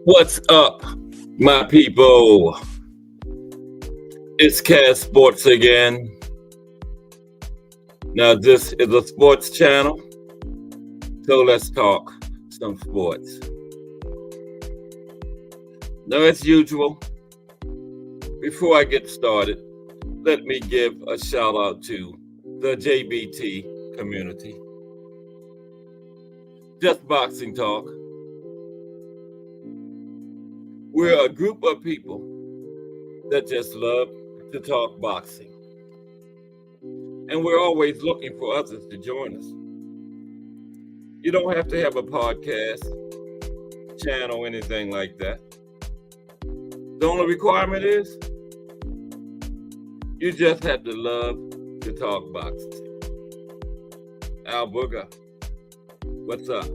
What's up, my people? It's Cast Sports again. Now, this is a sports channel, so let's talk some sports. Now, as usual, before I get started, let me give a shout out to the JBT community. Just Boxing Talk. We're a group of people that just love to talk boxing. And we're always looking for others to join us. You don't have to have a podcast, channel, anything like that. The only requirement is you just have to love to talk boxing. Al Booger, what's up?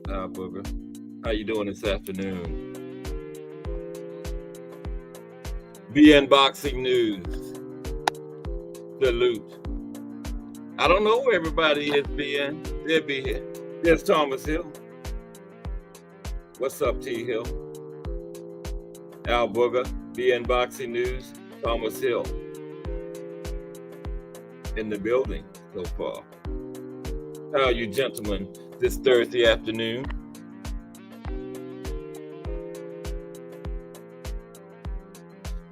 Al Booger. How you doing this afternoon? BN Boxing News. Salute. I don't know where everybody is, BN. They'll be here. There's Thomas Hill. What's up, T Hill? Al Booger, BN Boxing News, Thomas Hill. In the building so far. How are you gentlemen this Thursday afternoon?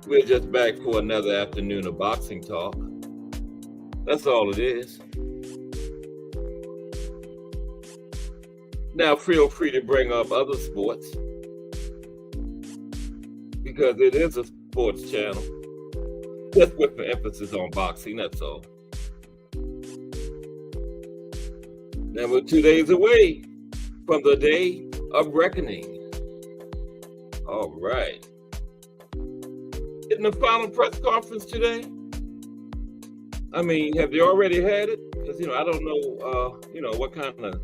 We're just back for another afternoon of boxing talk. That's all it is. Now feel free to bring up other sports because it is a sports channel. Just with an emphasis on boxing, that's all. Now we're 2 days away from the day of reckoning. All right. In the final press conference today, I mean, have they already had it? Because, I don't know, what kind of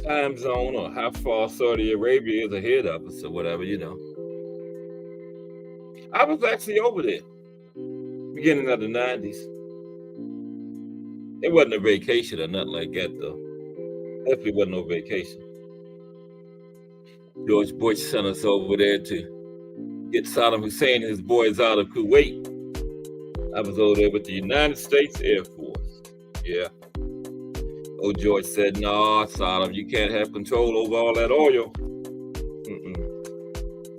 time zone or how far Saudi Arabia is ahead of us or whatever, I was actually over there, beginning of the 90s. It wasn't a vacation or nothing like that, though. Definitely wasn't no vacation. George Bush sent us over there to get Saddam Hussein and his boys out of Kuwait. I was over there with the United States Air Force. Yeah. Old George said, "No, Saddam, you can't have control over all that oil."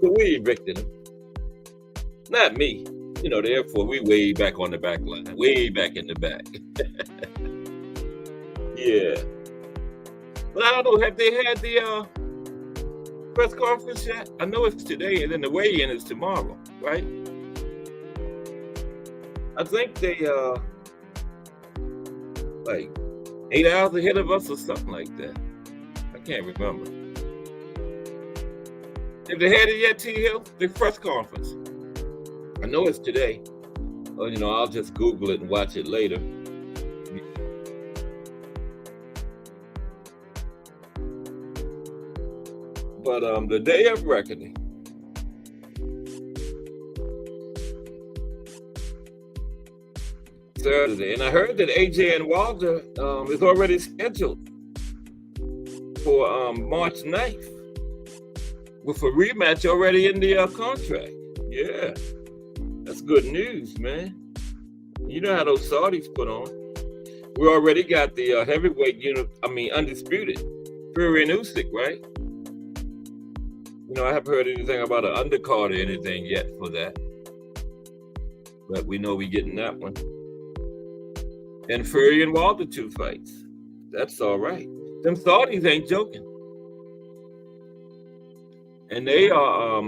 So we evicted him. Not me. The Air Force, we way back on the back line. Way back in the back. Yeah. But I don't know, have they had the press conference yet? I know it's today, and then the weigh-in is tomorrow, right? I think they like 8 hours ahead of us or something like that. I can't remember. Have they had it yet, T Hill? The press conference. I know it's today. Well, I'll just Google it and watch it later. But the day of reckoning. Thursday. And I heard that AJ and Wilder is already scheduled for March 9th with a rematch already in the contract. Yeah. That's good news, man. You know how those Saudis put on. We already got the heavyweight undisputed. Fury and Usyk, right? I haven't heard anything about an undercard or anything yet for that. But we know we're getting that one. And Fury and Wilder 2 fights. That's all right. Them Saudis ain't joking. And they are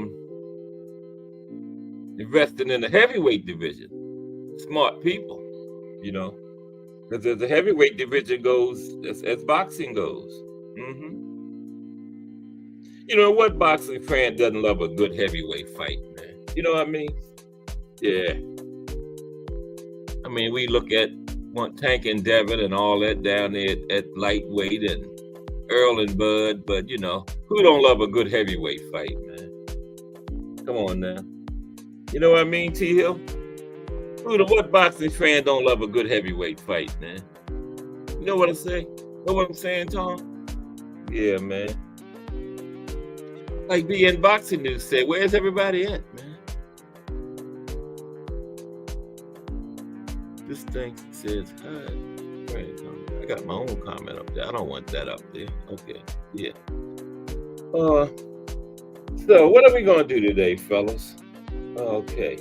investing in the heavyweight division. Smart people, Because as the heavyweight division goes, as boxing goes. You know, what boxing fan doesn't love a good heavyweight fight, man? You know what I mean? Yeah. I mean, we look at Tank and Devin and all that down there at lightweight and Earl and Bud, but you know, who don't love a good heavyweight fight, man? Come on now. You know what I mean, T Hill? What boxing fan don't love a good heavyweight fight, man? You know what I say? Know what I'm saying, Tom? Yeah, man. Like BN Boxing News said, where's everybody at, man? This thing says, hi. I got my own comment up there. I don't want that up there. Okay, yeah. So what are we gonna do today, fellas? Okay.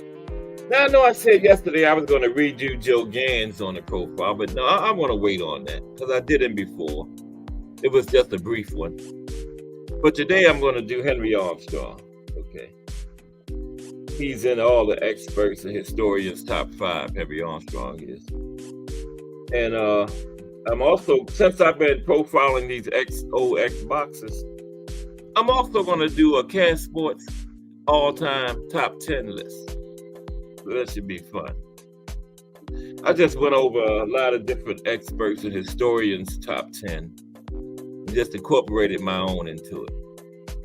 Now I know I said yesterday I was gonna redo Joe Gans on the profile, but no, I'm gonna wait on that because I did him before. It was just a brief one. But today I'm gonna do Henry Armstrong. Okay. He's in all the experts and historians' top 5, Henry Armstrong is. And I'm also, since I've been profiling these old ex-boxers, I'm also going to do a Cash Sports all-time top 10 list. So that should be fun. I just went over a lot of different experts and historians' top 10 and just incorporated my own into it,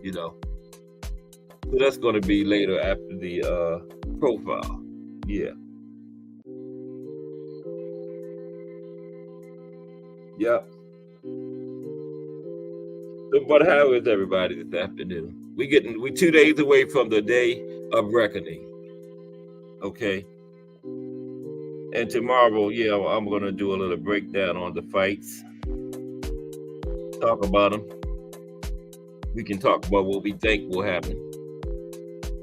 you know. So that's going to be later after the profile. Yeah. Yep. So, but how is everybody this afternoon? We 2 days away from the day of reckoning. Okay. And tomorrow, yeah, I'm going to do a little breakdown on the fights. Talk about them. We can talk about what we think will happen.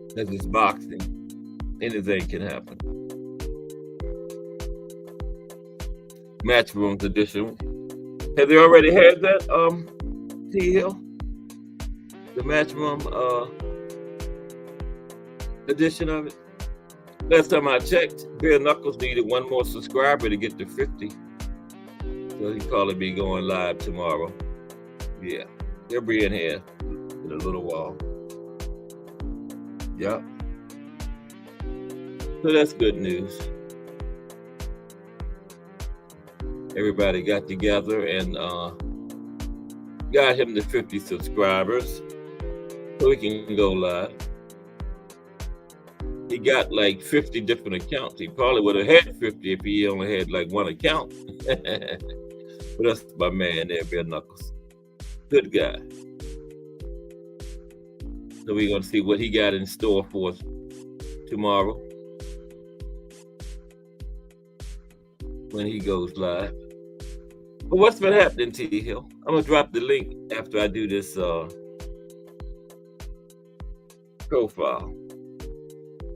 Because it's boxing. Anything can happen. Matchrooms edition. Have they already had that, T Hill? The Matchroom edition of it? Last time I checked, Bare Knuckles needed one more subscriber to get to 50. So he'll probably be going live tomorrow. Yeah, he'll be in here in a little while. Yep. So that's good news. Everybody got together and got him to 50 subscribers so he can go live. He got like 50 different accounts. He probably would have had 50 if he only had like one account. But that's my man there, Bare Knuckles. Good guy. So we're going to see what he got in store for us tomorrow when he goes live. But what's been happening, T Hill? I'm going to drop the link after I do this profile.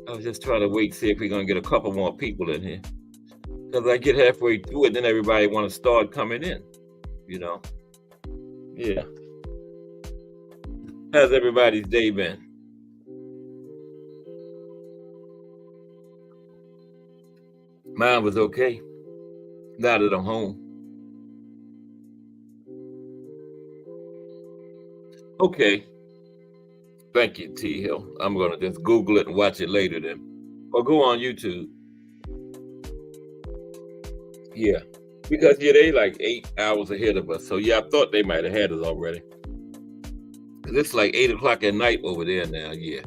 I was just trying to wait, see if we're going to get a couple more people in here. Because I get halfway through it, then everybody want to start coming in, you know? Yeah. How's everybody's day been? Mine was okay. Now that I'm home. Okay. Thank you, T Hill. I'm going to just Google it and watch it later then. Or go on YouTube. Yeah. Because, yeah, they like 8 hours ahead of us. So, yeah, I thought they might have had us already. Because it's like 8 o'clock at night over there now. Yeah.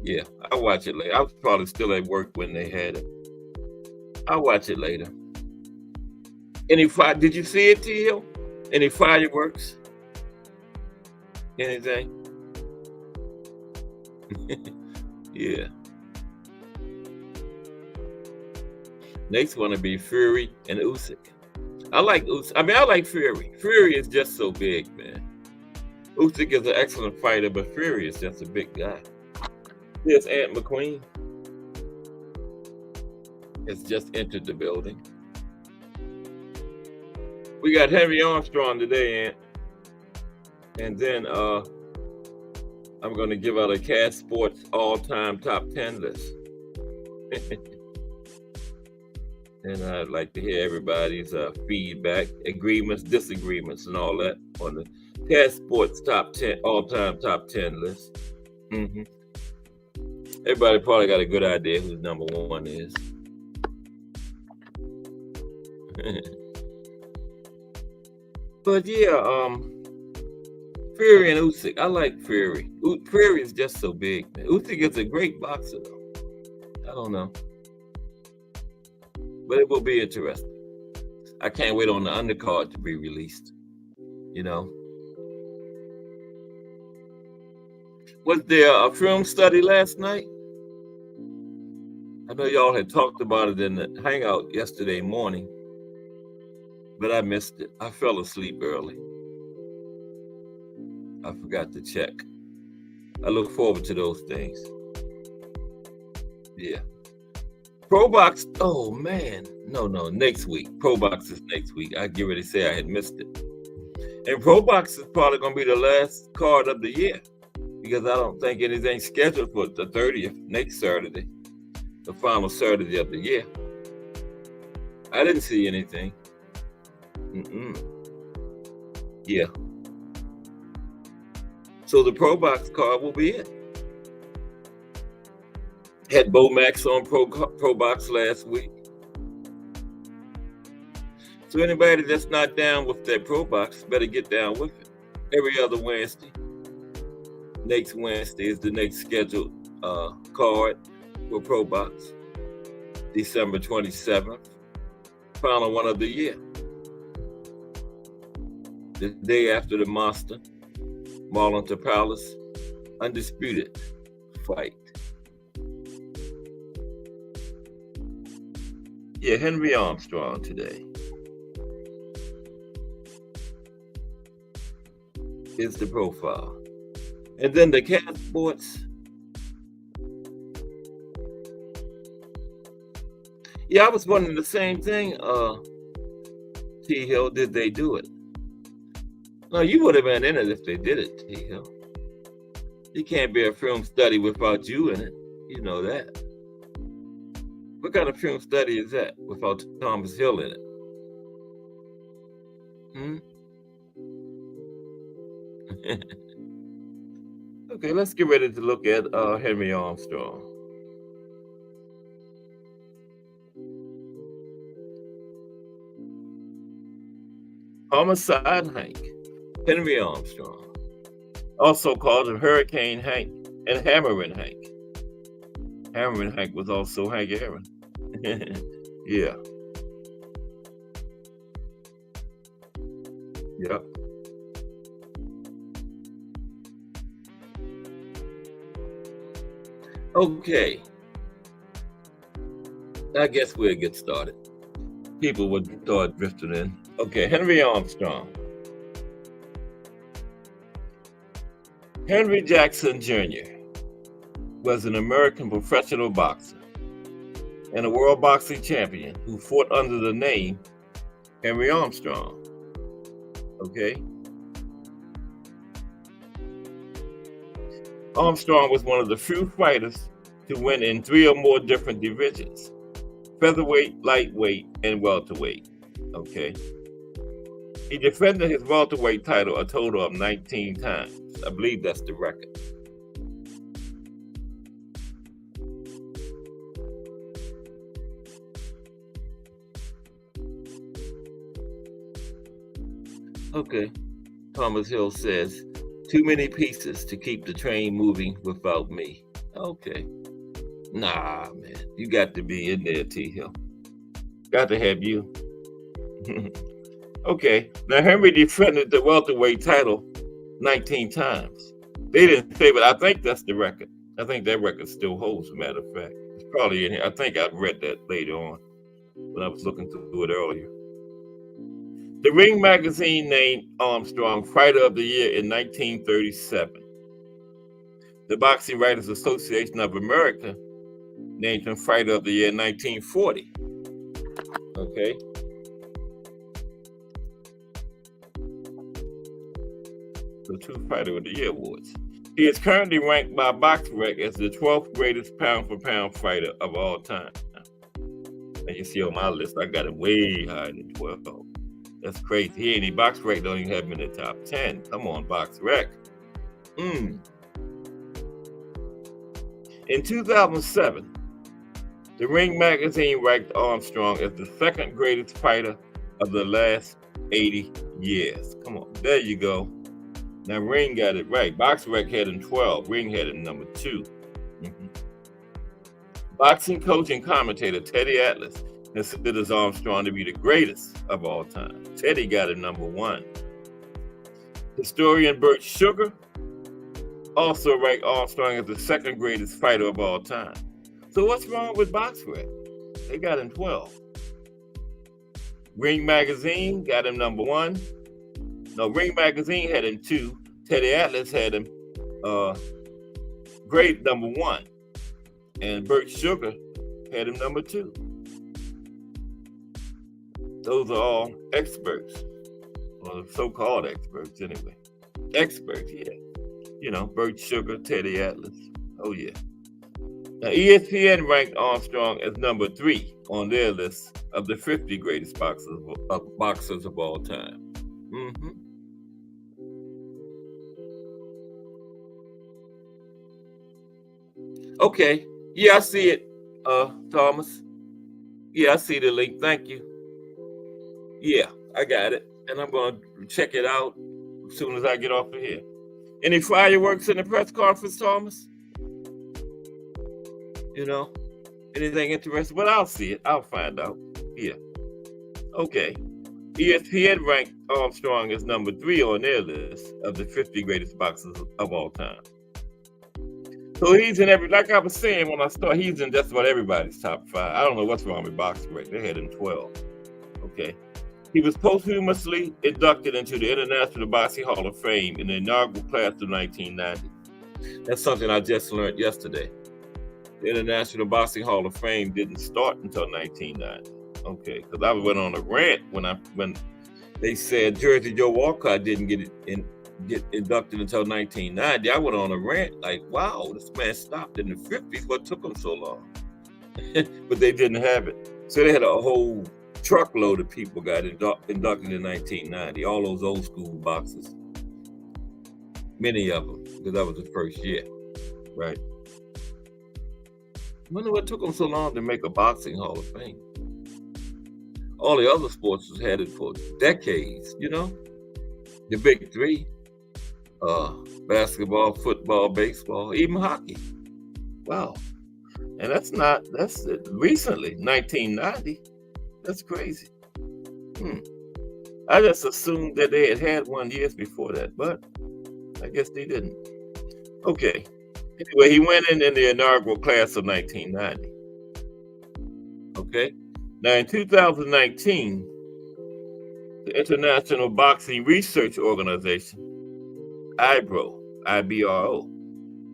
Yeah. I'll watch it later. I was probably still at work when they had it. I'll watch it later. Did you see it, T Hill? Any fireworks? Anything? Yeah. Next one to be Fury and Usyk. I like Usyk. I mean, I like Fury. Fury is just so big, man. Usyk is an excellent fighter, but Fury is just a big guy. There's Aunt McQueen. It's just entered the building. We got Henry Armstrong today, Aunt. And then I'm going to give out a Cash Sports all-time top 10 list. And I'd like to hear everybody's feedback, agreements, disagreements, and all that on the Taz Sports top 10, all-time top 10 list. Everybody probably got a good idea who number one is. But yeah, Fury and Usyk. I like Fury. Fury is just so big, man. Usyk is a great boxer, though. I don't know. But it will be interesting. I can't wait on the undercard to be released. You know. Was there a film study last night? I know y'all had talked about it in the hangout yesterday morning, but I missed it. I fell asleep early. I forgot to check. I look forward to those things. Yeah. Pro Box, oh man. No, next week. Pro Box is next week. I get ready to say I had missed it. And Pro Box is probably going to be the last card of the year because I don't think anything's scheduled for the 30th, next Saturday, the final Saturday of the year. I didn't see anything. Yeah. So the Pro Box card will be it. Had Bo Max on Pro Box last week. So anybody that's not down with that Pro Box better get down with it. Every other Wednesday. Next Wednesday is the next scheduled card for Pro Box. December 27th. Final one of the year. The day after the Monster, Marlon to Palace, undisputed fight. Yeah, Henry Armstrong today is the profile. And then the Cat Sports. Yeah, I was wondering the same thing, T. Hill. Did they do it? No, you would have been in it if they did it, T. Hill. You can't be a film study without you in it. You know that. What kind of film study is that without Thomas Hill in it? Okay, let's get ready to look at Henry Armstrong. Homicide Hank, Henry Armstrong, also called him Hurricane Hank and Hammering Hank. Hammering Hank was also Hank Aaron. Yeah. Yep. Okay. I guess we'll get started. People would start drifting in. Okay, Henry Armstrong. Henry Jackson Jr. was an American professional boxer and a world boxing champion who fought under the name Henry Armstrong. Okay? Armstrong was one of the few fighters to win in 3 or more different divisions: featherweight, lightweight, and welterweight. Okay? He defended his welterweight title a total of 19 times. I believe that's the record. Okay. Thomas Hill says, too many pieces to keep the train moving without me. Okay. Nah, man. You got to be in there, T. Hill. Got to have you. Okay. Now, Henry defended the welterweight title 19 times. They didn't say, but I think that's the record. I think that record still holds, as a matter of fact. It's probably in here. I think I read that later on when I was looking through it earlier. The Ring magazine named Armstrong Fighter of the Year in 1937. The Boxing Writers Association of America named him Fighter of the Year in 1940. Okay. The 2 Fighter of the Year awards. He is currently ranked by BoxRec as the 12th greatest pound-for-pound fighter of all time. And you see on my list, I got him way higher than 12. That's crazy. He ain't Box Rec don't even have him in the top 10. Come on, Box Rec. In 2007, the Ring magazine ranked Armstrong as the second greatest fighter of the last 80 years. Come on, there you go. Now Ring got it right. Box Rec had him 12. Ring had him number 2. Boxing coach and commentator Teddy Atlas considers Armstrong to be the greatest of all time. Teddy got him number 1. Historian Bert Sugar also ranked Armstrong as the second greatest fighter of all time. So what's wrong with Box Rec? They got him 12. Ring magazine got him number 1. No, Ring magazine had him 2. Teddy Atlas had him grade number 1. And Bert Sugar had him number 2. Those are all experts. Well, so-called experts anyway. Experts, yeah. You know, Bert Sugar, Teddy Atlas. Oh, yeah. Now, ESPN ranked Armstrong as number 3 on their list of the 50 greatest boxers of all time. Okay. Yeah, I see it, Thomas. Yeah, I see the link. Thank you. Yeah, I got it. And I'm going to check it out as soon as I get off of here. Any fireworks in the press conference, Thomas? You know, anything interesting? But I'll see it. I'll find out. Yeah. Okay. ESPN ranked Armstrong as number 3 on their list of the 50 greatest boxers of all time. So he's in like I was saying when I started, he's in just about everybody's top 5. I don't know what's wrong with Box Rec. They had him 12. Okay. He was posthumously inducted into the International Boxing Hall of Fame in the inaugural class of 1990. That's something I just learned yesterday. The International Boxing Hall of Fame didn't start until 1990. Okay, because I went on a rant when they said Jersey Joe Walcott didn't get inducted until 1990. I went on a rant like, wow, this man stopped in the 50s. What took him so long? But they didn't have it. So they had a whole truckload of people got inducted in 1990. All those old school boxers. Many of them, because that was the first year, right? I wonder what took them so long to make a boxing Hall of Fame. All the other sports has had it for decades, you know? The big 3. Basketball, football, baseball, even hockey. Wow. And that's recently, 1990. That's crazy. I just assumed that they had one years before that, but I guess they didn't. Okay. Anyway, he went in the inaugural class of 1990. Okay. Now in 2019, the International Boxing Research Organization, IBRO,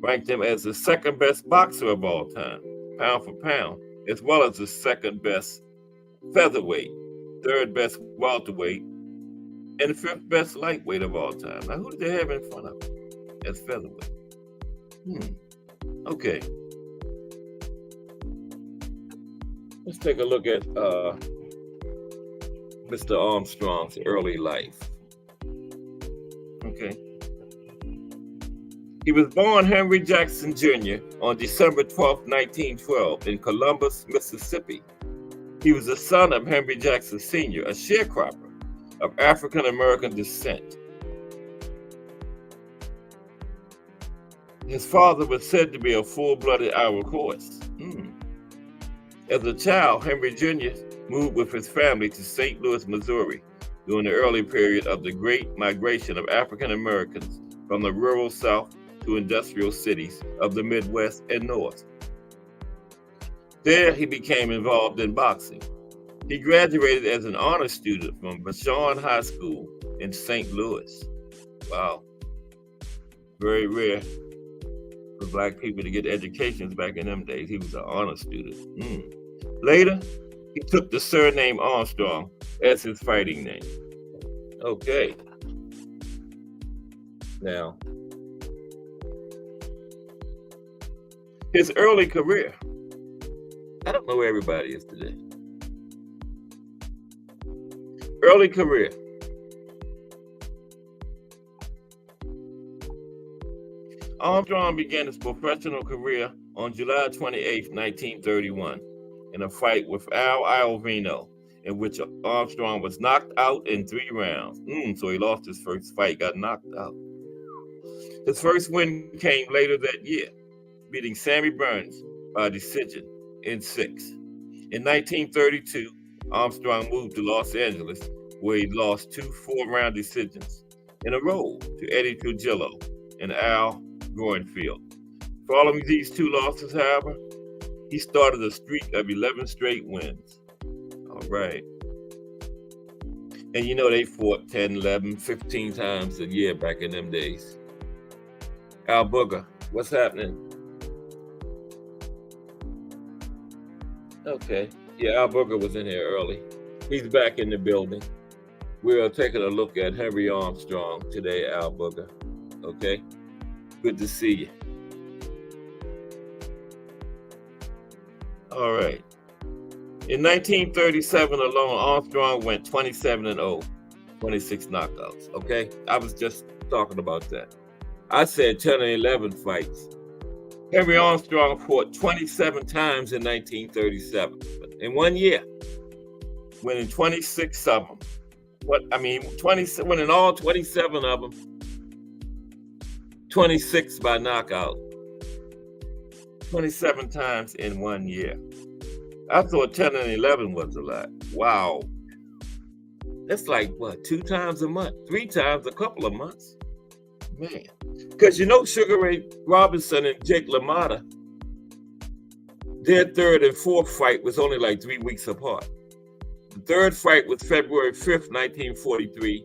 ranked him as the second best boxer of all time, pound for pound, as well as the second best featherweight, third best welterweight, and the 5th best lightweight of all time. Now, who did they have in front of him as featherweight? Okay. Let's take a look at Mr. Armstrong's early life. Okay. He was born Henry Jackson Jr. on December 12, 1912 in Columbus, Mississippi. He was the son of Henry Jackson Sr., a sharecropper of African-American descent. His father was said to be a full-blooded Iroquois. As a child, Henry Jr. moved with his family to St. Louis, Missouri during the early period of the Great Migration of African Americans from the rural South to industrial cities of the Midwest and North. There, he became involved in boxing. He graduated as an honor student from Vashon High School in St. Louis. Wow. Very rare for Black people to get educations back in them days. He was an honor student. Later, he took the surname Armstrong as his fighting name. Okay. Now, his early career. I don't know where everybody is today. Early career. Armstrong began his professional career on July 28, 1931, in a fight with Al Iovino, in which Armstrong was knocked out in 3 rounds. So he lost his first fight, got knocked out. His first win came later that year, beating Sammy Burns by decision in 6. In 1932, Armstrong moved to Los Angeles, where he lost 2 4-round decisions in a row to Eddie Trujillo and Al Groenfield. Following these 2 losses, however, he started a streak of 11 straight wins. All right. And you know they fought 10, 11, 15 times a year back in them days. Al Booger, what's happening? Okay. Yeah, Al Booger was in here early. He's back in the building. We are taking a look at Henry Armstrong today, Al Booger. Okay? Good to see you. All right. In 1937 alone, Armstrong went 27-0, 26 knockouts. Okay? I was just talking about that. I said 10 and 11 fights. Henry Armstrong fought 27 times in 1937 in 1 year, winning 26 of them. Winning all 27 of them, 26 by knockout, 27 times in 1 year. I thought 10 and 11 was a lot. Wow. That's like, 2 times a month, 3 times a couple of months? Man. Because Sugar Ray Robinson and Jake LaMotta, their 3rd and 4th fight was only like 3 weeks apart. The 3rd fight was February 5th, 1943,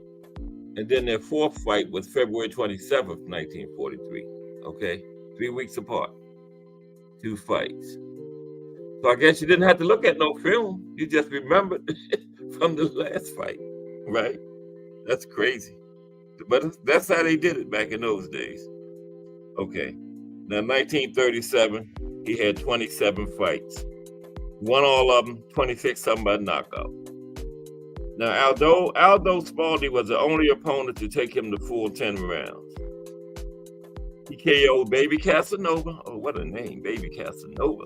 and then their 4th fight was February 27th, 1943. Okay? 3 weeks apart. 2 fights. So I guess you didn't have to look at no film. You just remembered from the last fight, right? That's crazy. But that's how they did it back in those days. Okay. Now, 1937, he had 27 fights. Won all of them, 26 of them by knockout. Now, Aldo Spalding was the only opponent to take him the full 10 rounds. He KO'd Baby Casanova. Oh, what a name, Baby Casanova.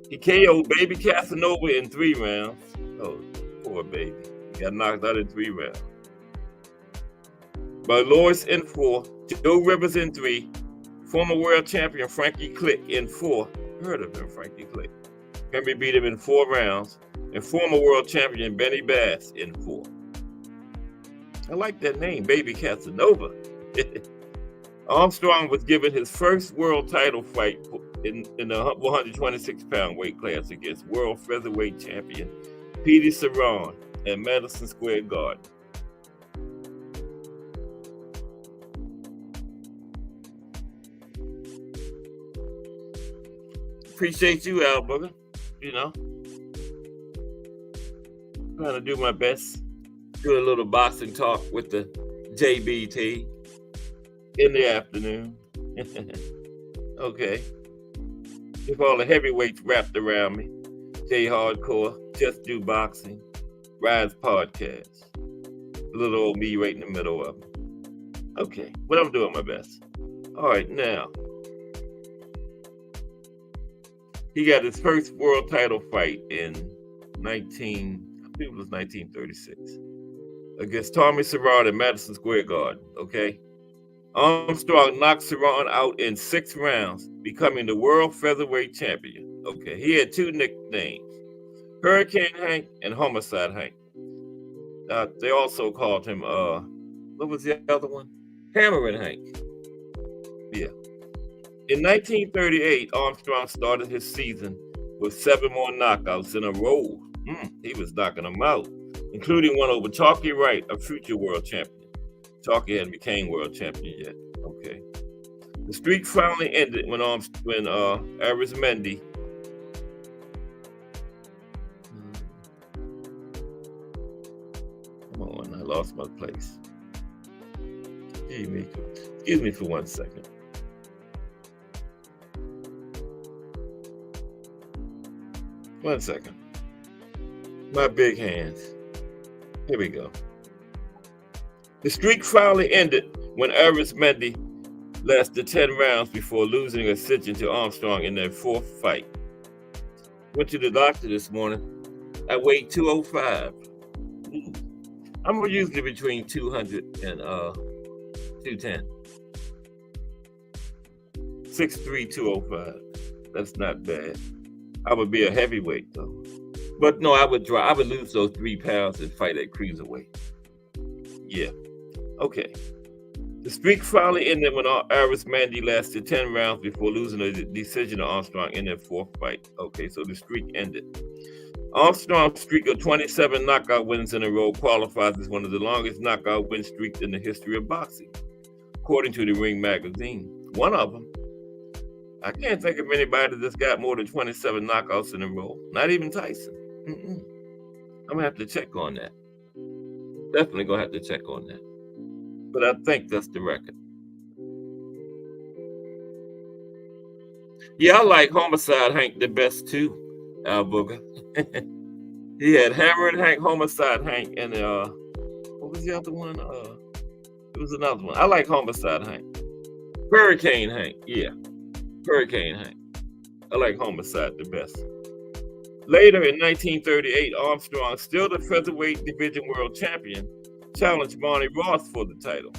He KO'd Baby Casanova in 3 rounds. Oh, poor baby. He got knocked out in 3 rounds. By Lois in 4, Joe Rivers in 3, former world champion Frankie Click in 4. Heard of him, Frankie Click. Henry beat him in 4 rounds, and former world champion Benny Bass in 4. I like that name, Baby Casanova. Armstrong was given his first world title fight in the 126-pound weight class against world featherweight champion Peter Cerrone at Madison Square Garden. Appreciate you, Al Booger. Trying to do my best. Do a little boxing talk with the JBT in the afternoon. Okay. If all the heavyweights wrapped around me, J Hardcore, Just Do Boxing, Rise Podcast. A little old me right in the middle of them. Okay, but I'm doing my best. All right, now. He got his first world title fight in 1936, against Tommy Cerrone at Madison Square Garden, okay? Armstrong knocked Cerrone out in 6 rounds, becoming the world featherweight champion, okay? He had 2 nicknames, Hurricane Hank and Homicide Hank. They also called him, what was the other one? Hammering Hank. Yeah. In 1938, Armstrong started his season with 7 more knockouts in a row. He was knocking them out, including one over Chalky Wright, a future world champion. Chalky hadn't became world champion yet. Okay. The streak finally ended when Arizmendi come on, I lost my place. Excuse me for 1 second. One second. My big hands. Here we go. The streak finally ended when Arismendi lasted 10 rounds before losing a decision to Armstrong in their fourth fight. Went to the doctor this morning. I weighed 205. I'm usually between 200 and 210. 6'3", 205. That's not bad. I would be a heavyweight though. But no, I would lose those 3 pounds and fight at cruiserweight. Yeah. Okay. The streak finally ended when Arismendi lasted 10 rounds before losing a decision to Armstrong in their fourth fight. Okay, so the streak ended. Armstrong's streak of 27 knockout wins in a row qualifies as one of the longest knockout win streaks in the history of boxing, according to the Ring magazine. One of them. I can't think of anybody that's got more than 27 knockouts in a row. Not even Tyson. I'm going to have to check on that. Definitely going to have to check on that. But I think that's the record. Yeah, I like Homicide Hank the best too, Al Booger. He had Hammerin' Hank, Homicide Hank, and what was the other one? It was another one. I like Homicide Hank. Hurricane Hank, yeah. Hurricane Hank. I like Homicide the best. Later in 1938, Armstrong, still the featherweight division world champion, challenged Barney Ross for the title.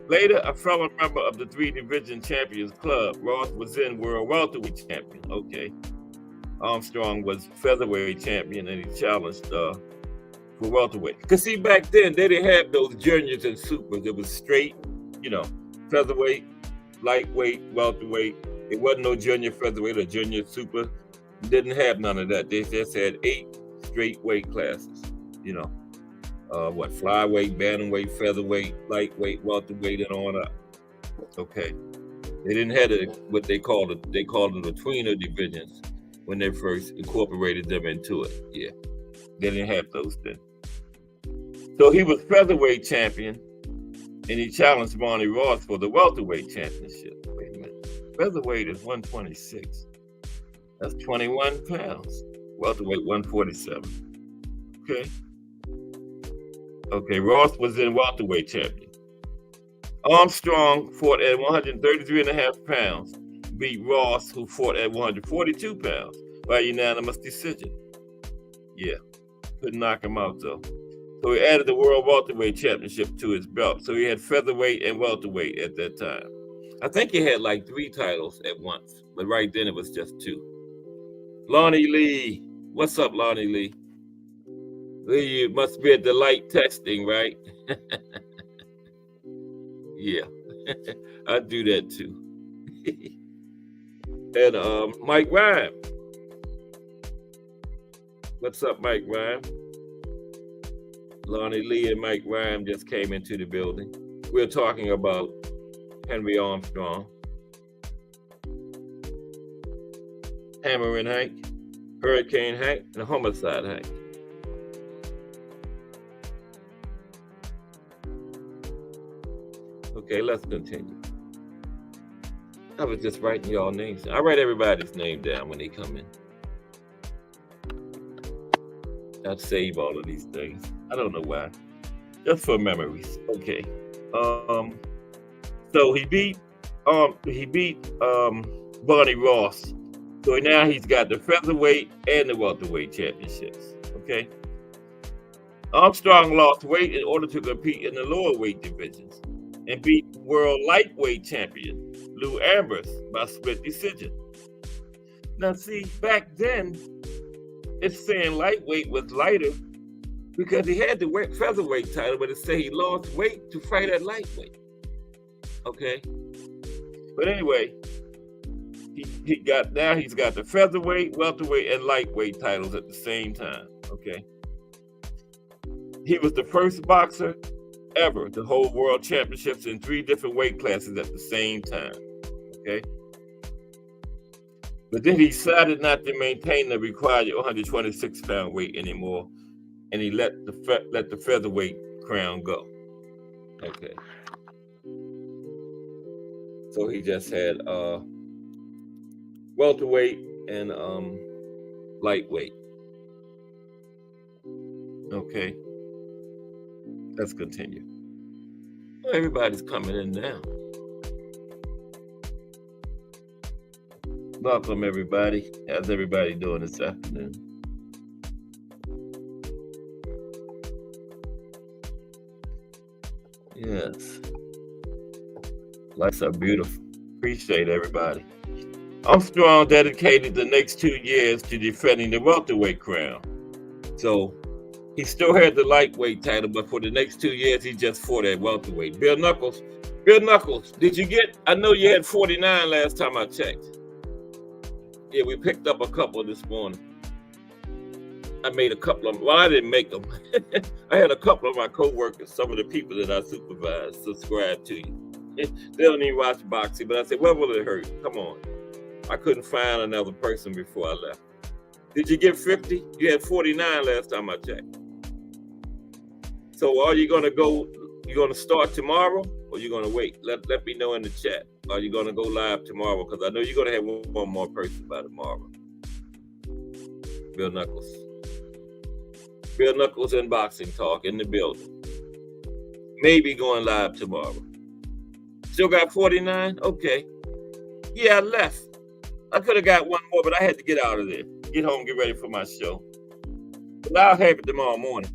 Later, a fellow member of the 3 Division Champions Club, Ross was then world welterweight champion. Okay. Armstrong was featherweight champion and he challenged for welterweight. Because see, back then, they didn't have those juniors and supers. It was straight, featherweight, lightweight, welterweight. It wasn't no junior featherweight or junior super. Didn't have none of that. They just had 8 straight weight classes. Flyweight, bantamweight, featherweight, lightweight, welterweight, and on up. Okay. They didn't have what they called it the tweener divisions when they first incorporated them into it. Yeah. They didn't have those then. So he was featherweight champion and he challenged Barney Ross for the welterweight championship. Wait a minute. Featherweight is 126. That's 21 pounds. Welterweight 147. Okay. Okay, Ross was in welterweight champion. Armstrong fought at 133.5 pounds, beat Ross, who fought at 142 pounds by unanimous decision. Yeah, couldn't knock him out though. So he added the World Welterweight Championship to his belt. So he had featherweight and welterweight at that time. I think he had like 3 titles at once, but right then it was just 2. Lonnie Lee, what's up, Lonnie Lee? You must be at the light testing, right? Yeah, I do that too. And Mike Rhyme. What's up, Mike Rhyme? Lonnie Lee and Mike Rhyme just came into the building. We're talking about Henry Armstrong, Hammerin' Hank, Hurricane Hank, and Homicide Hank. Okay, let's continue. I was just writing y'all names. I write everybody's name down when they come in. I save all of these things. I don't know why. Just for memories. Okay. So he beat Barney Ross. So now he's got the featherweight and the welterweight championships. Okay. Armstrong lost weight in order to compete in the lower weight divisions and beat world lightweight champion Lou Ambers by split decision. Now see, back then, it's saying lightweight was lighter because he had the featherweight title, but it said he lost weight to fight at lightweight. Okay? But anyway, he's got the featherweight, welterweight, and lightweight titles at the same time. Okay? He was the first boxer ever to hold world championships in 3 different weight classes at the same time. Okay. But then he decided not to maintain the required 126-pound weight anymore, and he let the featherweight crown go. Okay. So he just had welterweight and lightweight. Okay, let's continue. Well, everybody's coming in now. Welcome, everybody. How's everybody doing this afternoon? Yes. Lights are beautiful. Appreciate everybody. Armstrong dedicated the next 2 years to defending the welterweight crown. So he still had the lightweight title, but for the next 2 years, he just fought at welterweight. Bill Knuckles, did you get, I know you had 49 last time I checked. Yeah, we picked up a couple this morning. I made a couple of them. Well, I didn't make them. I had a couple of my co-workers, some of the people that I supervise, subscribe to you. They don't even watch boxing, but I said, what will it hurt? Come on. I couldn't find another person before I left. Did you get 50? You had 49 last time I checked. So are you going to go, you're going to start tomorrow or you're going to wait? Let me know in the chat. Are you going to go live tomorrow? Because I know you're going to have one more person by tomorrow. Bill Knuckles. Bill Knuckles and Boxing Talk in the building. Maybe going live tomorrow. Still got 49? Okay. Yeah, I left. I could have got one more, but I had to get out of there. Get home, get ready for my show. But I'll have it tomorrow morning.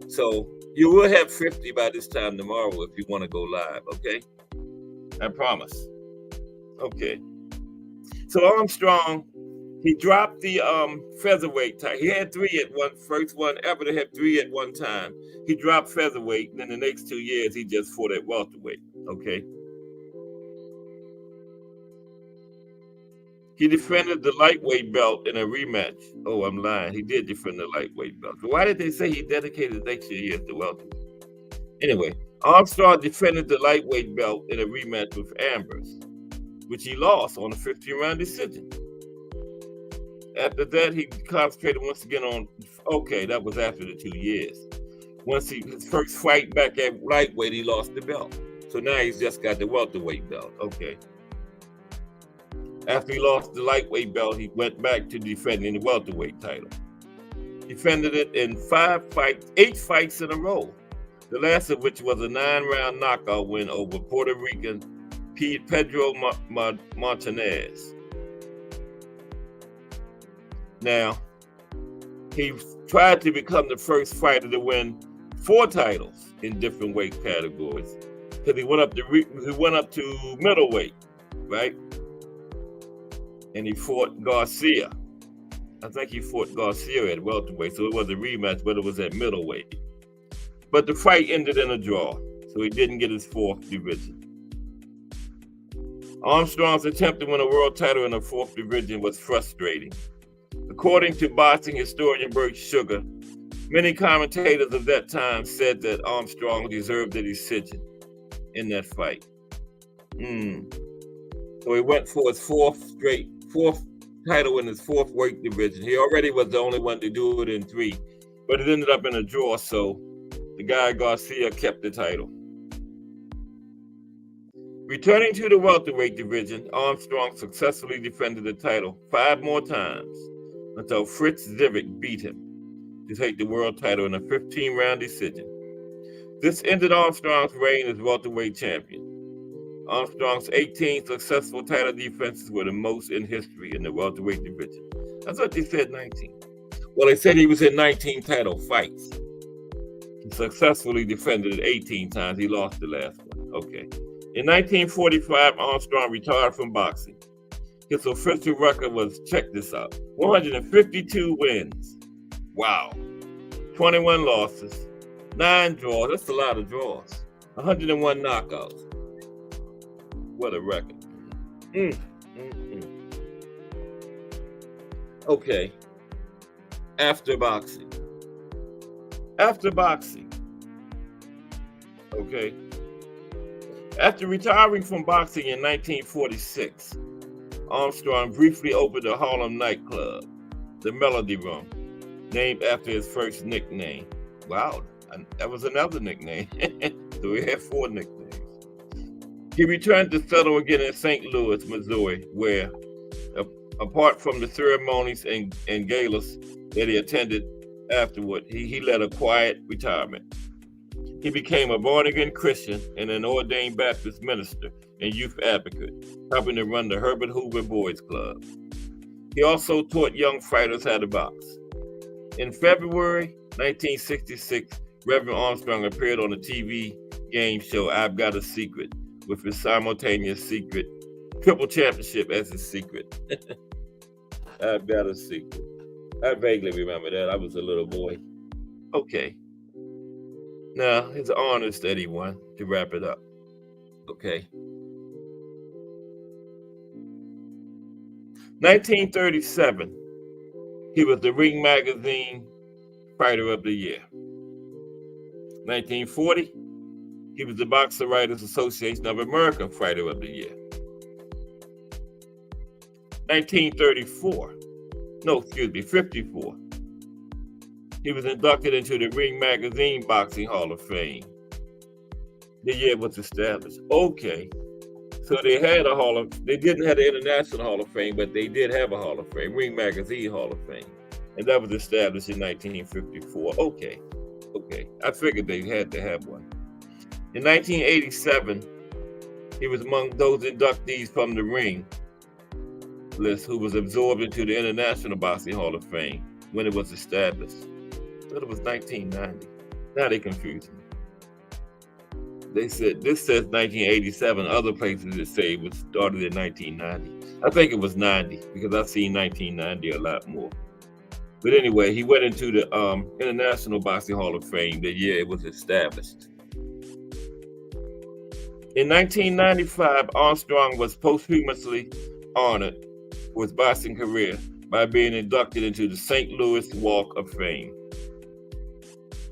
So you will have 50 by this time tomorrow if you want to go live, okay? I promise. Okay. So Armstrong, he dropped the featherweight title. He had 3 at one, first one ever to have 3 at one time. He dropped featherweight, and then the next 2 years, he just fought at welterweight, okay? He defended the lightweight belt in a rematch. Oh, I'm lying. He did defend the lightweight belt. But why did they say he dedicated the next year at the welterweight? Anyway, Armstrong defended the lightweight belt in a rematch with Ambrose, which he lost on a 15-round decision. After that, he concentrated once again on, okay, that was after the 2 years. Once his first fight back at lightweight, he lost the belt. So now he's just got the welterweight belt, okay. After he lost the lightweight belt, he went back to defending the welterweight title. Defended it in 8 fights in a row. The last of which was a 9-round knockout win over Puerto Rican Pedro Martinez. Now, he tried to become the first fighter to win 4 titles in different weight categories because he went up to middleweight, right? And he fought Garcia. I think he fought Garcia at welterweight, so it was a rematch, but it was at middleweight. But the fight ended in a draw, so he didn't get his 4th division. Armstrong's attempt to win a world title in the 4th division was frustrating. According to boxing historian Bert Sugar, many commentators of that time said that Armstrong deserved a decision in that fight. So he went for his 4th title in his 4th weight division. He already was the only one to do it in 3, but it ended up in a draw, so the guy Garcia kept the title. Returning to the welterweight division, Armstrong successfully defended the title 5 more times until Fritz Zivik beat him to take the world title in a 15-round decision. This ended Armstrong's reign as welterweight champion. Armstrong's 18 successful title defenses were the most in history in the welterweight division. I thought they said 19. Well, they said he was in 19 title fights. He successfully defended it 18 times. He lost the last one. Okay. In 1945, Armstrong retired from boxing. His official record was, check this out, 152 wins. Wow. 21 losses, 9 draws. That's a lot of draws. 101 knockouts. What a record. Okay. After boxing. Okay. After retiring from boxing in 1946, Armstrong briefly opened a Harlem nightclub, the Melody Room, named after his first nickname. Wow, that was another nickname. So he had 4 nicknames. He returned to settle again in St. Louis, Missouri, where, apart from the ceremonies and galas that he attended afterward, he led a quiet retirement. He became a born-again Christian and an ordained Baptist minister and youth advocate, helping to run the Herbert Hoover Boys Club. He also taught young fighters how to box. In February 1966, Reverend Armstrong appeared on the TV game show I've Got a Secret, with his simultaneous secret triple championship as his secret. I've Got a Secret. I vaguely remember that. I was a little boy. Okay. Now, his honors that he won, to wrap it up. Okay. 1937, he was the Ring Magazine Fighter of the Year. 1940, he was the Boxer Writers Association of America Fighter of the Year. 54, he was inducted into the Ring Magazine Boxing Hall of Fame. The year it was established. Okay. So they didn't have the International Hall of Fame, but they did have a Hall of Fame, Ring Magazine Hall of Fame. And that was established in 1954. Okay. I figured they had to have one. In 1987, he was among those inductees from the Ring list who was absorbed into the International Boxing Hall of Fame when it was established. I thought it was 1990. Now they confuse me. They said, this says 1987. Other places that say it was started in 1990. I think it was 90 because I've seen 1990 a lot more. But anyway, he went into the International Boxing Hall of Fame the year it was established. In 1995, Armstrong was posthumously honored for his boxing career by being inducted into the St. Louis Walk of Fame.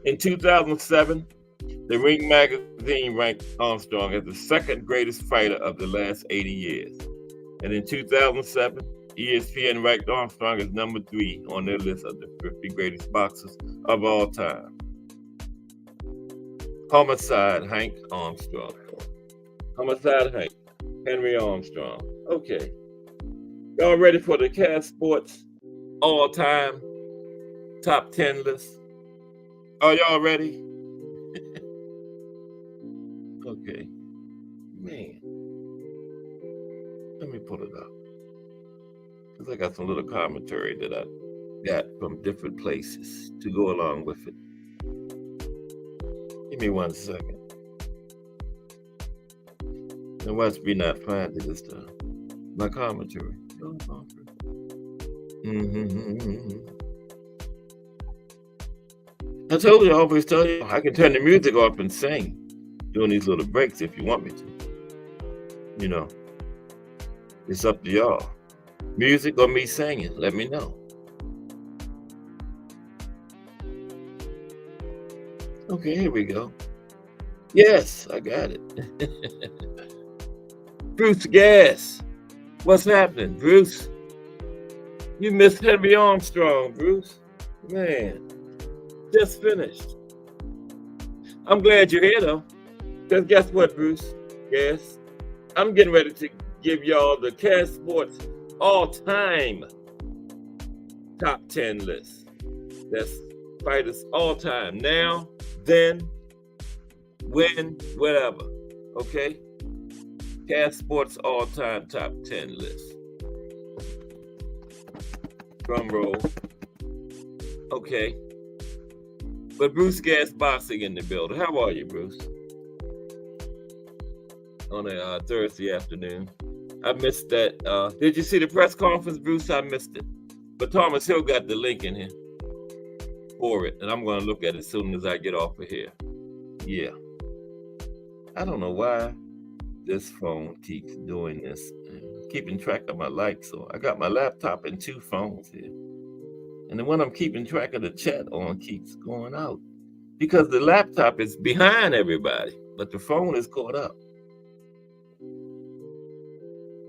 In 2007, the Ring Magazine ranked Armstrong as the second greatest fighter of the last 80 years. And in 2007, ESPN ranked Armstrong as number 3 on their list of the 50 greatest boxers of all time. Homicide Hank Armstrong. Homicide Hank, Henry Armstrong. Okay. Y'all ready for the Cash Sports all-time top 10 list? Are y'all ready? Okay. Man. Let me pull it up. Because I got some little commentary that I got from different places to go along with it. Give me 1 second. And watch me not find it this time. My commentary. I told you, I always tell you, I can turn the music off and sing during these little breaks if you want me to. You know, it's up to y'all. Music or me singing, let me know. Okay, here we go. Yes, I got it. Bruce Gas. What's happening, Bruce? You missed Henry Armstrong, Bruce. Man, just finished. I'm glad you're here, though. Because guess what, Bruce? Yes, I'm getting ready to give y'all the Cash Sports all-time top 10 list. That's fighters all-time. Now, then, when, whatever. Okay? Cash Sports all-time top 10 list. Drum roll. Okay. But Bruce Gas Boxing in the building. How are you, Bruce? On a Thursday afternoon. I missed that. Did you see the press conference, Bruce? I missed it. But Thomas Hill got the link in here for it. And I'm going to look at it as soon as I get off of here. Yeah. I don't know why this phone keeps doing this. Keeping track of my likes. So I got my laptop and 2 phones here. And the one I'm keeping track of the chat on keeps going out. Because the laptop is behind everybody. But the phone is caught up.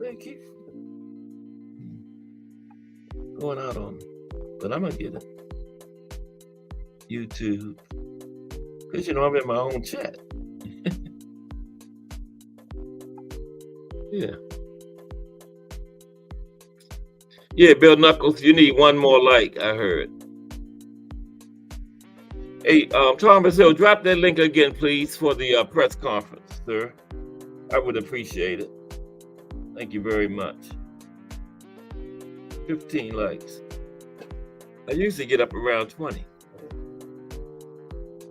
They keep going out on me. But I'm going to get it. YouTube. Because, you know, I'm in my own chat. Yeah. Yeah, Bill Knuckles, you need 1 more like, I heard. Hey, Thomas Hill, drop that link again, please, for the press conference, sir. I would appreciate it. Thank you very much. 15 likes. I usually get up around 20.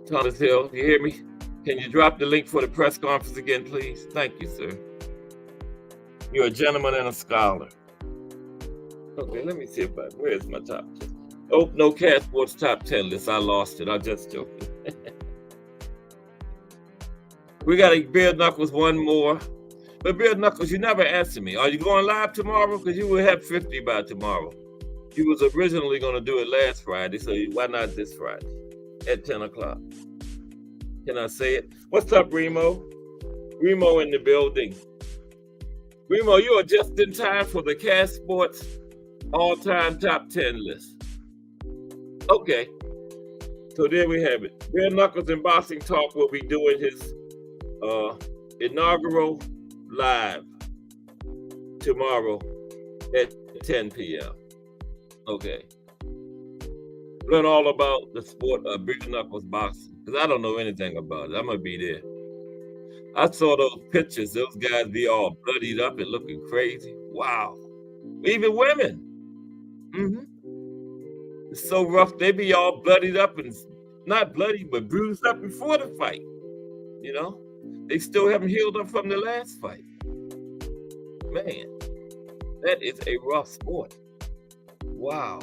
Thomas Hill, do you hear me? Can you drop the link for the press conference again, please? Thank you, sir. You're a gentleman and a scholar. Okay, let me see if where's my top 10? Oh, no Cat Sports top 10 list. I lost it. I'm just joking. We got a Beard Knuckles one more. But Beard Knuckles, you never answer me. Are you going live tomorrow? Because you will have 50 by tomorrow. You was originally going to do it last Friday, so why not this Friday at 10 o'clock? Can I say it? What's up, Remo? Remo in the building. Remo, you are just in time for the Cat Sports all-time top 10 list. Okay, so there we have it. Beard Knuckles and Boxing Talk will be doing his inaugural live tomorrow at 10 p.m. Okay. Learn all about the sport of Beard Knuckles boxing, because I don't know anything about it. I'm going to be there. I saw those pictures. Those guys be all bloodied up and looking crazy. Wow. Even women. It's so rough. They be all bloodied up and not bloody, but bruised up before the fight. You know, they still haven't healed up from the last fight. Man, that is a rough sport. Wow.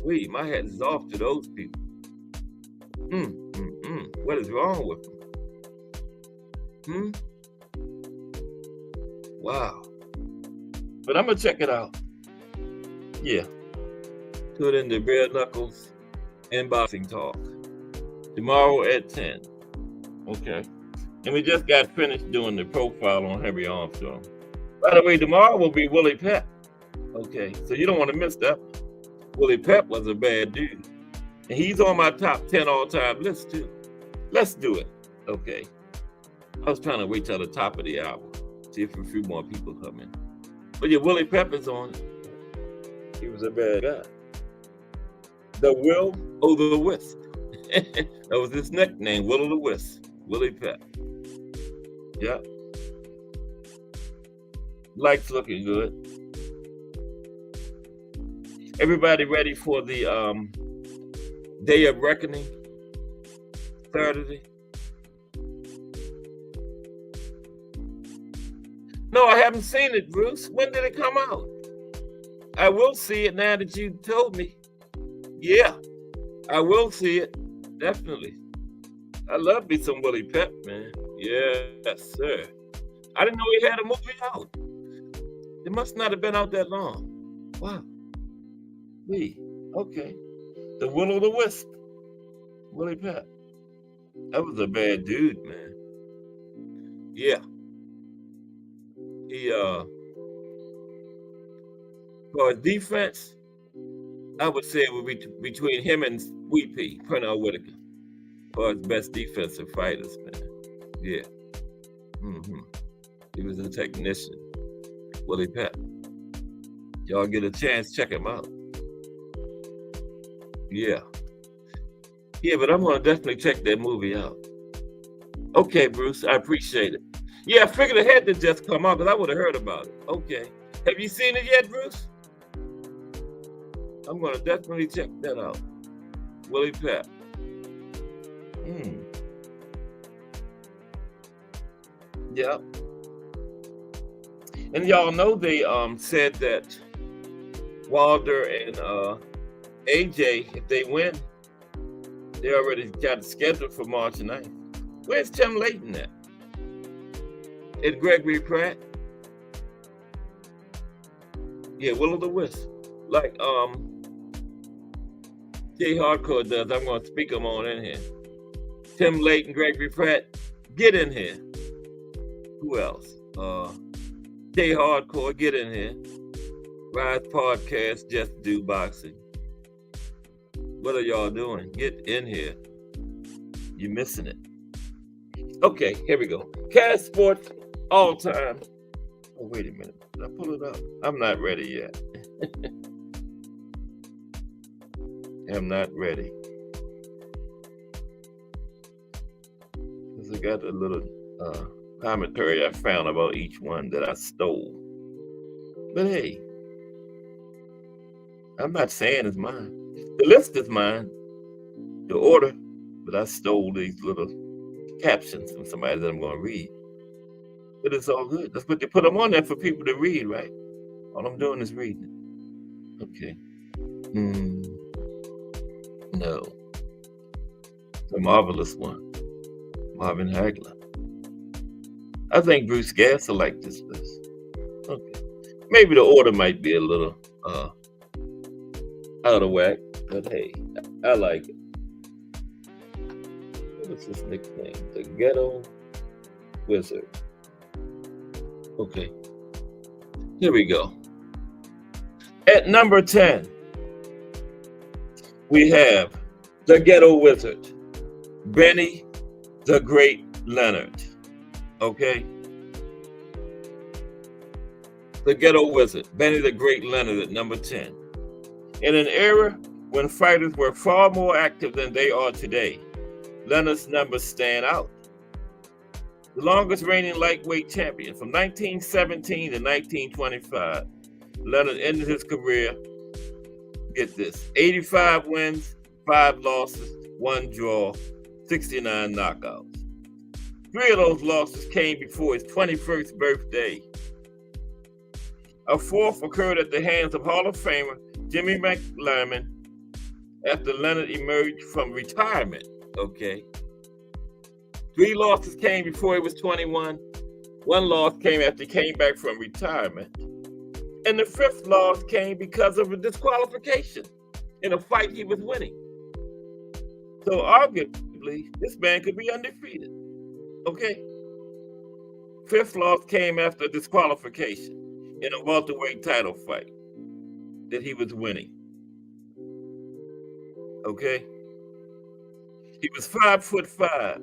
My hat is off to those people. What is wrong with them? Wow. But I'm going to check it out. Yeah. Tune in to Beard Knuckles and Boxing Talk tomorrow at 10. Okay. And we just got finished doing the profile on Henry Armstrong. By the way, tomorrow will be Willie Pep. Okay, so you don't want to miss that one. Willie Pep was a bad dude. And he's on my top 10 all-time list, too. Let's do it. Okay. I was trying to wait till the top of the hour, see if a few more people come in. But yeah, Willie Pep is on it. He was a bad guy. The Wisp. That was his nickname, Will o' the Wisp. Willie Pep. Yeah. Like's looking good. Everybody ready for the Day of Reckoning? Saturday? No, I haven't seen it, Bruce. When did it come out? I will see it now that you told me. Yeah, I will see it. Definitely. I love me some Willie Pep, man. Yes, sir. I didn't know he had a movie out. It must not have been out that long. Wow. Okay. The Will o' the Wisp. Willie Pep. That was a bad dude, man. Yeah. He, for his defense, I would say it would be between him and Sweet Pea, Pernell Whitaker, for his best defensive fighters, man. Yeah. He was a technician. Willie Pep. Y'all get a chance, check him out. Yeah. Yeah, but I'm going to definitely check that movie out. Okay, Bruce, I appreciate it. Yeah, I figured it had to just come out because I would have heard about it. Okay. Have you seen it yet, Bruce? I'm going to definitely check that out. Willie Pep. Yeah. And y'all know they said that Wilder and AJ, if they win, they already got it scheduled for March 9th. Where's Tim Layton at? And Gregory Pratt? Yeah, Will o' the Wisp. Like Jay Hardcore does. I'm going to speak them on in here. Tim Layton, Gregory Pratt, get in here. Who else? Jay Hardcore, get in here. Rise Podcast, Just Do Boxing. What are y'all doing? Get in here. You're missing it. Okay, here we go. Cat Sports, all time. Oh, wait a minute. Did I pull it up? I'm not ready yet. I'm not ready. got a little commentary I found about each one that I stole. But hey, I'm not saying it's mine. The list is mine, the order, but I stole these little captions from somebody that I'm going to read. But it's all good. That's what they put them on there for people to read, right? All I'm doing is reading it. Okay. No. It's a marvelous one. Marvin Hagler. I think Bruce Gass will like this list. Okay. Maybe the order might be a little out of whack, but hey, I like it. What's his nickname? The Ghetto Wizard. Okay. Here we go. At number 10, we have the Ghetto Wizard, Benny the Great Leonard. Okay? The Ghetto Wizard, Benny the Great Leonard at number 10. In an era when fighters were far more active than they are today, Leonard's numbers stand out. The longest reigning lightweight champion from 1917 to 1925, Leonard ended his career, get this, 85 wins, 5 losses, 1 draw, 69 knockouts. 3 of those losses came before his 21st birthday. A 4th occurred at the hands of Hall of Famer Jimmy McLarmin after Leonard emerged from retirement. Okay. 3 losses came before he was 21. 1 loss came after he came back from retirement. And the 5th loss came because of a disqualification in a fight he was winning. So arguably, this man could be undefeated. Okay? 5th loss came after a disqualification in a welterweight title fight that he was winning. Okay? He was 5'5".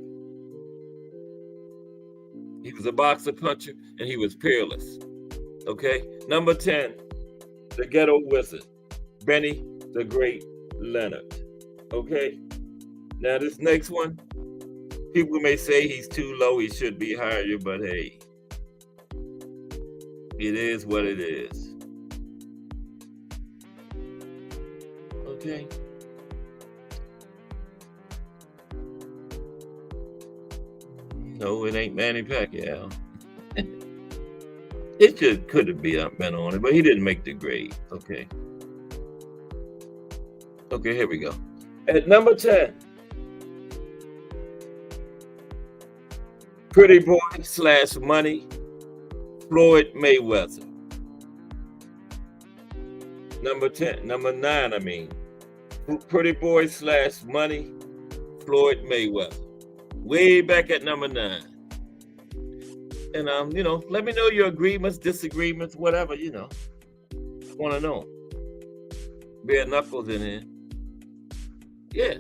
He was a boxer puncher and he was peerless. Okay? Number 10, the Ghetto Wizard, Benny the Great Leonard. Okay? Now this next one, people may say he's too low, he should be higher, but hey, it is what it is. Okay? No, it ain't Manny Pacquiao. It could have been on it, but he didn't make the grade. Okay. Okay, here we go. At number 10, Pretty Boy / Money, Floyd Mayweather. Number 9, I mean. Pretty Boy / Money, Floyd Mayweather. Way back at number 9. And let me know your agreements, disagreements, whatever, want to know. Bare Knuckles in here. Yeah.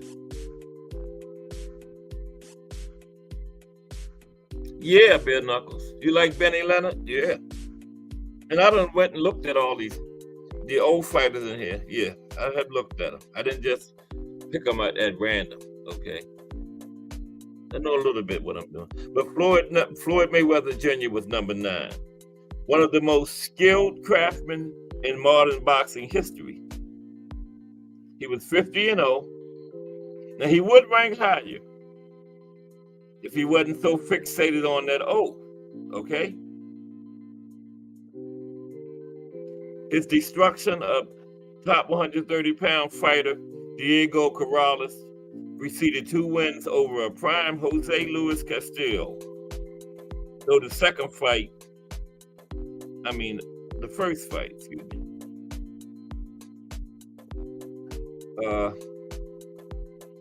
Yeah, Bare Knuckles. You like Benny Leonard? Yeah. And I done went and looked at all the old fighters in here. Yeah, I have looked at them. I didn't just pick them at random, okay? I know a little bit what I'm doing. But Floyd Mayweather Jr. was number 9. One of the most skilled craftsmen in modern boxing history. He was 50-0. Now, he would rank higher if he wasn't so fixated on that O, okay? His destruction of top 130-pound fighter Diego Corrales preceded 2 wins over a prime Jose Luis Castillo. Though the first fight, excuse me,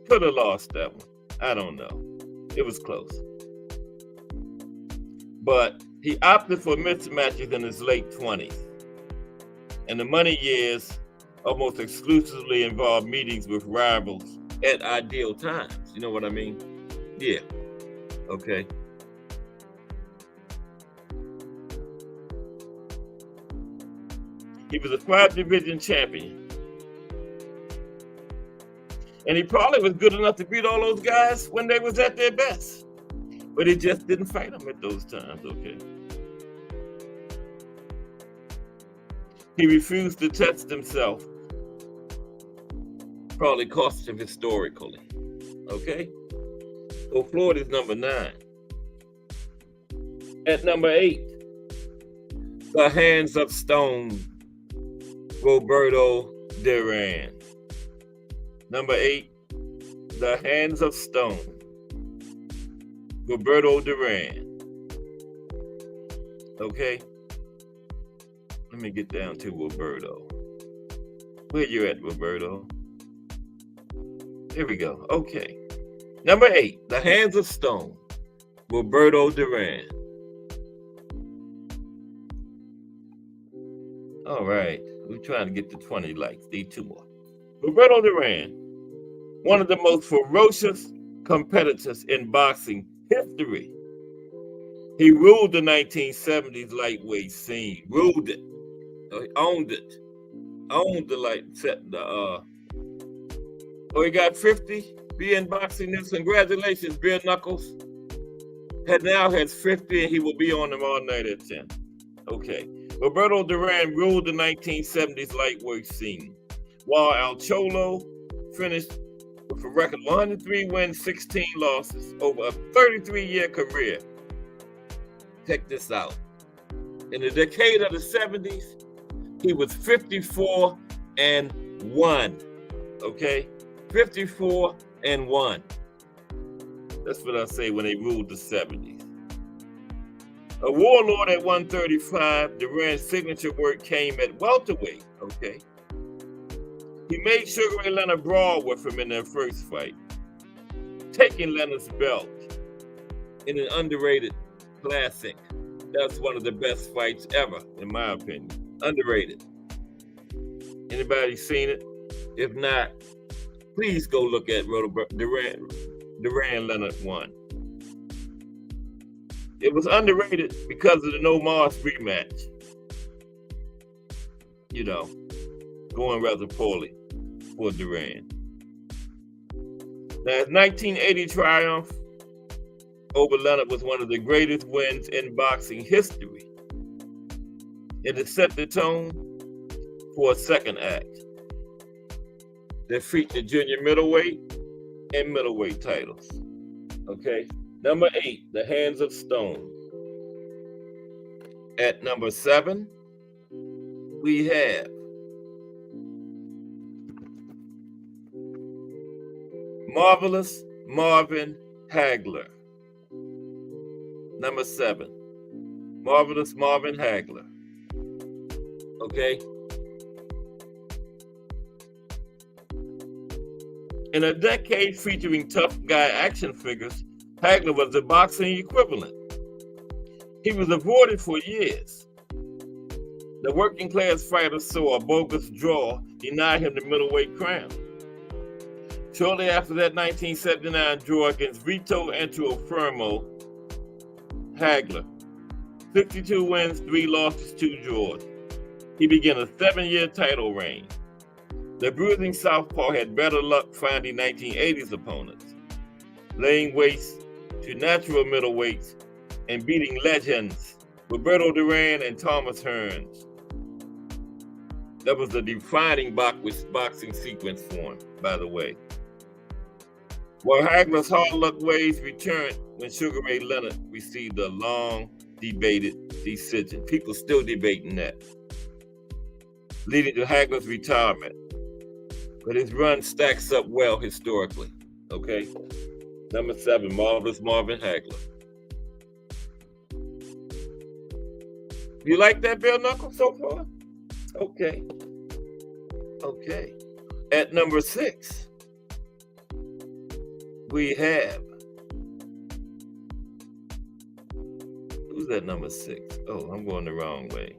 could have lost that one. I don't know. It was close. But he opted for mismatches in his late 20s. And the money years almost exclusively involved meetings with rivals at ideal times. You know what I mean? Yeah. Okay. He was a 5-division champion. And he probably was good enough to beat all those guys when they was at their best. But he just didn't fight him at those times, okay? He refused to test himself. Probably cost him historically, okay? So Floyd is number 9. At number 8, the hands of stone, Roberto Duran. Number 8, the hands of stone, Roberto Duran. Okay? Let me get down to Roberto. Where you at, Roberto? Here we go. Okay. Number 8, the hands of stone, Roberto Duran. All right. We're trying to get to 20 likes. Need 2 more. Roberto Duran, one of the most ferocious competitors in boxing history. He ruled the 1970s lightweight scene. Ruled it. Owned it. Owned the he got 50 being boxing this. Congratulations, Bare Knuckles. Now has 50 and he will be on tomorrow night at 10. Okay. Roberto Duran ruled the 1970s lightweight scene, while El Cholo finished with a record 103 wins, 16 losses over a 33-year career. Check this out. In the decade of the 70s, he was 54-1. Okay? 54-1. That's what I say when they ruled the 70s. A warlord at 135, Duran's signature work came at welterweight, okay? He made Sugar Ray Leonard brawl with him in their first fight, taking Leonard's belt in an underrated classic. That's one of the best fights ever, in my opinion. Underrated. Anybody seen it? If not, please go look at Duran Leonard 1. It was underrated because of the No Mars rematch. You know, going rather poorly for Duran. Now, his 1980 triumph over Leonard was one of the greatest wins in boxing history. It has set the tone for a second act that featured junior middleweight and middleweight titles. Okay? Number 8, the hands of stone. At number 7, we have Marvelous Marvin Hagler. Number 7, Marvelous Marvin Hagler. Okay? In a decade featuring tough guy action figures, Hagler was the boxing equivalent. He was avoided for years. The working class fighter saw a bogus draw deny him the middleweight crown. Shortly after that 1979 draw against Vito Antuofermo, Hagler, 52 wins, 3 losses, 2 draws. He began a 7-year title reign. The bruising southpaw had better luck finding 1980s opponents, laying waste to natural middleweights and beating legends Roberto Duran and Thomas Hearns. That was the defining boxing sequence for him, by the way. While Hagler's hard luck ways returned when Sugar Ray Leonard received a long debated decision. People still debating that, leading to Hagler's retirement. But his run stacks up well historically, okay? Number 7, Marvelous Marvin Hagler. You like that, Bare Knuckles, so far? Okay. Okay. At number 6, we have, who's at number 6? Oh, I'm going the wrong way.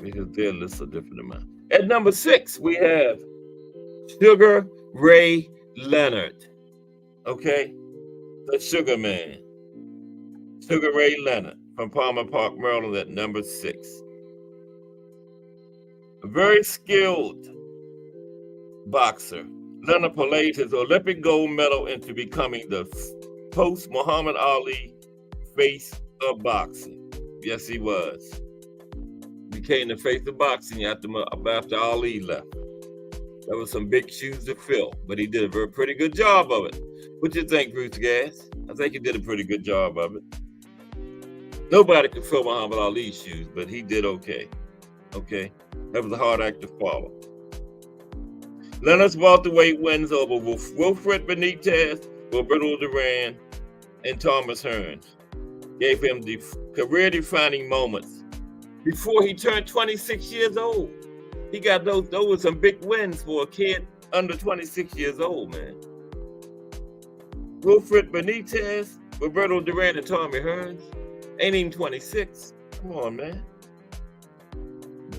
Because their lists are different than mine. At number 6, we have Sugar Ray Leonard. Okay? The Sugar Man. Sugar Ray Leonard from Palmer Park, Maryland at number 6. A very skilled boxer, Leonard played his Olympic gold medal into becoming the post-Muhammad Ali face of boxing. Yes, he was. Became the face of boxing after Ali left. There was some big shoes to fill, but he did a pretty good job of it. What you think, Bruce Gas? I think he did a pretty good job of it. Nobody could fill Muhammad Ali's shoes, but he did okay. Okay, that was a hard act to follow. Leonard's welterweight wins over Wilfred Benitez, Roberto Duran, and Thomas Hearns gave him the career-defining moments before he turned 26 years old. He got those were some big wins for a kid under 26 years old, man. Wilfred Benitez, Roberto Duran, and Tommy Hearns ain't even 26. Come on, man.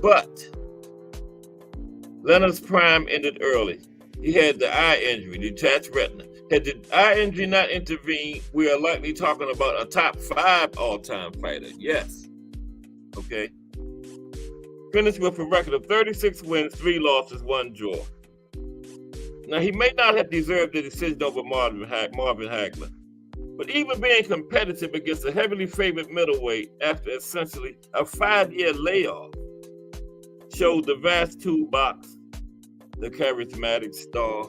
But Leonard's prime ended early. He had the eye injury, detached retina. Had the eye injury not intervened, we are likely talking about a top 5 all-time fighter. Yes. Okay. Finished with a record of 36 wins, 3 losses, 1 draw. Now, he may not have deserved the decision over Marvin Hagler, but even being competitive against a heavily favored middleweight after essentially a 5-year layoff showed the vast toolbox the charismatic star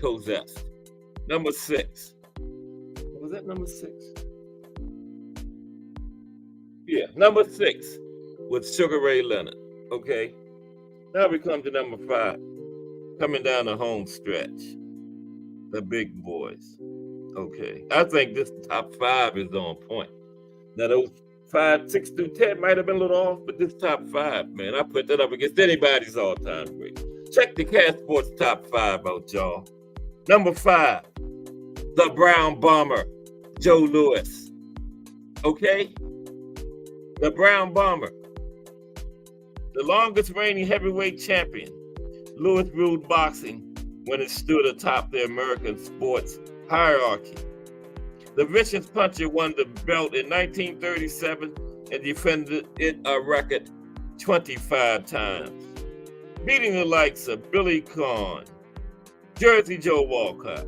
possessed. Number 6. Was that number 6? Yeah, number 6 was Sugar Ray Leonard. Okay. Now we come to number 5. Coming down the home stretch. The big boys. Okay. I think this top 5 is on point. Now those 5, 6 through 10 might have been a little off, but this top 5, man, I put that up against anybody's all-time great. Check the Cash Sports top 5 out, y'all. Number 5, the Brown Bomber, Joe Louis. Okay? The Brown Bomber. The longest reigning heavyweight champion, Louis ruled boxing when it stood atop the American sports hierarchy. The vicious puncher won the belt in 1937 and defended it a record 25 times, beating the likes of Billy Conn, Jersey Joe Walcott.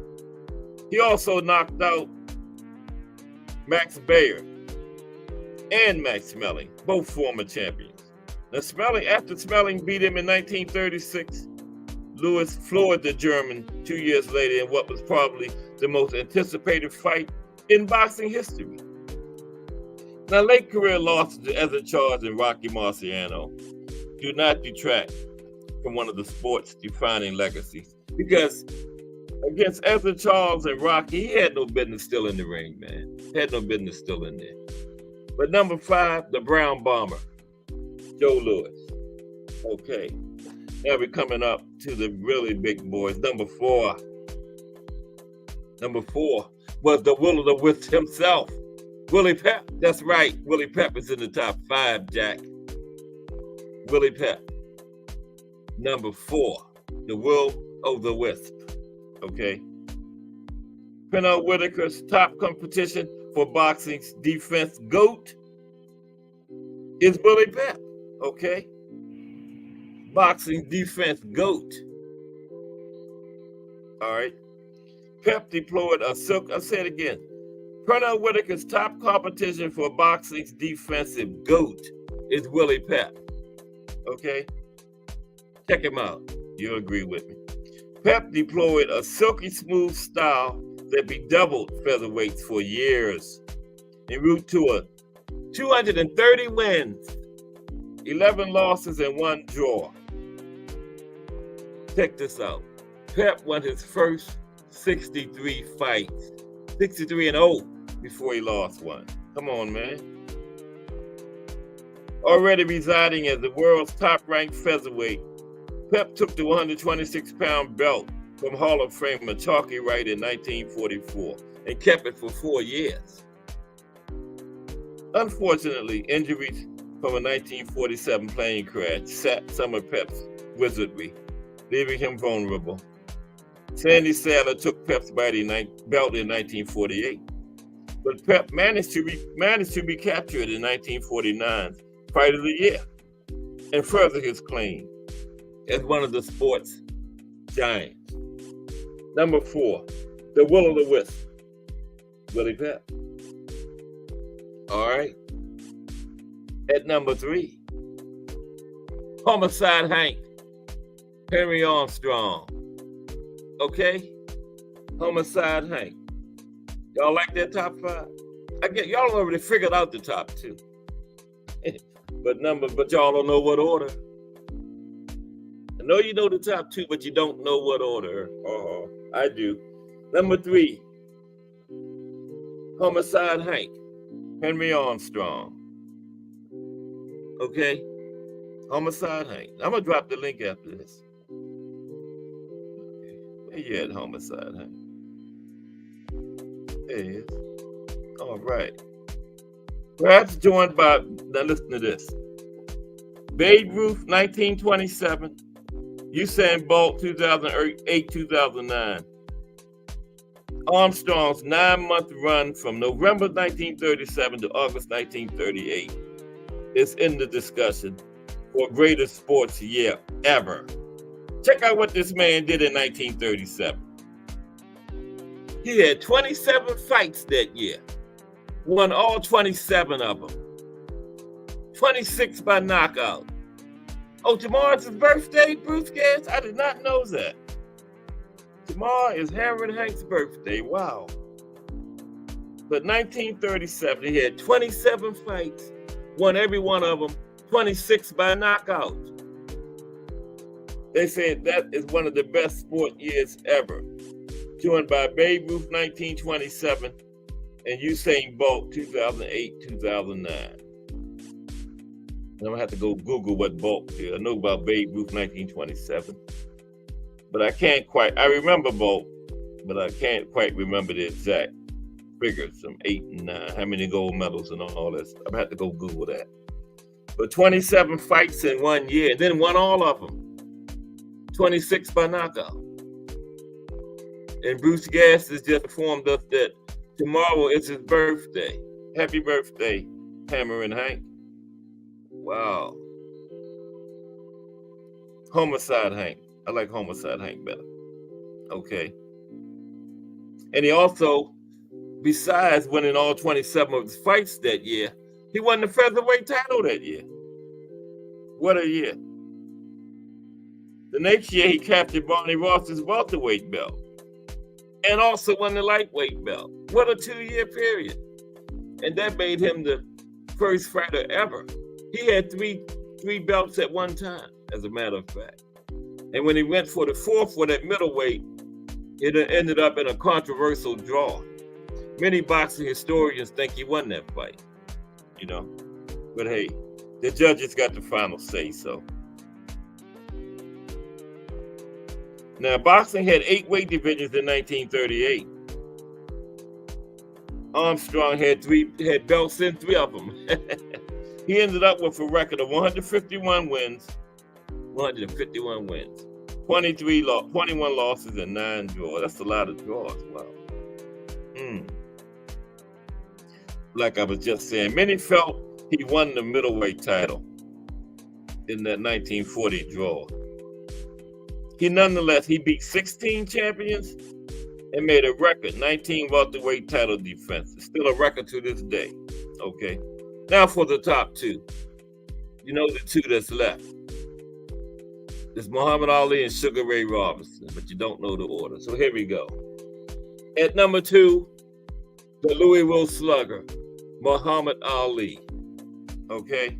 He also knocked out Max Baer and Max Schmeling, both former champions. Now, after Schmeling beat him in 1936, Louis floored the German 2 years later in what was probably the most anticipated fight in boxing history. Now, late career losses to Ezra Charles and Rocky Marciano do not detract from one of the sport's defining legacies, because against Ezra Charles and Rocky, he had no business still in the ring, man. He had no business still in there. But number 5, the Brown Bomber, Joe Louis. Okay. Now we're coming up to the really big boys. Number 4. Number 4 was the Will o' the Wisp himself, Willie Pep. That's right. Willie Pep is in the top 5, Jack. Willie Pep. Number 4, the Will o' the Wisp. Okay. Pernell Whitaker's top competition for boxing's defense GOAT is Willie Pep. Okay. Boxing defense GOAT. All right. Pep deployed a silk. I'll say it again. Pernell Whitaker's top competition for boxing's defensive GOAT is Willie Pep. Okay. Check him out. You'll agree with me. Pep deployed a silky smooth style that bedeviled featherweights for years, en route to a 230 wins, 11 losses, and 1 draw. Check this out. Pep won his first 63 fights, 63-0 before he lost one. Come on, man. Already residing as the world's top-ranked featherweight, Pep took the 126-pound belt from Hall of Famer Chalky Wright in 1944 and kept it for 4 years. Unfortunately, injuries from a 1947 plane crash sapped some of Pep's wizardry, leaving him vulnerable. Sandy Sadler took Pep's belt in 1948, but Pep managed to be captured in 1949's Fight of the Year and further his claim as one of the sport's giants. Number 4, the Will-O-the-Wisp, Willie Pep. All right. At number 3, Homicide Hank, Henry Armstrong. Okay? Homicide Hank. Y'all like that top 5? I get y'all already figured out the top 2. but y'all don't know what order. I know you know the top 2, but you don't know what order. I do. Number 3, Homicide Hank, Henry Armstrong. Okay? Homicide Hank. I'm going to drop the link after this. Okay. Where you at, Homicide Hank? There he is. All right. Perhaps joined by, now listen to this. Babe Ruth, 1927. Usain Bolt, 2008, 2009. Armstrong's 9-month run from November 1937 to August 1938 is in the discussion for greatest sports year ever. Check out what this man did in 1937. He had 27 fights that year, won all 27 of them, 26 by knockout. Oh, tomorrow's his birthday, Bruce Gas? I did not know that. Tomorrow is Harold Hank's birthday. Wow. But 1937, he had 27 fights, won every one of them, 26 by knockout. They said that is one of the best sport years ever. Joined by Babe Ruth, 1927, and Usain Bolt, 2008, 2009. I'm gonna have to go Google what Bolt did. I know about Babe Ruth, 1927. But I can't quite, I remember Bolt, but I can't quite remember the exact figures, some 8 and 9, how many gold medals and all that stuff. I'm gonna have to go Google that. But 27 fights in 1 year, and then won all of them. 26 by knockout. And Bruce Gas has just informed us that tomorrow is his birthday. Happy birthday, Hammer and Hank. Wow. Homicide Hank. I like Homicide Hank better. Okay. And he also, besides winning all 27 of his fights that year, he won the featherweight title that year. What a year. The next year, he captured Barney Ross's welterweight belt and also won the lightweight belt. What a 2-year period. And that made him the first fighter ever. He had three belts at one time, as a matter of fact. And when he went for the 4th one at middleweight, it ended up in a controversial draw. Many boxing historians think he won that fight, you know. But hey, the judges got the final say so. Now, boxing had 8 weight divisions in 1938. Armstrong had belts in 3 of them. He ended up with a record of 151 wins, 21 losses, and 9 draws. That's a lot of draws. Wow. Like I was just saying, many felt he won the middleweight title in that 1940 draw. He beat 16 champions and made a record 19 welterweight title defenses. Still a record to this day. Okay. Now for the top 2. You know the 2 that's left. It's Muhammad Ali and Sugar Ray Robinson, but you don't know the order. So here we go. At number 2, the Louisville Slugger, Muhammad Ali. Okay.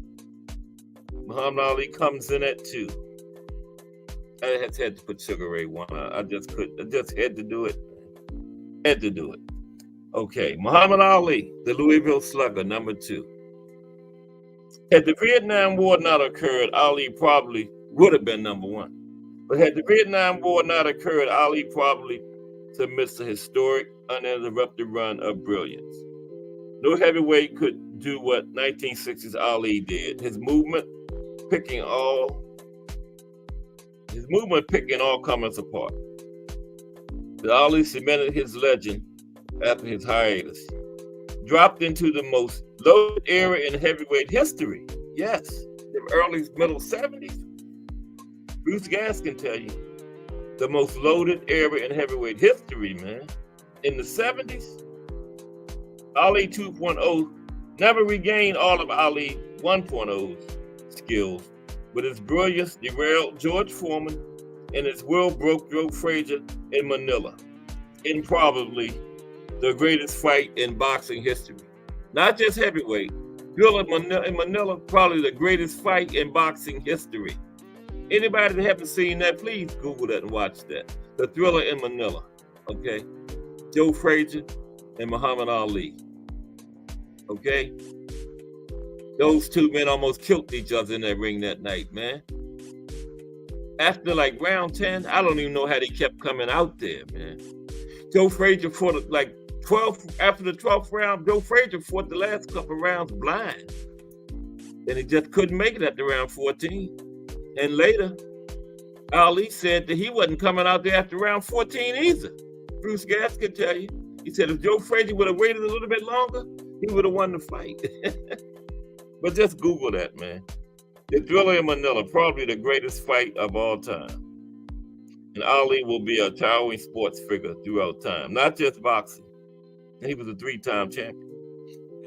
Muhammad Ali comes in at 2. I had to put Sugar Ray 1. I just had to do it. Okay, Muhammad Ali, the Louisville Slugger, number 2. Had the Vietnam War not occurred, Ali probably would have been number 1. But had the Vietnam War not occurred, Ali probably submits a historic, uninterrupted run of brilliance. No heavyweight could do what 1960s Ali did. His movement picking all comers apart. But Ali cemented his legend after his hiatus. Dropped into the most loaded era in heavyweight history. Yes, the early middle 70s. Bruce Gas can tell you. the most loaded era in heavyweight history, man. In the 70s, Ali 2.0 never regained all of Ali 1.0's skills, but his brilliance derailed George Foreman and his will broke Joe Frazier in Manila, in probably the greatest fight in boxing history. Not just heavyweight. Thriller in Manila, probably the greatest fight in boxing history. Anybody that haven't seen that, please Google that and watch that. The Thriller in Manila, okay? Joe Frazier and Muhammad Ali, okay? Those two men almost killed each other in that ring that night, man. After like round 10, I don't even know how they kept coming out there, man. Joe Frazier fought like 12, after the 12th round, Joe Frazier fought the last couple rounds blind. And he just couldn't make it at the round 14. And later, Ali said that he wasn't coming out there after round 14 either. Bruce Gass could tell you. He said if Joe Frazier would have waited a little bit longer, he would have won the fight. But just Google that, man. The Thriller in Manila, probably the greatest fight of all time. And Ali will be a towering sports figure throughout time, not just boxing. And he was a 3-time champion.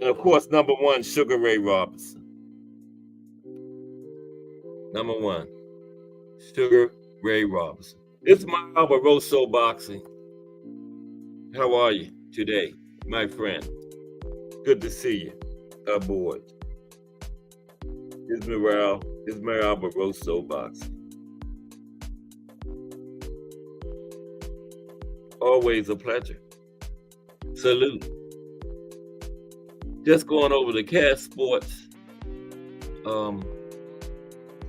And of course, number one, Sugar Ray Robinson. Number one, Sugar Ray Robinson. It's my Barroso Boxing. How are you today, my friend? Good to see you aboard. It's Morale Barroso Boxing. Always a pleasure. Salute. Just going over the Cash Sports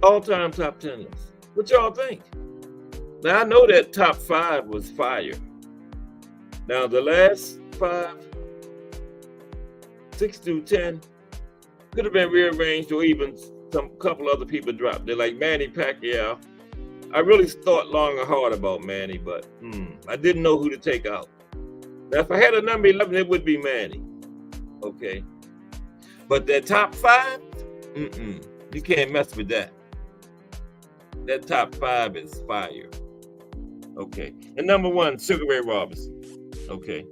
all-time top 10 list. What y'all think? Now I know that top 5 was fire. Now the last 5, 6 through 10 could have been rearranged, or even some couple other people dropped. They're like Manny Pacquiao. I really thought long and hard about Manny, but I didn't know who to take out. Now, if I had a number 11, it would be Manny. Okay. But that top 5, you can't mess with that. That top 5 is fire. Okay. And number 1, Sugar Ray Robinson. Okay.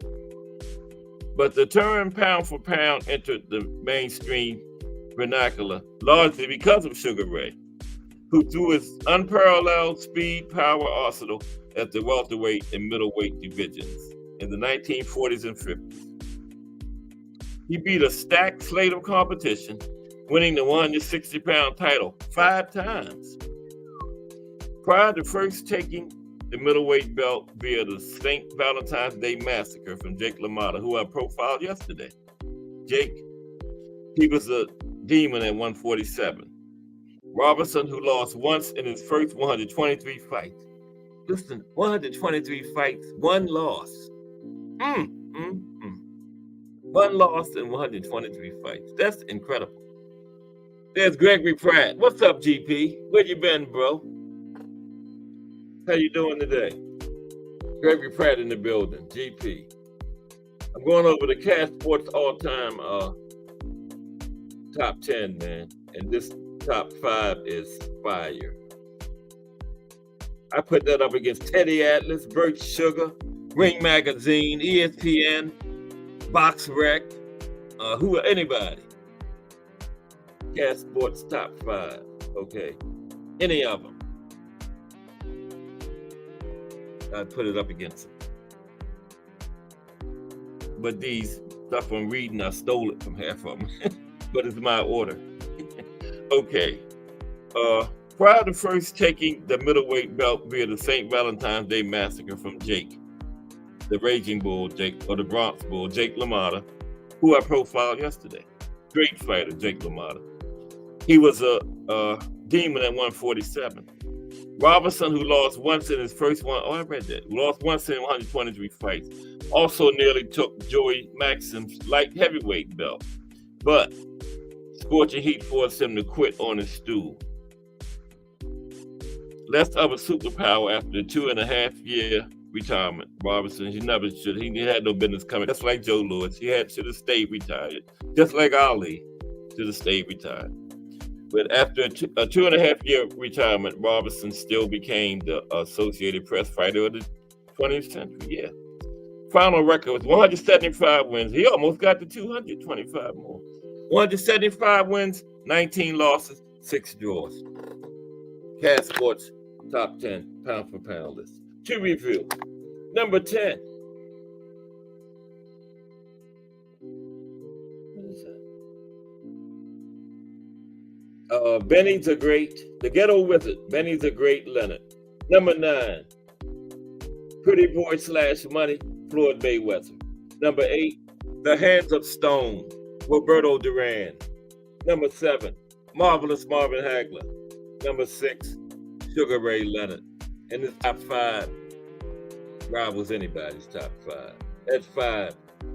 But the term pound for pound entered the mainstream vernacular largely because of Sugar Ray, who threw his unparalleled speed, power arsenal at the welterweight and middleweight divisions in the 1940s and 50s. He beat a stacked slate of competition, winning the 160-pound title 5 times. Prior to first taking the middleweight belt via the St. Valentine's Day Massacre from Jake LaMotta, who I profiled yesterday. Jake, he was a demon at 147. Robinson, who lost once in his first 123 fights. Listen, 123 fights, 1 loss. 1 loss in 123 fights. That's incredible. There's Gregory Pratt. What's up, GP? Where you been, bro? How you doing today? Gregory Pratt in the building, GP. I'm going over the Cash Sports all-time top 10, man. And this top 5 is fire. I put that up against Teddy Atlas, Burt Sugar, Ring Magazine, ESPN, Box Rec, anybody. Cash Sports top 5, okay. Any of them. I'd put it up against them. But these stuff I'm reading, I stole it from half of them. But it's my order. Okay. Prior to first taking the middleweight belt via the St. Valentine's Day Massacre from Jake, the Raging Bull, or the Bronx Bull, Jake LaMotta, who I profiled yesterday. Great fighter, Jake LaMotta. He was a demon at 147. Robinson, who lost once in his first one, I read that, lost once in 123 fights, also nearly took Joey Maxim's light heavyweight belt, but scorching heat forced him to quit on his stool. Less of a superpower after the 2.5-year retirement. Robinson, he had no business coming. Just like Joe Louis, should have stayed retired. Just like Ali should have stayed retired. But after a 2.5 year retirement, Robinson still became the Associated Press Fighter of the 20th century. Yeah. Final record was 175 wins. He almost got to 225 more. 175 wins, 19 losses, 6 draws. Cat Sports top 10 pound for pound list. To review. Number 10. What is that? Benny the Great. The Ghetto Wizard. Benny the Great Leonard. Number 9. Pretty Boy / Money. Floyd Mayweather. Number 8. The Hands of Stone. Roberto Duran. Number 7. Marvelous Marvin Hagler. Number 6. Sugar Ray Leonard. In the top 5. Rivals anybody's top 5. At 5.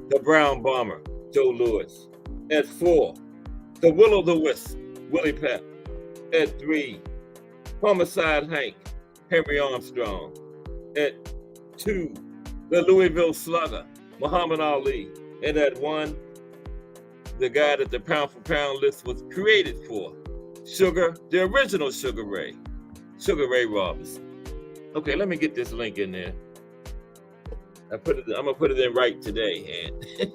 The Brown Bomber. Joe Louis. At 4. The Will-O-the-Wisp. Willie Pep. At 3. Homicide Hank. Henry Armstrong. At 2. The Louisville Slugger. Muhammad Ali. And at 1. The guy that the pound for pound list was created for. The original Sugar Ray Robinson. Okay, let me get this link in there. I'm gonna put it in right today, and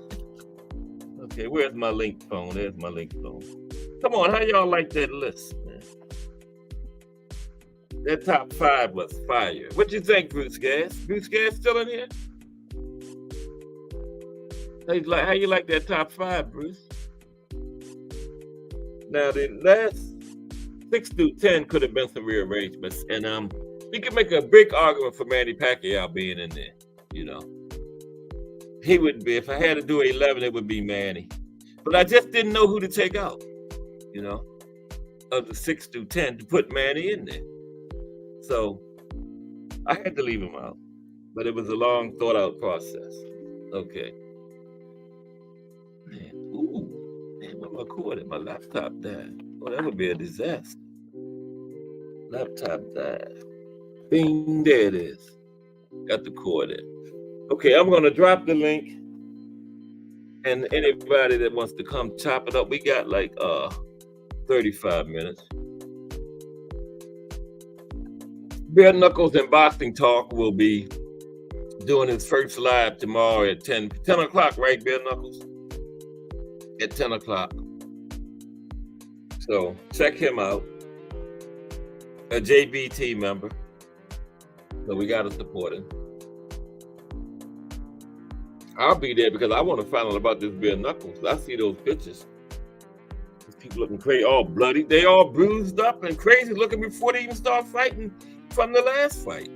okay, where's my link phone? There's my link phone. Come on, how y'all like that list, man? That top 5 was fire. What you think, Bruce Gas? Bruce Gas still in here? How you like that top 5, Bruce? Now the last 6 through 10 could have been some rearrangements, and we could make a big argument for Manny Pacquiao being in there. You know, he would be. If I had to do 11, it would be Manny. But I just didn't know who to take out. You know, of the 6 through 10 to put Manny in there. So I had to leave him out. But it was a long, thought out process. Okay. Man, where my cord at? My laptop died. Oh, that would be a disaster. Laptop died. Bing, there it is. Got the cord in. Okay, I'm going to drop the link. And anybody that wants to come chop it up, we got like 35 minutes. Bare Knuckles and Boxing Talk will be doing his first live tomorrow at 10 o'clock, right, Bare Knuckles? At 10 o'clock. So check him out. A JBT member. So we got to support him. I'll be there because I want to find out about this Bare Knuckles. I see those pictures. These people looking crazy, all bloody. They all bruised up and crazy looking before they even start fighting from the last fight.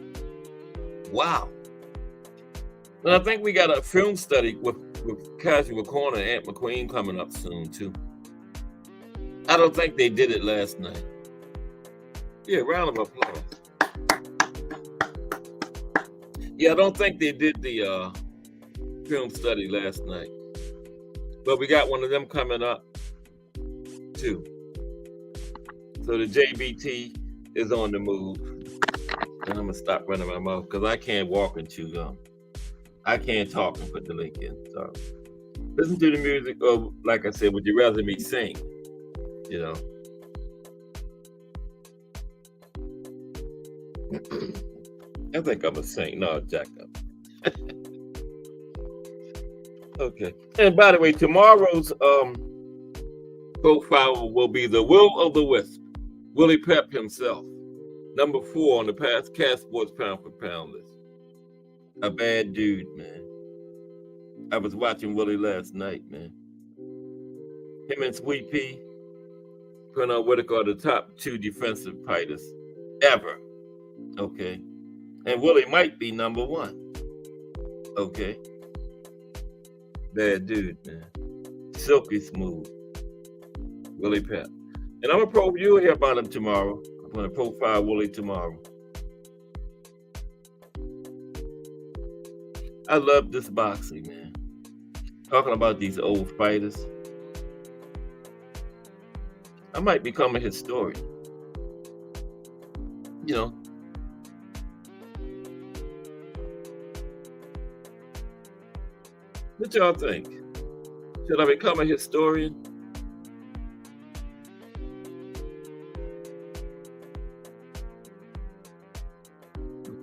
Wow. And I think we got a film study with Casual Corner and Ant McQueen coming up soon too. I don't think they did it last night. Yeah, round of applause. Yeah, I don't think they did the film study last night. But we got one of them coming up too. So the JBT is on the move. And I'm gonna stop running my mouth because I can't walk and chew gum. I can't talk and put the link in. So listen to the music, or like I said, would you rather me sing? You know. I think I'm gonna sing. No, jack up. Okay. And by the way, tomorrow's profile will be the Will-O-the-Wisp, Willie Pep himself. Number 4 on the past Cat Sports pound for pound list. A bad dude, man. I was watching Willie last night, man. Him and Sweet Pea, Pernell Whitaker are the top 2 defensive fighters ever. Okay. And Willie might be number 1. Okay. Bad dude, man. Silky smooth. Willie Pep. And I'm going to you'll hear about him tomorrow. I'm going to profile Willie tomorrow. I love this boxing, man. Talking about these old fighters. I might become a historian. You know. What y'all think? Should I become a historian?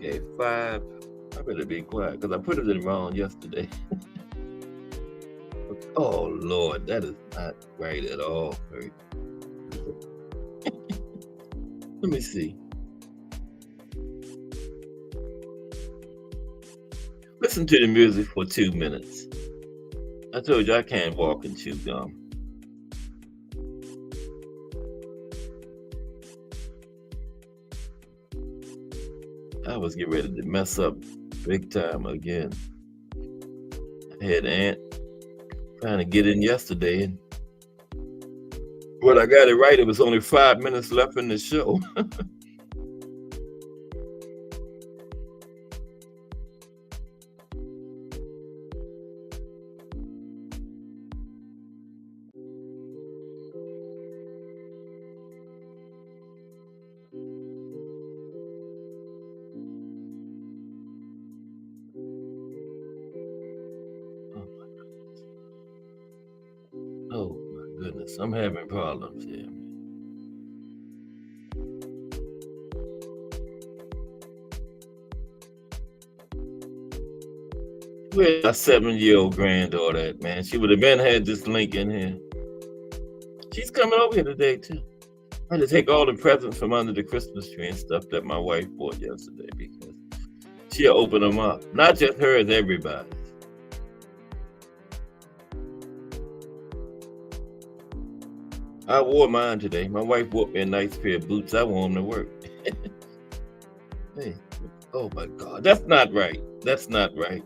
Okay, 5. I better be quiet because I put it in wrong yesterday. Oh Lord, that is not right at all, Kurt. Let me see. Listen to the music for 2 minutes. I told you I can't walk and chew gum. I was getting ready to mess up big time again. I had Aunt trying to get in yesterday, and when I got it right, it was only 5 minutes left in the show. Oh my goodness, I'm having problems here. Where's my 7-year-old granddaughter at, man? She would have been had this link in here. She's coming over here today too. I had to take all the presents from under the Christmas tree and stuff that my wife bought yesterday because she'll open them up. Not just hers, everybody. I wore mine today. My wife bought me a nice pair of boots. I wore them to work. Hey, oh my God, that's not right. That's not right.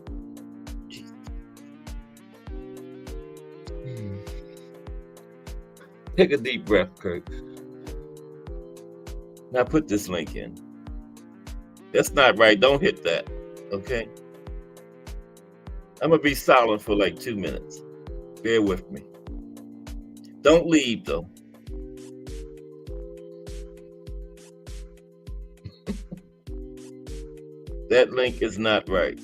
Take a deep breath, Kirk. Now put this link in. That's not right. Don't hit that. Okay? I'm going to be silent for like 2 minutes. Bear with me. Don't leave, though. That link is not right.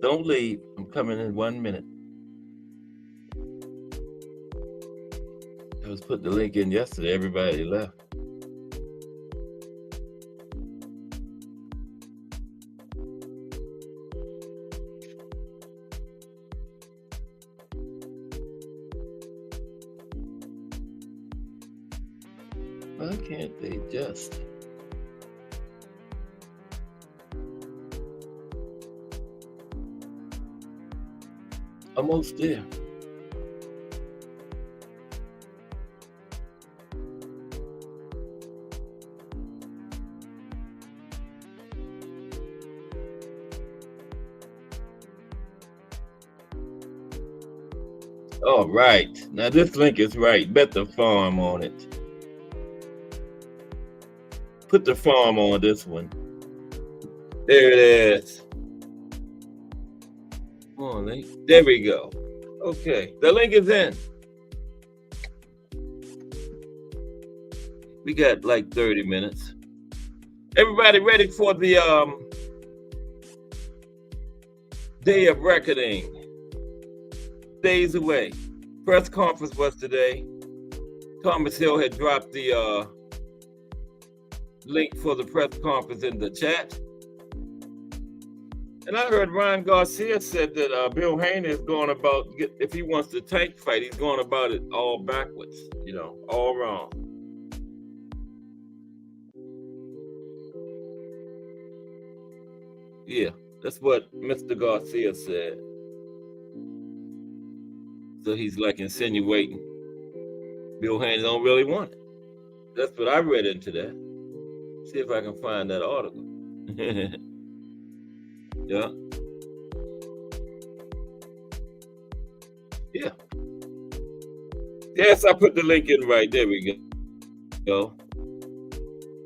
Don't leave. I'm coming in 1 minute. I was putting the link in yesterday. Everybody left. Why can't they just? Almost there. All right. Now this link is right. Bet the farm on it. Put the farm on this one. There it is. Come on, link. There we go. Okay. The link is in. We got like 30 minutes. Everybody ready for the day of reckoning? Days away. Press conference was today. Thomas Hill had dropped the link for the press conference in the chat. And I heard Ryan Garcia said that Bill Haney is going about, if he wants to tank fight, he's going about it all backwards, all wrong. Yeah, that's what Mr. Garcia said. So he's like insinuating Bill Haney don't really want it. That's what I read into that. See if I can find that article. Yeah. Yeah. Yes, I put the link in right there. We go.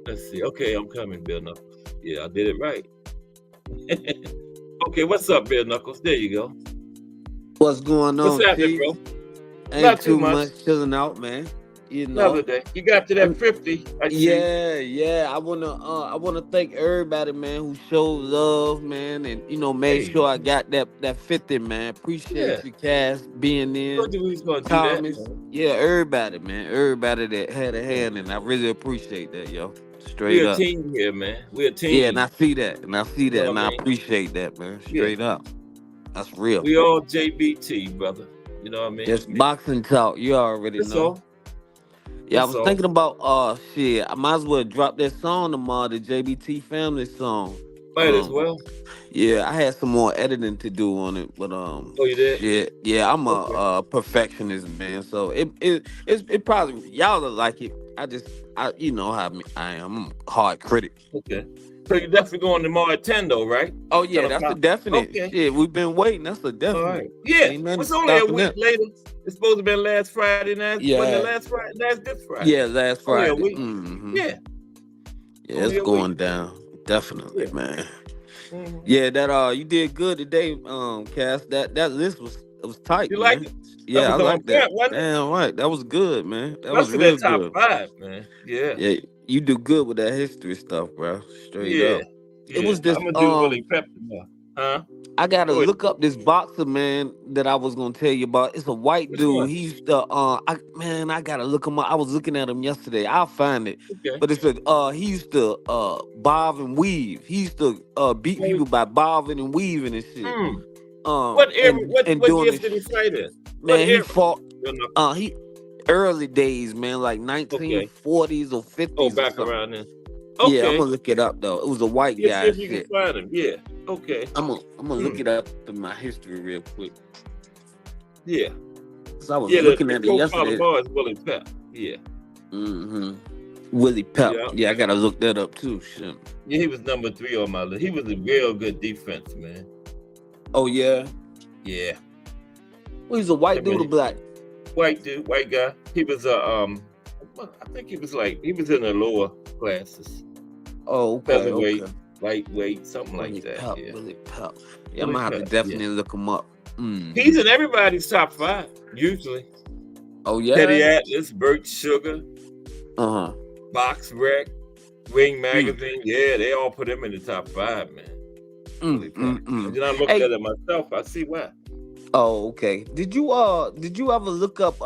Let's see. Okay, I'm coming, Bill Knuckles. Yeah, I did it right. Okay, what's up, Bill Knuckles? There you go. What's going What's on, happening, Chief? bro? Ain't Not too too much. much chilling out, man. You Another know. day. You got to that I'm, 50, I see. yeah. I wanna thank everybody, man, who showed love, man, and made Hey, sure I got that 50, man. yeah. Appreciate you, Cass, being Told in. you we was gonna do that, Thomas. man. Yeah, everybody, man. Everybody that had a Yeah. hand, and I really appreciate that, yo. We Straight a up. team here, man. We a Yeah, and I team. see that, and I see You know that, what and I I mean? appreciate that, man. Yeah. Straight up. That's real. We all JBT, brother. You know what I mean? Just boxing talk. You already That's know. all. Yeah, I That's was all. thinking about shit. I might as well drop that song tomorrow, the JBT family song. Might as Um well. yeah, I had some more editing to do on it, but Oh, you did? shit. Yeah, I'm a Okay. perfectionist, man. So it probably y'all will like it. I you know how I am. I'm a hard critic. Okay. So you're definitely going tomorrow at 10 though, right? Oh 10 yeah, that's a o'clock. definite Okay. shit. We've been waiting. That's a All definite. right. Yeah. Ain't nothing It's only a stopping week that. later. It's supposed to be last Friday night. Wasn't it Yeah. last Friday? Last this Friday. Yeah, last Only a Friday. week. Yeah. Yeah, Only it's a week. going down. Definitely, Yeah. man. Mhm. Yeah, that you did good today, Cass. That list was tight, You like man. it? That Yeah, I was on like that. point, wasn't it? Damn right. That was good, man. That was Especially real that top good. 5, man. Yeah. Yeah, you do good with that history stuff, bro. Straight Yeah. up. It Yeah. was this I'm gonna do Willie Pep tomorrow. Huh? I gotta Go ahead. look up this boxer, man, that I was gonna tell you about. It's a white Which dude. one? He used to I gotta look him up. I was looking at him yesterday. I'll find it. Okay. But it's a he used to bob and weave. He used to beat Hey, people by bobbing and weaving and shit. hmm. What era? And What doing years this did he fight in? What man, he era? fought Bill Knuckles. he early days, man, like Okay. 1940s or Oh, 50s or back something. around then. Yeah, I'm Okay. gonna look it up though. It was a white Yeah, see guy if you can shit. find him. Yeah. Okay. I'm gonna Hmm. look it up in my history real quick. Yeah. Cause I was Yeah, looking the at it profile yesterday. of ours is Willie Pep. Yeah. hmm Willie Pep. Yeah. Yeah, I gotta look that up too. Shit. Yeah, he was number 3 on my list. He was a real good defense, man. Oh yeah. Yeah. Well, he's a I white dude or mean, black? white dude, white guy. He was I think he was in the lower classes. Oh, okay, Featherweight, okay. lightweight, something like Willie that. Pep, Yeah. Willie Pep. Yeah, I'm Willie gonna have to Pep. Yeah. definitely look him up. He's in everybody's top 5, usually. Oh Teddy yeah. Atlas, Burt Sugar, Uh-huh. Box Rec, Ring Mm. Magazine. Yeah, they all put him in the top 5, man. Willie Pep. And then I looked Hey. at it myself. I see why. Oh, okay. Did you ever look up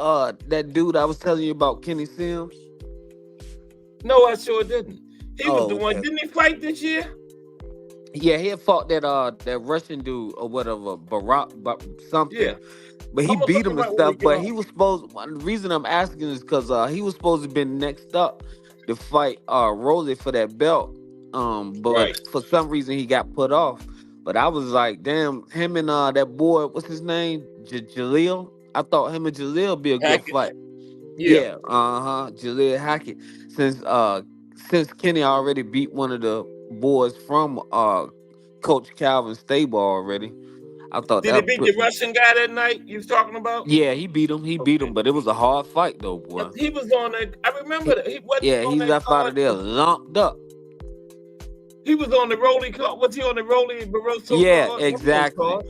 that dude I was telling you about, Kenny Sims? No, I sure didn't. He was Oh, the one. okay. Didn't he fight this year? Yeah, he had fought that Russian dude or whatever, something. Yeah. But he I'm gonna beat look him him and up when we stuff. get But off. he was supposed. The reason I'm asking is because he was supposed to be next up to fight Rolly for that belt. But Right. for some reason he got put off. But I was like, damn, him and that boy, what's his name, Jaleel. I thought him and Jaleel be a good Hackett. fight. Yeah. Yeah, Jaleel Hackett. Since Kenny already beat one of the boys from Coach Calvin's stable already. I thought Did he that beat the Russian guy that night you was talking about? yeah, he beat him. He beat him, Okay. but it was a hard fight though, boy. He was on that. I remember that. He wasn't Yeah, on he that left out card. of there lumped up. He was on the Rolly card. Was he on the Rolly Barroso Yeah, card? One of those exactly. cards?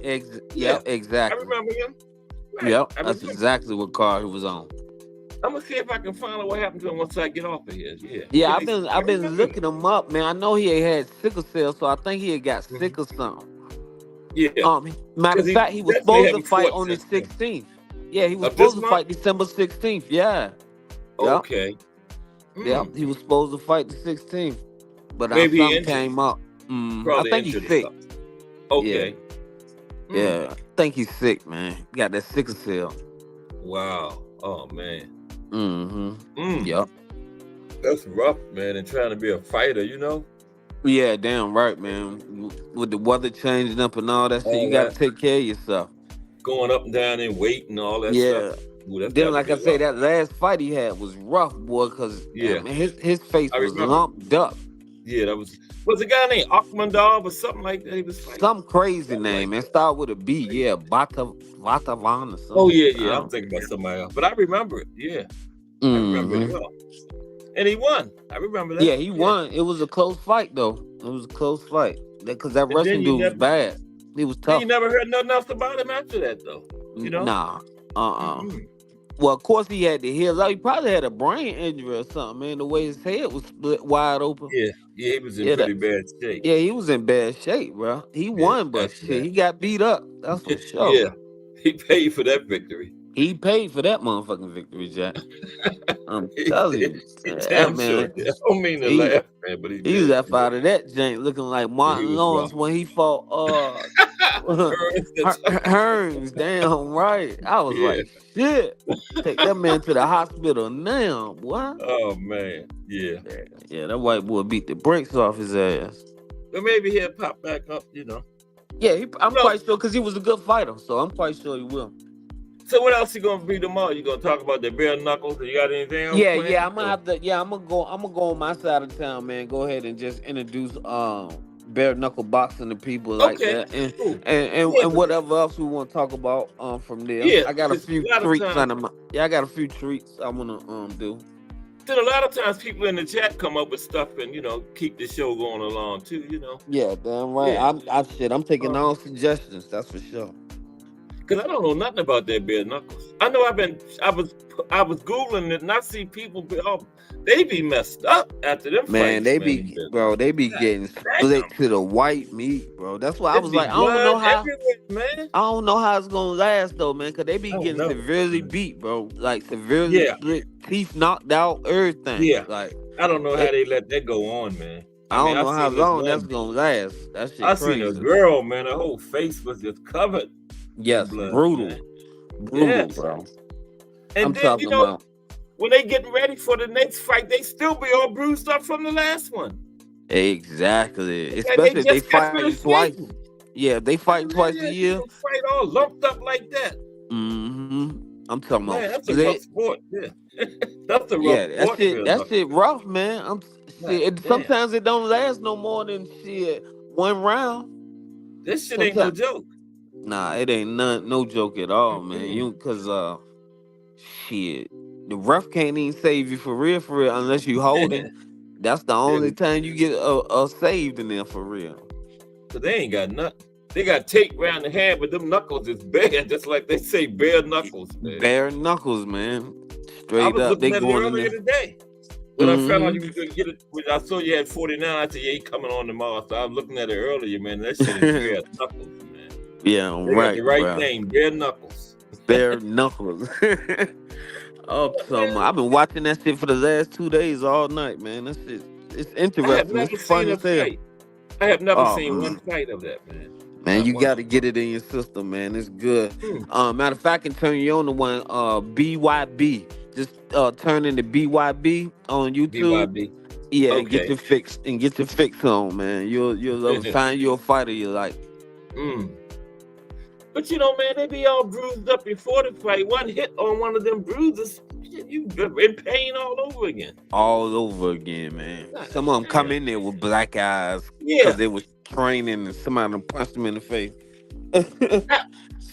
Yeah. Yep, I exactly. remember him. Right. Yep, I that's remember. exactly what car he was on. I'm gonna see if I can find out what happened to him once I get off of here. Yeah. Yeah, Kenny, I've been remember him. looking him up, man. I know he had sickle cell, so I think he had got sick or something. Yeah. Matter of Because fact, he was definitely supposed to haven't fight fought on the since then. 16th. Yeah, he was Of this supposed to month? fight December 16th. Yeah. Yep. Okay. Yep. He was supposed to fight the 16th. But Maybe he something injured. came up. I Probably think he's injured or sick. something. Okay. Yeah, I think he's sick, man. He got that sickle cell. Wow. Oh man. Mm-hmm. Yep. That's rough, man. And trying to be a fighter, you know. Yeah, damn right, man. With the weather changing up and all that shit, you All got to that. take care of yourself. Going up and down in weight and all that Yeah. stuff. Ooh, that's Then, gotta like be I say, rough. that last fight he had was rough, boy, because Yeah. his face I was remember. lumped up. Yeah, that was a guy named Akmandov or something like that. He was fighting. Some crazy Something like name, man. that. Start with a B. Yeah, Vatavan or Oh something. yeah, I yeah. I'm don't. thinking about somebody else, but I remember it. Yeah, I remember it Mm-hmm. well. And he won. I remember Yeah, that. he Yeah. won. It was a close fight though. It was a close fight. Because that And then Russian dude was bad. He was you tough. never heard nothing else about him after that though. You know. Nah. Uh-uh. Mm-mm. Well, of course he had the heels out. He probably had a brain injury or something, man. The way his head was split wide open. Yeah, yeah. He was in Yeah, pretty bad shape. yeah, he was in bad shape, bro. He Yeah, won, but after shit, that. he got beat up. That's for sure. Yeah, he paid for that victory. He paid for that motherfucking victory, Jack. I'm he, telling you, he that damn sure man. did. I don't mean to He laugh, man, but he he was did. up out of that jank looking like Yeah, he Martin was rough. Lawrence when he fought Hearns. Damn right. I was Yeah. like, shit. Take that man to the hospital now, boy. Oh man. Yeah. Yeah, that white boy beat the brakes off his ass. But maybe he'll pop back up. You know. Yeah, I'm So, quite sure because he was a good fighter, so I'm quite sure he will. so what else you gonna beat them all? You gonna talk about the bare knuckles? You got anything else Yeah, planned? yeah, I'm gonna have to. Yeah, I'm gonna go on my side of town, man. Go ahead and just introduce bare knuckle boxing to people like Okay. that, and Cool. and, Yeah, and whatever else we want to talk about from there. yeah. I got a 'Cause few a lot of treats times, on my. Yeah, I got a few treats I wanna do. then a lot of times people in the chat come up with stuff and keep the show going along too. Yeah, damn right. Yeah. I'm taking all suggestions. That's for sure. Cause I don't know nothing about that bare knuckles. I know I was googling it and I see people they be messed up after them Man, fights, they man. be bro, they be getting split to the white meat, bro. That's why I It was be like, I don't know blood how. everywhere, man. I don't know how it's gonna last though, man, cause they be I don't getting know. severely beat, bro. Like severely Yeah, split, teeth knocked out, everything. yeah. Like I don't know how that, they let that go on, man. I I mean, don't know how long that's gonna last. That shit I seen a crazy. girl, man. Her whole face was just covered Yes, in blood, brutal, man. brutal, Yes. bro. And I'm then talking about. when they getting ready for the next fight, they still be all bruised up from the last one. Exactly. Like Especially they if they just got fighting finished twice. fighting. Yeah, if they fighting twice a Yeah, you year. don't fight all lumped up like that. Mm-hmm. I'm talking about Man, that's a split. rough sport. Yeah. That's a rough Yeah, sport, that shit rough, man. God damn. Sometimes it don't last no more than shit one round. This shit ain't no Sometimes, joke. nah, it ain't no joke at all, man. Mm-mm. Shit, the ref can't even save you for real, unless you holding. That's the only time you get a saved in there for real. So they ain't got nothing. They got tape around the hand, but them knuckles is bare, just like they say bare knuckles, man. Bare knuckles, man. I Straight was up, they looking at it going in earlier there. today. When I found out you Mm-hmm. was gonna get it, when I saw you had 49, I said, yeah, he coming on tomorrow. So I was looking at it earlier, man. That shit is bare knuckles, man. Yeah, They got the right bro. name, bare knuckles. Bare knuckles. I've been watching that shit for the last 2 days all night, man. That shit, it's I have interesting. never It's fun seen a as hell. fight. I have never Oh seen one man, fight of that, man. man, Not you one. got to get it in your system, man. It's good. Hmm. Matter of fact, I can turn you on to one. BYB. Just turn into BYB on YouTube. BYB. Yeah, Okay. and get your fix on, man. You'll love it. Find you a fighter you like. Mm. But man, they be all bruised up before the fight. One hit on one of them bruises, you in pain all over again. All over again, man. God Some of them come damn. in there with black eyes Yeah. because they was training and somebody done punched them in the face.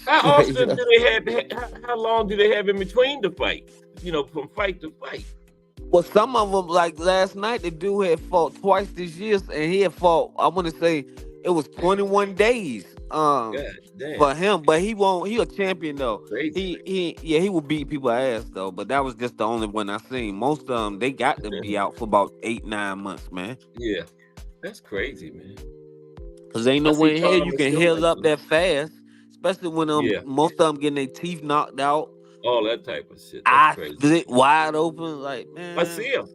How often do they have? How long do they have in between the fights? From fight to fight. Well, some of them, like last night, the dude had fought twice this year, and he had fought. I want to say it was 21 days. God damn. For him, but he won't. He a champion though. Crazy. He will beat people ass though. But that was just the only one I seen. Most of them they got to be out for about 8-9 months, man. Yeah, that's crazy, man. Cause ain't no way in hell you can heal like up that fast, especially when Yeah. most of them getting their teeth knocked out, All that type of shit. That's eyes crazy. split wide open. Like man, I see him.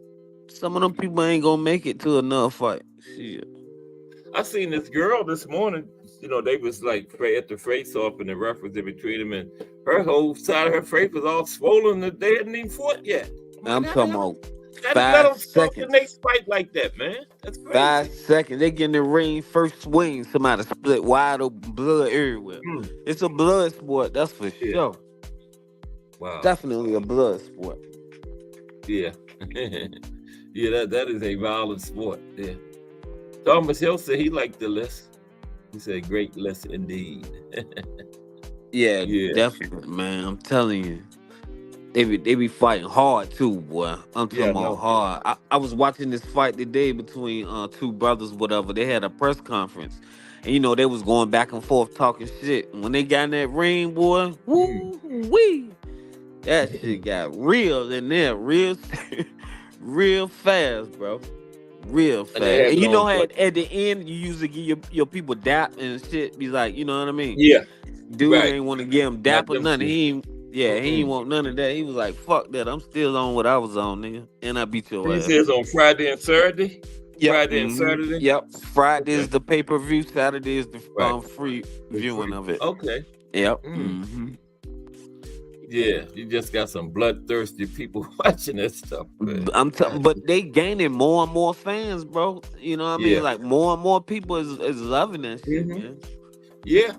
some of them people ain't gonna make it to another fight. Shit. I seen this girl this morning. They was like at the face off, and the ref was in between them, and her whole side of her face was all swollen. And they hadn't even fought yet. I'm talking about Let 5 them start the seconds. next fight like that, man. That's crazy. 5 seconds. They get in the ring, first swing, somebody split wide open, blood everywhere. It's a blood sport, that's for sure. Wow. Definitely a blood sport. Yeah. Yeah, that is a violent sport. Yeah. Thomas Hill said he liked the list. He said, "Great list indeed." Yeah, Yeah, definitely, man. I'm telling you. They be fighting hard too, boy. I'm yeah, talking I about know. hard. I was watching this fight today between two brothers, whatever. They had a press conference, and they was going back and forth talking shit. And when they got in that ring, boy, Mm. woo wee, that shit got real in there, real, real fast, bro, real And they fast. have And it on at the end, you usually give your people dap and shit. Be like, you know what I mean? Yeah, Dude right. ain't want to give him Not dap or them nothing. two. He ain't Mm-mm. want none of that. He was like, fuck that. I'm still on what I was on, nigga. And I beat your He ass. says on Friday and Saturday. Yep. Friday and Saturday. Yep. Friday is Okay. the pay-per-view. Saturday is the Right. free It's viewing free. of it. Okay. Yep. Mm. Yeah, you just got some bloodthirsty people watching that stuff, man. But they gaining more and more fans, bro. You know what I mean? Yeah. Like more and more people is loving that shit, Hmm. man. Yeah.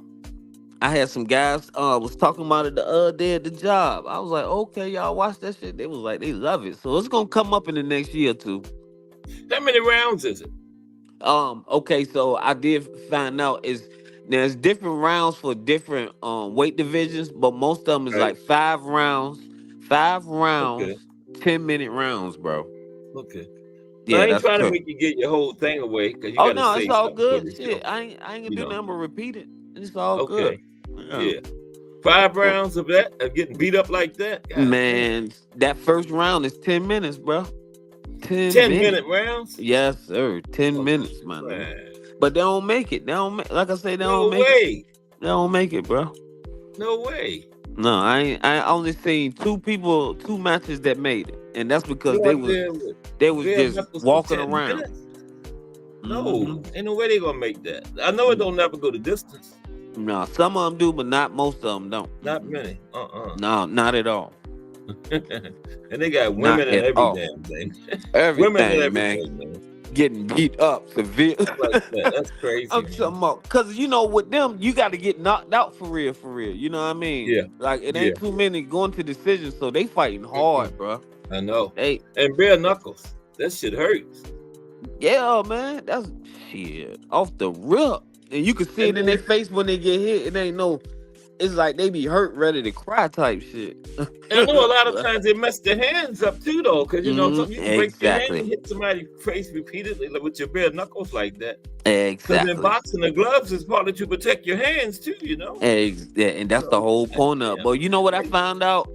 I had some guys was talking about it the other day at the job. I was like, okay, y'all watch that shit. They was like, they love it. So it's gonna come up in the next year or two. How many rounds is it? Okay, so I did find out is there's different rounds for different weight divisions, but most of them is Right. like 5 rounds, Okay. 10-minute rounds, bro. Okay. Now, I Yeah, ain't that's trying to true. make you get your whole thing away because you Oh got to no, it's say all something for good. the Shit, show. I ain't gonna You do know. nothing but repeat it. It's all good. Okay. Yeah. Yeah. 5 rounds of that of getting beat up like that. God damn. Man, that first round is 10 minutes, bro. 10 minutes. 10-minute rounds. Yes, sir. Ten Oh minutes, my nigga. man. But they don't make it. They don't make, like I say, they don't No make it. way. They don't make it, bro. No way. No, I only seen two matches that made it, and that's because Go out there with they was bare just knuckles for walking 10 around. minutes. Hmm. No, ain't no way they gonna make that. I know it don't never go the distance. No, some of them do, but not most of them don't. Not many. No, not at all. And they got Not women and at every all. damn thing. Women and Everything, man, everything, man. getting beat up severe. Like that. That's crazy, I'm man. talking about, cause with them, you got to get knocked out for real, for real. You know what I mean? Yeah. Like it Yeah. ain't too many going to decisions, so they fighting hard, bro. I know. They, And bare knuckles. That shit hurts. yeah, man, that's shit off the rip, and you can see And it in their then face when they get hit. It ain't no, it's like they be hurt, ready to cry type shit. I know a lot of times they mess their hands up too, though, because something you can break your hand and Exactly, hit somebody's face repeatedly with your bare knuckles like that. Because in exactly. boxing, the gloves is partly to protect your hands too, Yeah, and that's the So, whole point of. yeah, But you know what I crazy. found out?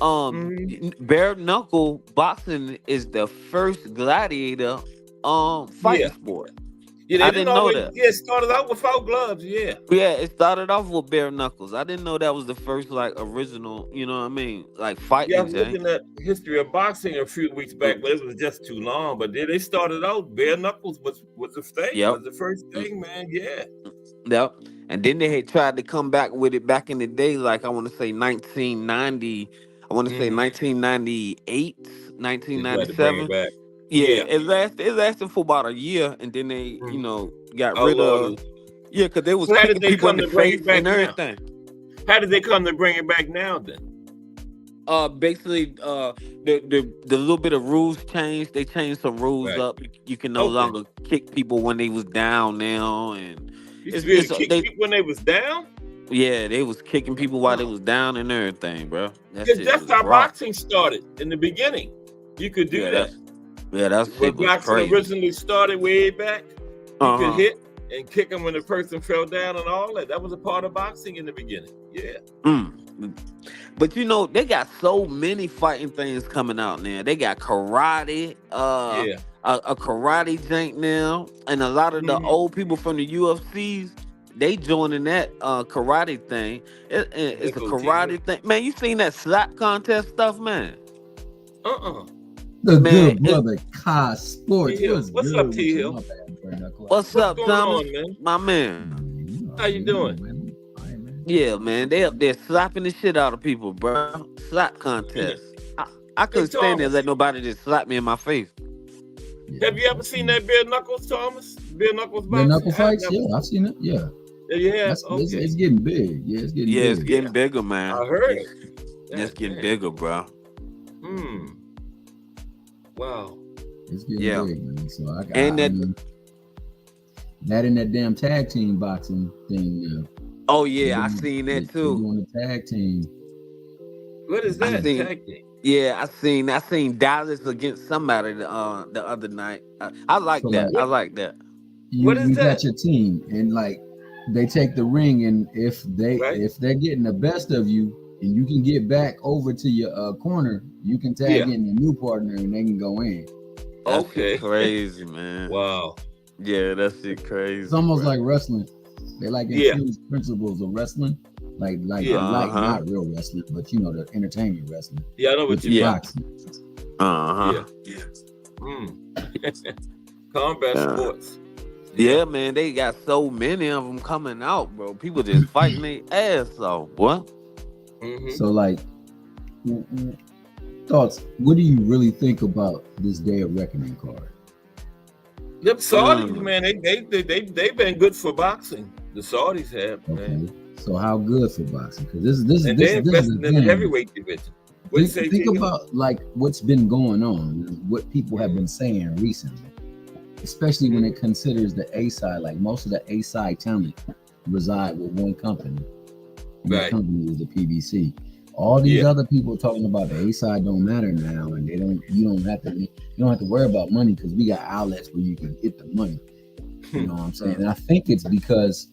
Mhm. Bare knuckle boxing is the first gladiator fighting Yeah. sport. Yeah, they I didn't didn't know always that. started out without gloves, yeah. Yeah, it started off with bare knuckles. I didn't know that was the first like original, you know what I mean? Like Yeah, I fighting was thing. looking at history of boxing a few weeks back, but it was just too long. But then they started out bare knuckles was the thing, Yep. was the first thing, man. Yeah. Yep. And then they had tried to come back with it back in the day, like I want to say 1990, I want to say Hmm. 1998, They tried to bring it 1997. back. Yeah, Yeah. it lasted for about a year, and then they, Mhm. got rid Outlawed of. it. Yeah, because they was So how did kicking they people in come the to bring face it back and now? everything. How did they come to bring it back now then? Basically, the little bit of rules changed. They changed some rules Right. up. You can no Okay. longer kick people when they was down now, and You used to be able to kick they people when they was down? yeah they was kicking people while they was down and everything, bro. That Because shit that's was how raw. boxing started in the beginning. You could do Yeah, that. that When shit was boxing crazy. originally started way back, you Uh could huh. hit and kick them when the person fell down and all that. That was a part of boxing in the beginning. Yeah. But they got so many fighting things coming out now. They got karate, Yeah. a karate jank now, and a lot of the Mhm. old people from the UFCs, they joining that karate thing. There It's a go T. karate thing, man. You seen that slap contest stuff, man? Uh-uh. The Man, good brother Kai Sports. T. Hill. What's What's good up, with T. you? Hill? My bad, bro. what's What's up, going Thomas? on, man? My man. How you doing? Man. Fine, man. Yeah, man. They up there slapping the shit out of people, bro. Slap contest. I Hey, couldn't stand there and Thomas, let nobody just slap me in my face. Yeah, have you ever seen that bare knuckles, Thomas? Bare knuckles bare boxing? knuckle I have fights? never. Yeah, I've seen it. Yeah, Yeah, you have? it's Okay. getting big. Yeah, it's getting Yeah, it's big. getting Yeah, bigger, man. I heard It's, it. it's God getting damn. bigger, bro. Hmm. Wow. It's getting Yeah. big, man. So And I that mean, that in that damn tag team boxing thing. Oh yeah, I seen that They too. doing the tag team. What is I that? seen. Tag team? Yeah, I seen Dallas against somebody the other night. I like So that. like I like that. What is you got that? your team, and like they take the ring, and if Right? they're getting the best of you, and you can get back over to your corner, you can tag Yeah. in your new partner, and they can go in. That shit Okay. crazy, man. Wow. Yeah, that shit It's crazy, almost bro. like wrestling. They like Yeah. infused principles of wrestling, like Yeah. not real wrestling, but you know, the entertainment wrestling Yeah, I know what with you the mean. Yeah. boxing. Uh-huh. Yeah. Combat Yeah. sports. Yeah, man, they got so many of them coming out, bro. People just fighting their ass off, boy. Mm-hmm. So like, thoughts? What do you really think about this Day of Reckoning card? Them Saudis, man, they've been good for boxing. The Saudis have, man. Okay, so how good for boxing? Because And they're this is investing in the again. heavyweight division. What you say, Think Jacob? about like what's been going on, what people have been saying recently, especially when it considers the A side. Like most of the A side talent reside with one company, and that Right. company is the PBC. All these Yeah. other people talking about the A side don't matter now, and you don't have to worry about money because we got outlets where you can get the money. You know what I'm saying? And I think it's because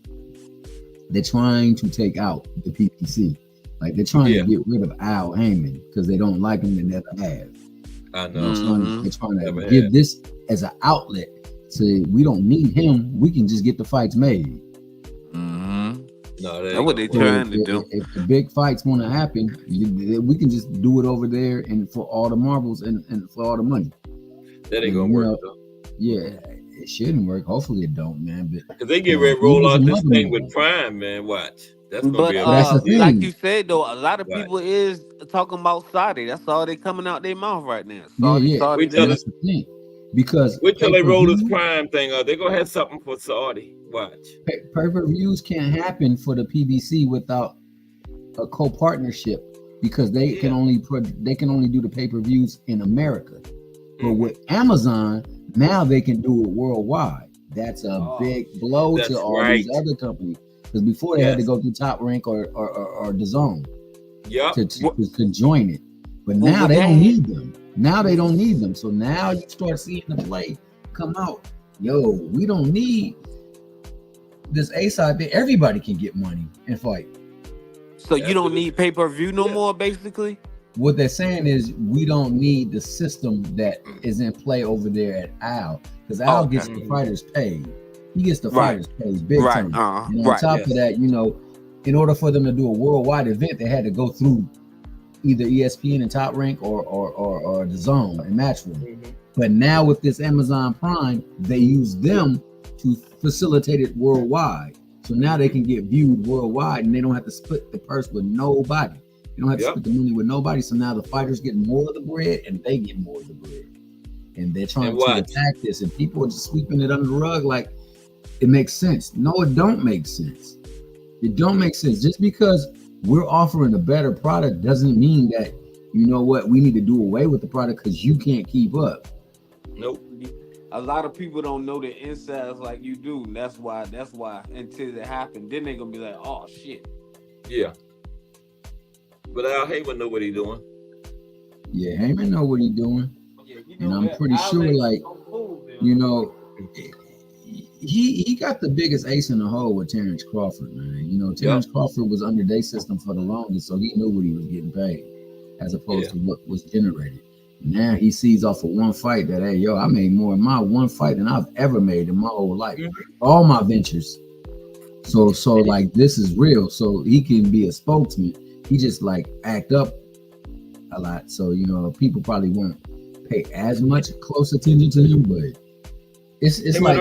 they're trying to take out the PPC. Like they're trying Yeah. to get rid of Al Heyman because they don't like him. They never have. I know. They're trying to Never give have. this as an outlet. So we don't need him. We can just get the fights made. Mm-hmm. No, That's what they So trying to do. if the big fights want to happen, we can just do it over there and for all the marbles and for all the money. That ain't And, gonna you work know, though. Yeah, it shouldn't work. Hopefully it don't, man. But Because they get ready to roll here's out this another thing one. with Prime, man. Watch. That's gonna But be a But that's the big deal. like thing. you said though, a lot of Right. people is talking about Saudi. That's all they coming out their mouth right now. Yeah, Saudi, yeah. Saudi Wait till this. That's the thing. Because Wait till they roll this pay-per-view, Prime thing out. They're gonna have something for Saudi. Watch. pay-per-views can't happen for the PBC without a co-partnership because they can only do the pay-per-views in America. But with Amazon, now they can do it worldwide. That's a big blow That's to all right. these other companies. Because before they had to go through Top Rank or DAZN Yep. to join it. But Well, now with they that- don't need them. Now they don't need them. So now you start seeing the play come out. Yo, we don't need this A side thing. Everybody can get money and fight. So you don't need pay-per-view no more, basically? What they're saying is we don't need the system that is in play over there at Al, because Al gets the fighters paid. He gets the fighters paid big time. And on top of that, you know, in order for them to do a worldwide event, they had to go through either ESPN and Top Rank or the Zone and Matchroom. But now with this Amazon Prime, they use them to facilitate it worldwide. So now they can get viewed worldwide, and they don't have to split the purse with nobody. You don't have to split the money with nobody. So now the fighters get more of the bread and they get more of the bread. And they're trying to attack this. And people are just sweeping it under the rug like it makes sense. No, it don't make sense. It don't make sense. Just because we're offering a better product doesn't mean that, you know what, we need to do away with the product because you can't keep up. Nope. A lot of people don't know the insides like you do. And that's why until it happened, then they're gonna be like, oh shit. Yeah. But Al Heyman know what he's doing. Yeah, Heyman know what he's doing. Yeah, and I'm pretty sure, like, you know, he got the biggest ace in the hole with Terrence Crawford, man. You know, Terrence Crawford was under their system for the longest, so he knew what he was getting paid as opposed to what was generated. Now he sees off of one fight that, hey, yo, I made more in my one fight than I've ever made in my whole life. All my ventures. So like, this is real. So he can be a spokesman. He just like act up a lot. So, you know, people probably won't pay as much close attention to him, but it's like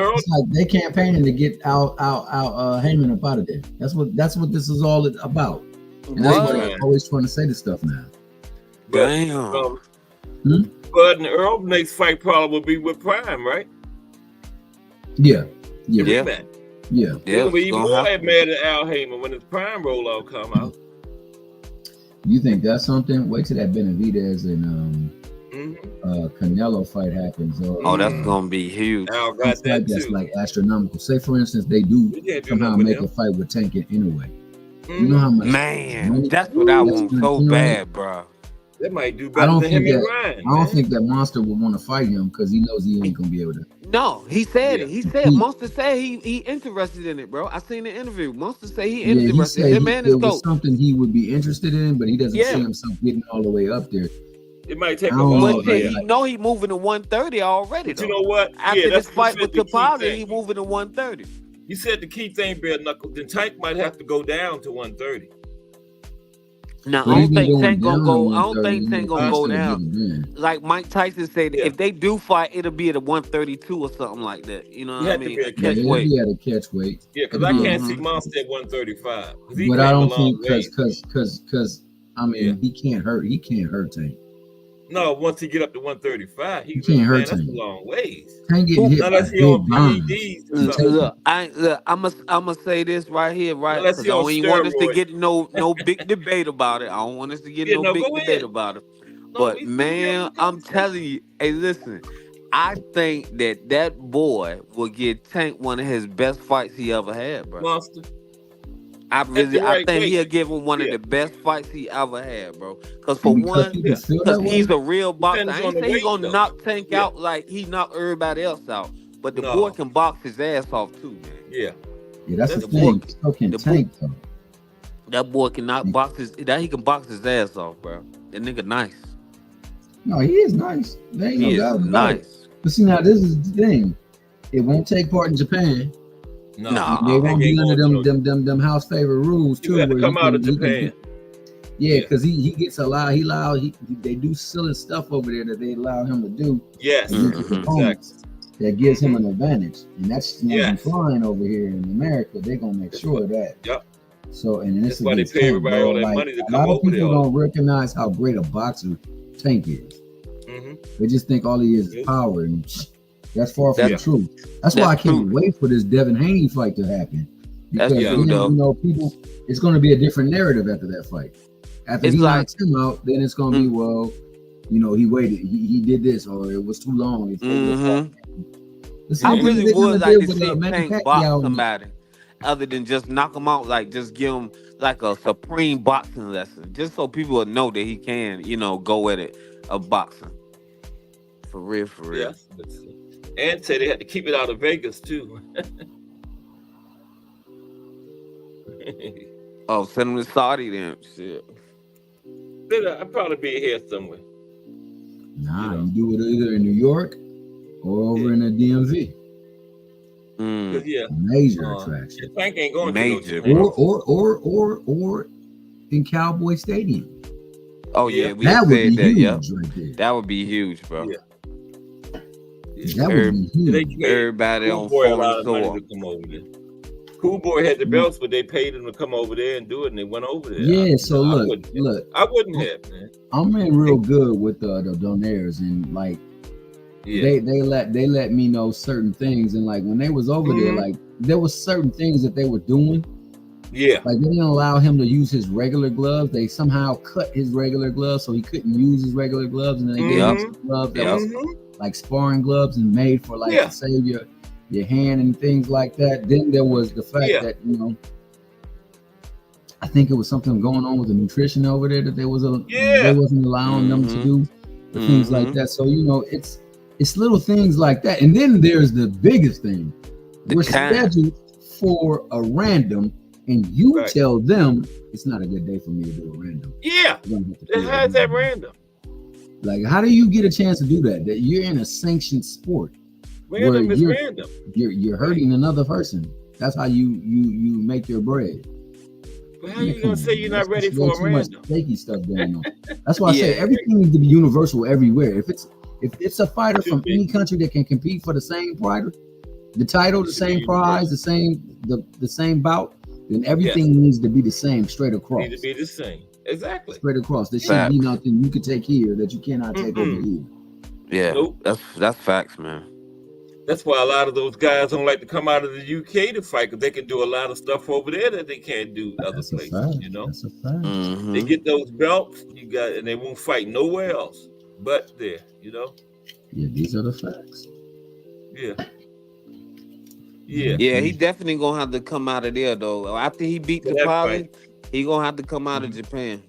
they campaigning to get out Heyman up out of there. That's what this is all about. And that's what I'm always trying to say this stuff now. Damn. Bud and Earl next fight probably will be with Prime, right? Yeah. They're gonna be even more mad at Al Heyman when his Prime rollout come out. You think that's something? Wait till that Benavidez Canelo fight happens, or that's gonna be huge. Al some got that fight that's too. like astronomical. Say for instance, they do somehow make a fight with Tank anyway. You know how much Man, that's what I want so bad, bro. That might do better than him and Ryan. I don't think that Monster would want to fight him because he knows he ain't gonna be able to. No, he said it. He said Monster said he interested in it, bro. I seen the interview. Monster say he interested. He Him said and his it was coach. something he would be interested in, but he doesn't see himself getting all the way up there. It might take a while. But he know he moving to 130 already. But you know what? After this fight with Tapali, he moving to 130. You said the key thing, bare knuckle. Then Tank might have to go down to 130. Now I don't think Tank gonna go. I don't think Tank gonna go down. Like Mike Tyson said, if they do fight, it'll be at a 132 or something like that. You know what I mean? Catch weight. He had a catch weight. Yeah, because I can't see Monster at 135. But I don't think because I mean he can't hurt. He can't hurt Tank. No, once he get up to 135, he can't hurt Tank. That's a long ways. Tank getting hit by big bombs. Look, I'm gonna say this right here, right? Because I don't even want us to get no big debate about it. I don't want us to get no big debate about it. But man, I'm telling you, hey, listen, I think that boy will get Tank one of his best fights he ever had, bro. Monster. I think he'll give him one of the best fights he ever had, bro. Because for one, because he's a real boxer. I ain't saying he's gonna knock Tank out like he knocked everybody else out, but the boy can box his ass off too, man. Yeah, that's the thing. So can Tank though. That boy cannot box his. He can box his ass off, bro. That nigga nice. No, he is nice. There ain't no doubt about nice. It. But see, now this is the thing. It won't take part in Japan. No, they won't be under them house favorite rules too. You have to come out of Japan. Because he gets allowed. They do silly stuff over there that they allow him to do. Yes, exactly. That gives him an advantage, and that's not flying over here in America. They're gonna make sure of that. Yep. So, and this is why they pay everybody all that money to come over there. A lot of people don't recognize how great a boxer Tank is. They just think all he is power, and that's far from the truth. That's why I can't wait for this Devin Haney fight to happen. Because people, it's going to be a different narrative after that fight. After he knocks him out, then it's going to be, well, he waited, he did this, or it was too long. I really would like to see Tank box somebody, other than just knock him out, like just give him like a supreme boxing lesson, just so people will know that he can, go at it of boxing. For real. Yes. And said they had to keep it out of Vegas too. Oh, send him to Saudi then. Shit. I'd probably be here somewhere. Nah, you do it either in New York or over in the DMV. Major attraction. Tank ain't going major, or in Cowboy Stadium. Oh yeah, that would be huge right there. That would be huge, bro. Yeah. That would be huge. Everybody on foreign soil. Cool Boy had the belts, but they paid him to come over there and do it, and they went over there. Yeah, so look, I wouldn't have, man. I'm in real good with the donaires, and like they let me know certain things, and like when they was over there, like there was certain things that they were doing. Yeah, like they didn't allow him to use his regular gloves. They somehow cut his regular gloves so he couldn't use his regular gloves, and then they gave him gloves that was like sparring gloves and made for like to save your hand and things like that. Then there was the fact that I think it was something going on with the nutrition over there that they wasn't allowing them to do things like that. So it's little things like that. And then there's the biggest thing. We're scheduled for a random, and you tell them it's not a good day for me to do a random. Yeah, how's that random? Like, how do you get a chance to do that? That you're in a sanctioned sport. Random is random. You're hurting another person. That's how you make your bread. But how you gonna say you're not ready for a random? Much shaky stuff going on. That's why I say everything needs to be universal everywhere. If it's a fighter from any country that can compete for the same fighter, the title, the same prize, the same bout, then everything needs to be the same straight across. Need to be the same. Exactly. Straight across. There should be nothing you can take here that you cannot take over here. Yeah, that's facts, man. That's why a lot of those guys don't like to come out of the UK to fight, because they can do a lot of stuff over there that they can't do other places. That's a fact. They get those belts, and they won't fight nowhere else. butt there, you know? Yeah, these are the facts. Yeah. Yeah, he definitely gonna have to come out of there though. After he beat Tapali, he gonna have to come out of Japan.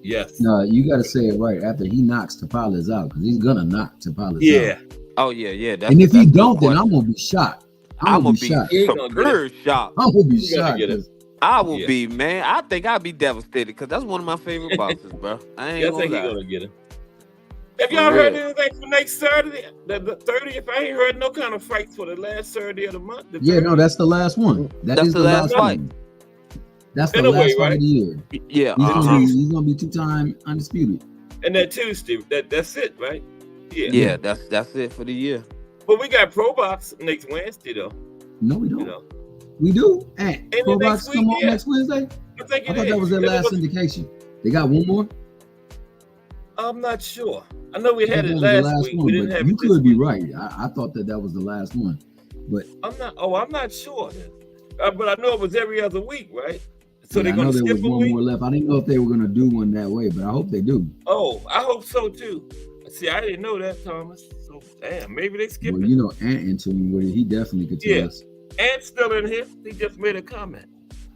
Yes. No, you gotta say it right. After he knocks Tapali's out, because he's gonna knock Tapali's out. Oh yeah. And if he don't, then I'm gonna be shocked. I'm gonna be super shocked. I'm gonna be shocked. I will be, man. I think I'll be devastated because that's one of my favorite boxers, bro. I ain't gonna lie. He's gonna get him. Have y'all heard anything for next Saturday? The 30th? I ain't heard no kind of fights for the last Saturday of the month. Yeah, no, that's the last one. That's the last fight. That's the last fight of the year. Yeah, he's gonna be 2-time undisputed. And that Tuesday, that's it, right? Yeah, that's it for the year. But we got Pro Box next Wednesday, though. No, we don't. You know? We do. And Pro Box come on next Wednesday. I thought that was their last indication. They got one more. I'm not sure. I know we had it last week. We didn't have you could be right. I thought that was the last one, but I'm not sure. But I know it was every other week, right? So they're going to skip there was a one week. More left. I didn't know if they were going to do one that way, but I hope they do. Oh, I hope so too. See, I didn't know that, Thomas. So damn, maybe they skip it. You know, Ant into me with it. He definitely could tell us. Ant's still in here. He just made a comment.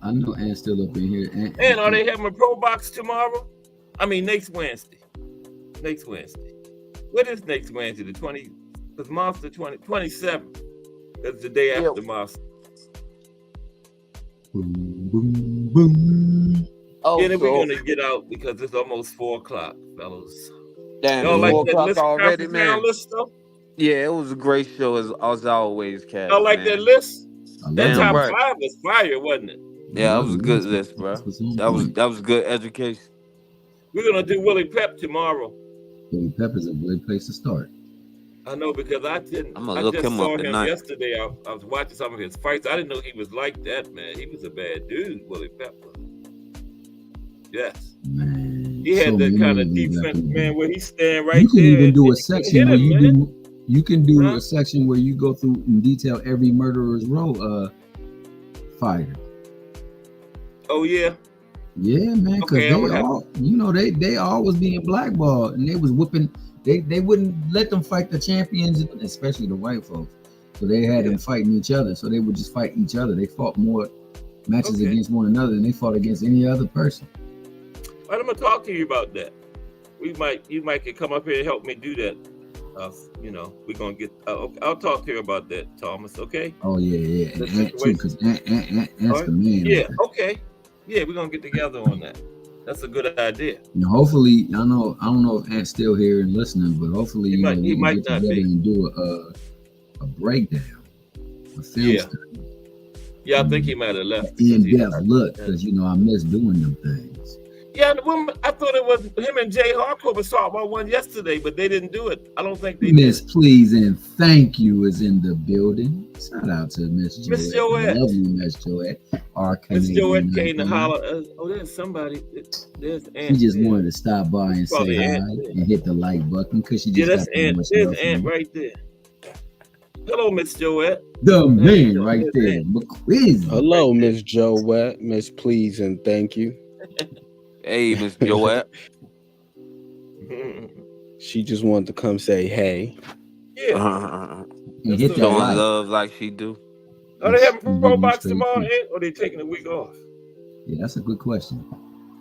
I know Ant's still up in here. And are they having a Pro Box tomorrow? I mean, next Wednesday. Next Wednesday. What is next Wednesday? The 20th? Because Monster 27th. That's the day after Monster. Boom, boom, boom. Oh, then we're going to get out because it's almost 4 o'clock, fellas. Damn, y'all like 4 that o'clock already, man. List, though? Yeah, it was a great show as always, Cat. Y'all like that list? That top right. 5 was fire, wasn't it? Yeah, that was a good list, bro. That was good education. We're gonna do Willie Pep tomorrow. Willie Pep is a great place to start. I know because I just saw him yesterday. I was watching some of his fights. I didn't know he was like that, man. He was a bad dude, Willie Pep. Yes. Man, he had that kind of defense, man, where he stand right there. You can even do a section where you can do a section where you go through in detail every Murderer's Row fighter. Oh yeah. Yeah, man, because they always being blackballed, and they was whipping. They wouldn't let them fight the champions, especially the white folks. So they had them fighting each other. So they would just fight each other. They fought more matches against one another than they fought against any other person. Right, I'm gonna talk to you about that. You might could come up here and help me do that. We're gonna get. I'll talk to you about that, Thomas. Okay? Oh yeah. And Ant too, because Ant's the man. Yeah. Okay. Yeah, we're gonna get together on that. That's a good idea. Hopefully, I don't know if Ant's still here and listening, but hopefully he might get not together be. and do a breakdown, a film study. Yeah, I think he might have left. In-depth look, because I miss doing them things. Yeah, I thought it was him and Jay Hardcore was talking about one yesterday, but they didn't do it. I don't think they Miss did. Please and Thank You is in the building. Shout out to Miss Joette. Miss Joette. Love you, Miss Joette. Miss Joette came to holler. There's somebody. There's Ant. She just wanted to stop by and say hi and hit the like button because she just that's Ant. There's Ant right there. Hello, Miss Joette. The man right there. McQuizzy. Hello, Miss Joette. Miss Please and Thank You. Hey, Miss Joette. She just wanted to come say hey. Yeah. And hit that showing like. love like she do. Are they having Pro Box tomorrow, or are they taking a week off? Yeah, that's a good question.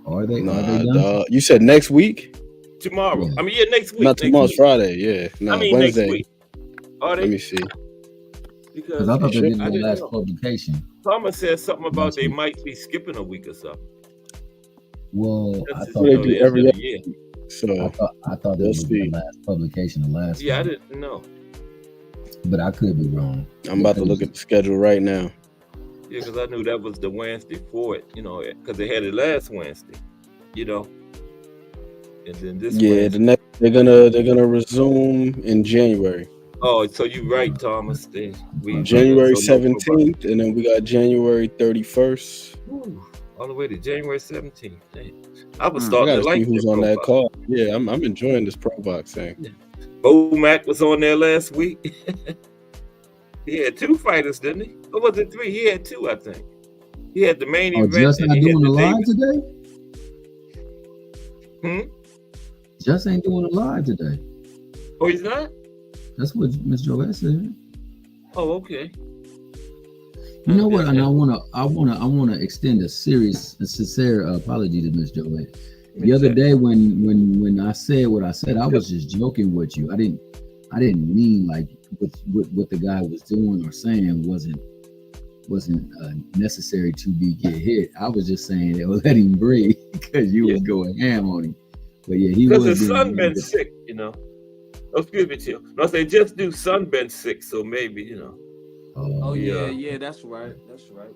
Are they done? You said next week? Tomorrow. Yeah. I mean, next week. Not tomorrow's Friday, yeah. No, Wednesday. Next week. Are they? Let me see. Because I thought they did the last publication. Thomas said something about they might be skipping a week or something. Well, I thought they do every other year. So I thought that was the last publication, the last one. I one. didn't know. But I could be wrong. I'm about to look at the schedule right now. Yeah, because I knew that was the Wednesday for it, because they had it last Wednesday, And then this Wednesday. they're gonna resume in January. Oh, so you're right, Thomas. January 17th, and then we got January 31st. Ooh, all the way to January 17th. Dang. I was starting to like who's on that call. Yeah, I'm enjoying this Pro Box thing. Yeah. Bo Mac was on there last week. He had 2 fighters, didn't he? Or was it 3? He had 2, I think. He had the main event. Just not doing the live today? Just ain't doing a live today. Oh, he's not? That's what Miss Joette said. Oh, okay. You know what? And I wanna extend a sincere apology to Miss Joette. The other day when I said what I said, I was just joking with you. I didn't mean like what the guy was doing or saying wasn't necessary to get hit. I was just saying it was let him breathe because you was going ham on him. But yeah, he was. Because his son been sick, you know. Oh, excuse me, Chill. No, they just do son been sick, so maybe, you know. Oh yeah, that's right. That's right.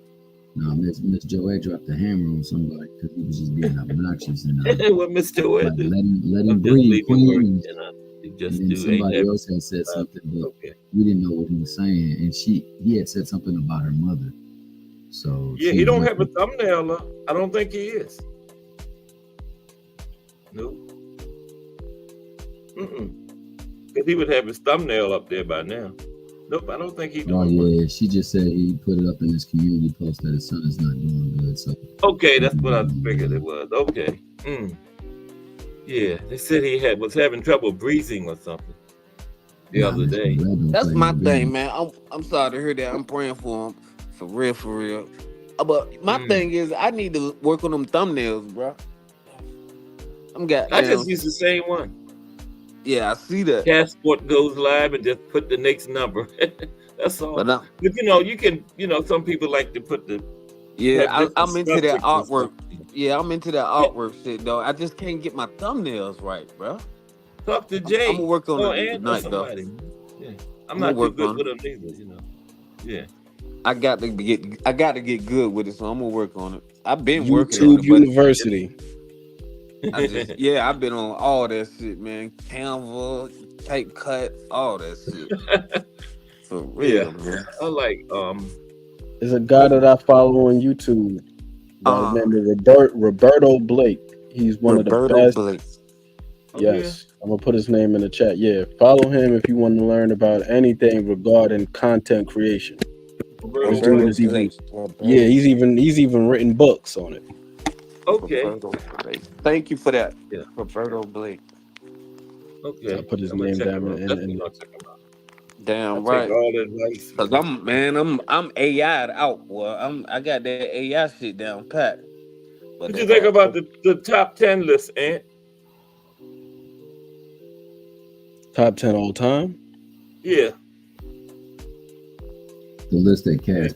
No, Miss Joette dropped the hammer on somebody because he was just being obnoxious and what Miss Joette do? Let him breathe, Queen. And then somebody else had said something, but we didn't know what he was saying, and he had said something about her mother. So yeah, he don't have a thumbnail up. I don't think he is. Nope. Because he would have his thumbnail up there by now. Nope, I don't think he doing. Oh yeah, she just said he put it up in his community post that his son is not doing good. So okay, that's what I figured it was. Okay. Yeah, they said he was having trouble breathing or something the other day. That's my thing, man. I'm sorry to hear that. I'm praying for him, for real. But my thing is, I need to work on them thumbnails, bro. I just use the same one. Yeah, I see that. Passport goes live and just put the next number. That's all. But you know, you can. You know, some people like to put the. Yeah, I'm into that artwork. Yeah, I'm into that artwork shit, though. I just can't get my thumbnails right, bro. Talk to Jay. I'm gonna work on it tonight, though. Yeah, I'm not too good with them either, you know. Yeah. I got to get good with it, so I'm gonna work on it. I've been working on it. University. I've been on all that shit, man. Canva, tape cut, all that shit. For real, man. I like There's a guy that I follow on YouTube. Named Roberto Blake. He's one of the best. Blake. Yes, I'm gonna put his name in the chat. Yeah, follow him if you want to learn about anything regarding content creation. He's even written books on it. Okay. Thank you for that. Yeah. Roberto Blake. Okay. So I put his name down damn right. All advice. Cause I'm AI'd out, boy. I got that AI shit down pat. What you think about the top 10 list, Ant? Top 10 all time? Yeah. The list that Cass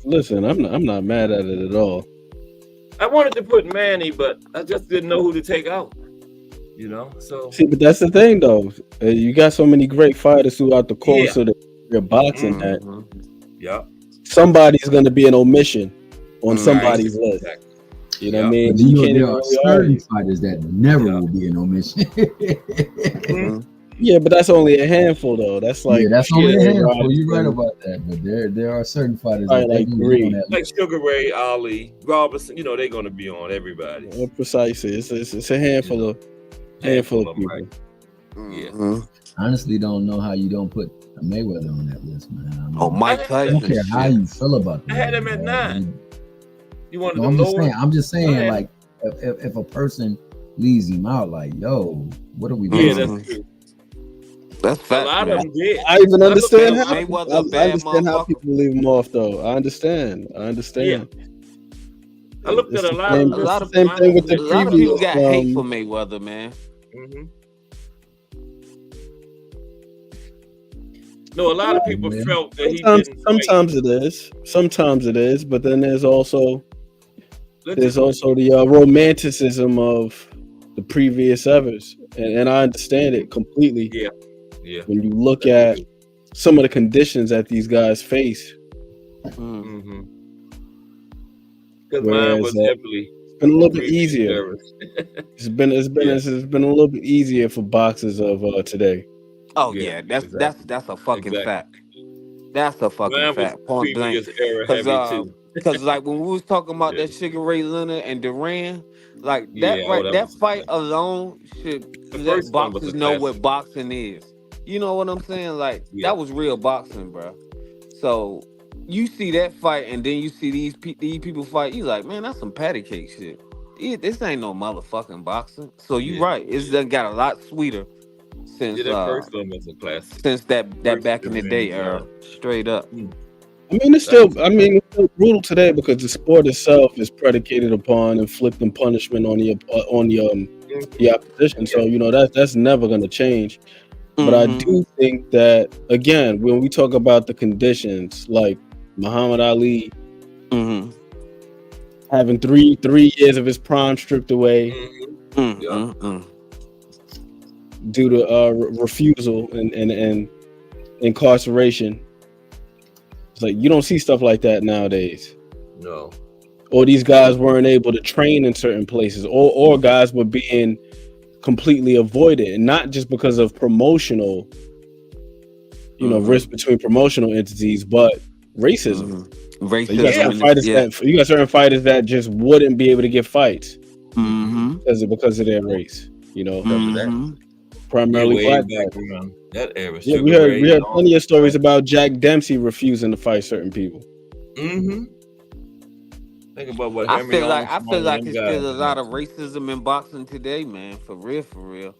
Listen, I'm not mad at it at all. I wanted to put Manny, but I just didn't know who to take out. You know, so see, but that's the thing, though. You got so many great fighters throughout the course of your boxing that somebody's going to be an omission on somebody's list. Exactly. You know what I mean? But you know, there are certain fighters that never will be an omission. Yeah, but that's only a handful, though. That's like that's only a handful. You're right about that. But there are certain fighters that like Sugar Ray, Ali, Robinson. You know, they're going to be on everybody. Precisely, it's a handful of people. Right. Yeah. Honestly, don't know how you don't put Mayweather on that list, man. Mike Tyson. I don't care how you feel about that. I had him at 9. You wanted to lower? I'm just saying, like, if a person leaves him out, like, yo, what are we doing? Yeah, that's true. That's fact. A lot of them did. I even understand how people leave him off, though. I understand. Yeah. I looked at a lot of same thing with the previous. A lot of people got hate for Mayweather, man. No, a lot of people felt that he didn't. Sometimes it is, but then there's also the romanticism of the previous evers, and I understand it completely. Yeah. When you look at some of the conditions that these guys face, because mine was heavily. It's been a little bit easier. It's been a little bit easier for boxers of today. Oh yeah, that's a fucking fact. That's a fucking fact. Point blank. Because like when we was talking about that Sugar Ray Leonard and Duran, like that fight alone should let boxers know what boxing is. You know what I'm saying? Like that was real boxing, bro. So you see that fight, and then you see these people fight. You like, man, that's some patty cake shit. this ain't no motherfucking boxing. So you right. It's done got a lot sweeter since that first one was a classic. Since that back in the day era. Straight up. I mean, it's still brutal today because the sport itself is predicated upon inflicting punishment on the opposition. So that's never going to change. But I do think that, again, when we talk about the conditions, like Muhammad Ali having three years of his prime stripped away due to refusal and incarceration. It's like you don't see stuff like that nowadays. No. Or these guys weren't able to train in certain places, or guys were being completely avoided, and not just because of promotional, risk between promotional entities, but racism. So you got certain fighters that just wouldn't be able to get fights because of their race. Primarily black guys. That era. Yeah, we heard plenty of stories about Jack Dempsey refusing to fight certain people. Think about what I feel like it's still a lot of racism in boxing today, man. For real.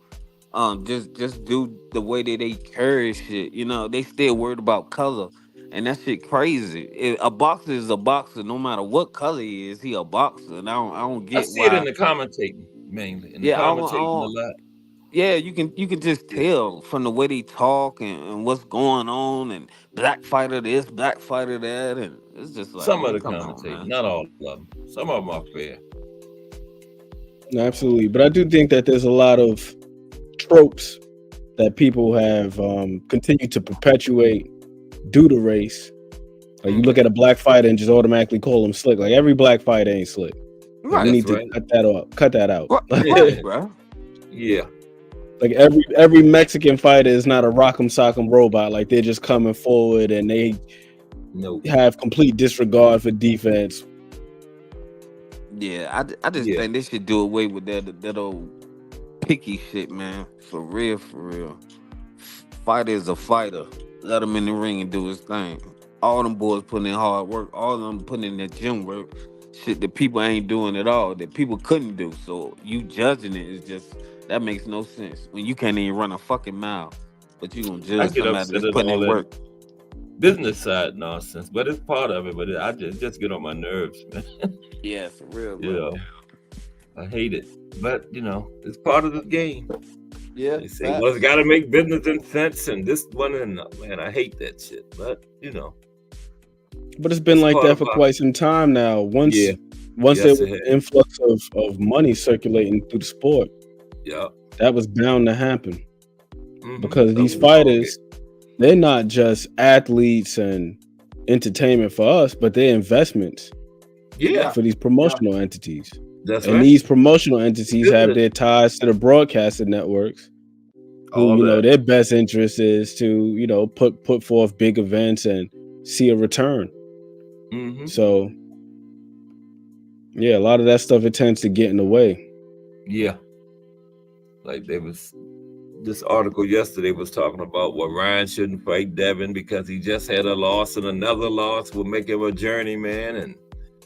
Just do the way that they carry shit. They still worried about color, and that shit crazy. A boxer is a boxer, no matter what color he is. He a boxer, and I don't get. I see it in the commentating mainly. In the commentating a lot. Yeah, you can just tell from the way they talk and what's going on, and black fighter this, black fighter that, and it's just like some of the commentating, not all of them. Some of them are fair. No, absolutely, but I do think that there's a lot of tropes that people have continued to perpetuate due to race. Like you look at a black fighter and just automatically call him slick. Like every black fighter ain't slick. Right, we need to cut that out. Right, bro. Yeah. Like every Mexican fighter is not a rock'em sock'em robot. Like they're just coming forward and they have complete disregard for defense. Yeah, I just think they should do away with that old picky shit, man. For real. Fighter is a fighter. Let him in the ring and do his thing. All them boys putting in hard work. All of them putting in that gym work. Shit that people ain't doing at all. That people couldn't do. So you judging it is just... That makes no sense. When you can't even run a fucking mile, but you gonna judge somebody that's putting in work. Business side nonsense, but it's part of it. But I just get on my nerves, man. Yeah, for real, bro. I hate it, but it's part of the game. Yeah, they say, well, it's got to make business and sense, and this one and man, I hate that shit. But but it's been like that for quite some time now. Once there was an influx of money circulating through the sport. Yeah, that was bound to happen because these fighters, they're not just athletes and entertainment for us, but they're investments for these promotional entities. That's and these promotional entities have their ties to the broadcasting networks, who their best interest is to put forth big events and see a return. So a lot of that stuff, it tends to get in the way. Yeah. Like this article yesterday was talking about Ryan shouldn't fight Devin because he just had a loss, and another loss will make him a journeyman, and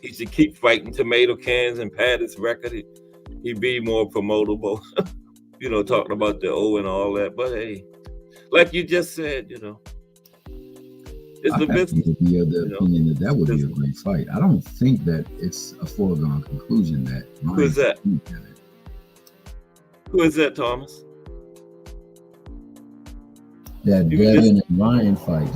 he should keep fighting tomato cans and pad his record. He'd be more promotable. Talking about the O and all that. But hey, like you just said, it's the business. The other opinion that would be a great fight. I don't think that it's a foregone conclusion that. Who is that? Who is that, Thomas? That Devin and Ryan fight.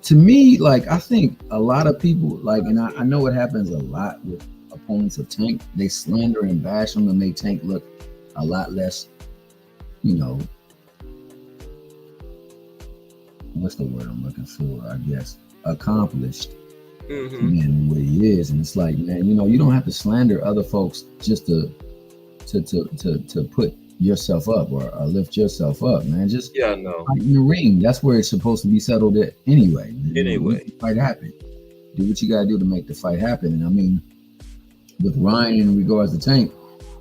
To me, I think a lot of people, and I know it happens a lot with opponents of Tank. They slander and bash them to make Tank look a lot less, what's the word I'm looking for? I guess accomplished. And what he is, and it's like, man, you don't have to slander other folks just to put yourself up or lift yourself up, man. Just fight in the ring. That's where it's supposed to be settled at anyway. Make the fight happen. Do what you gotta do to make the fight happen. And I mean, with Ryan in regards to Tank,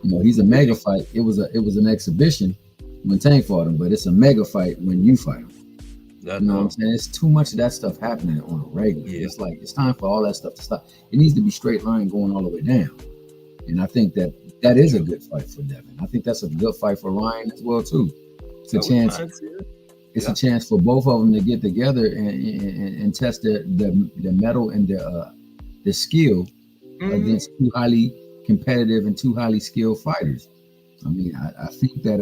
he's a mega fight. It was an exhibition when Tank fought him, but it's a mega fight when you fight him. You know what I'm saying? It's too much of that stuff happening on a regular. Yeah. It's like it's time for all that stuff to stop. It needs to be straight line going all the way down. And I think that is a good fight for Devin. I think that's a good fight for Ryan as well too. It's a chance. It's a chance for both of them to get together and test their mettle and their skill against two highly competitive and two highly skilled fighters. I mean, I think that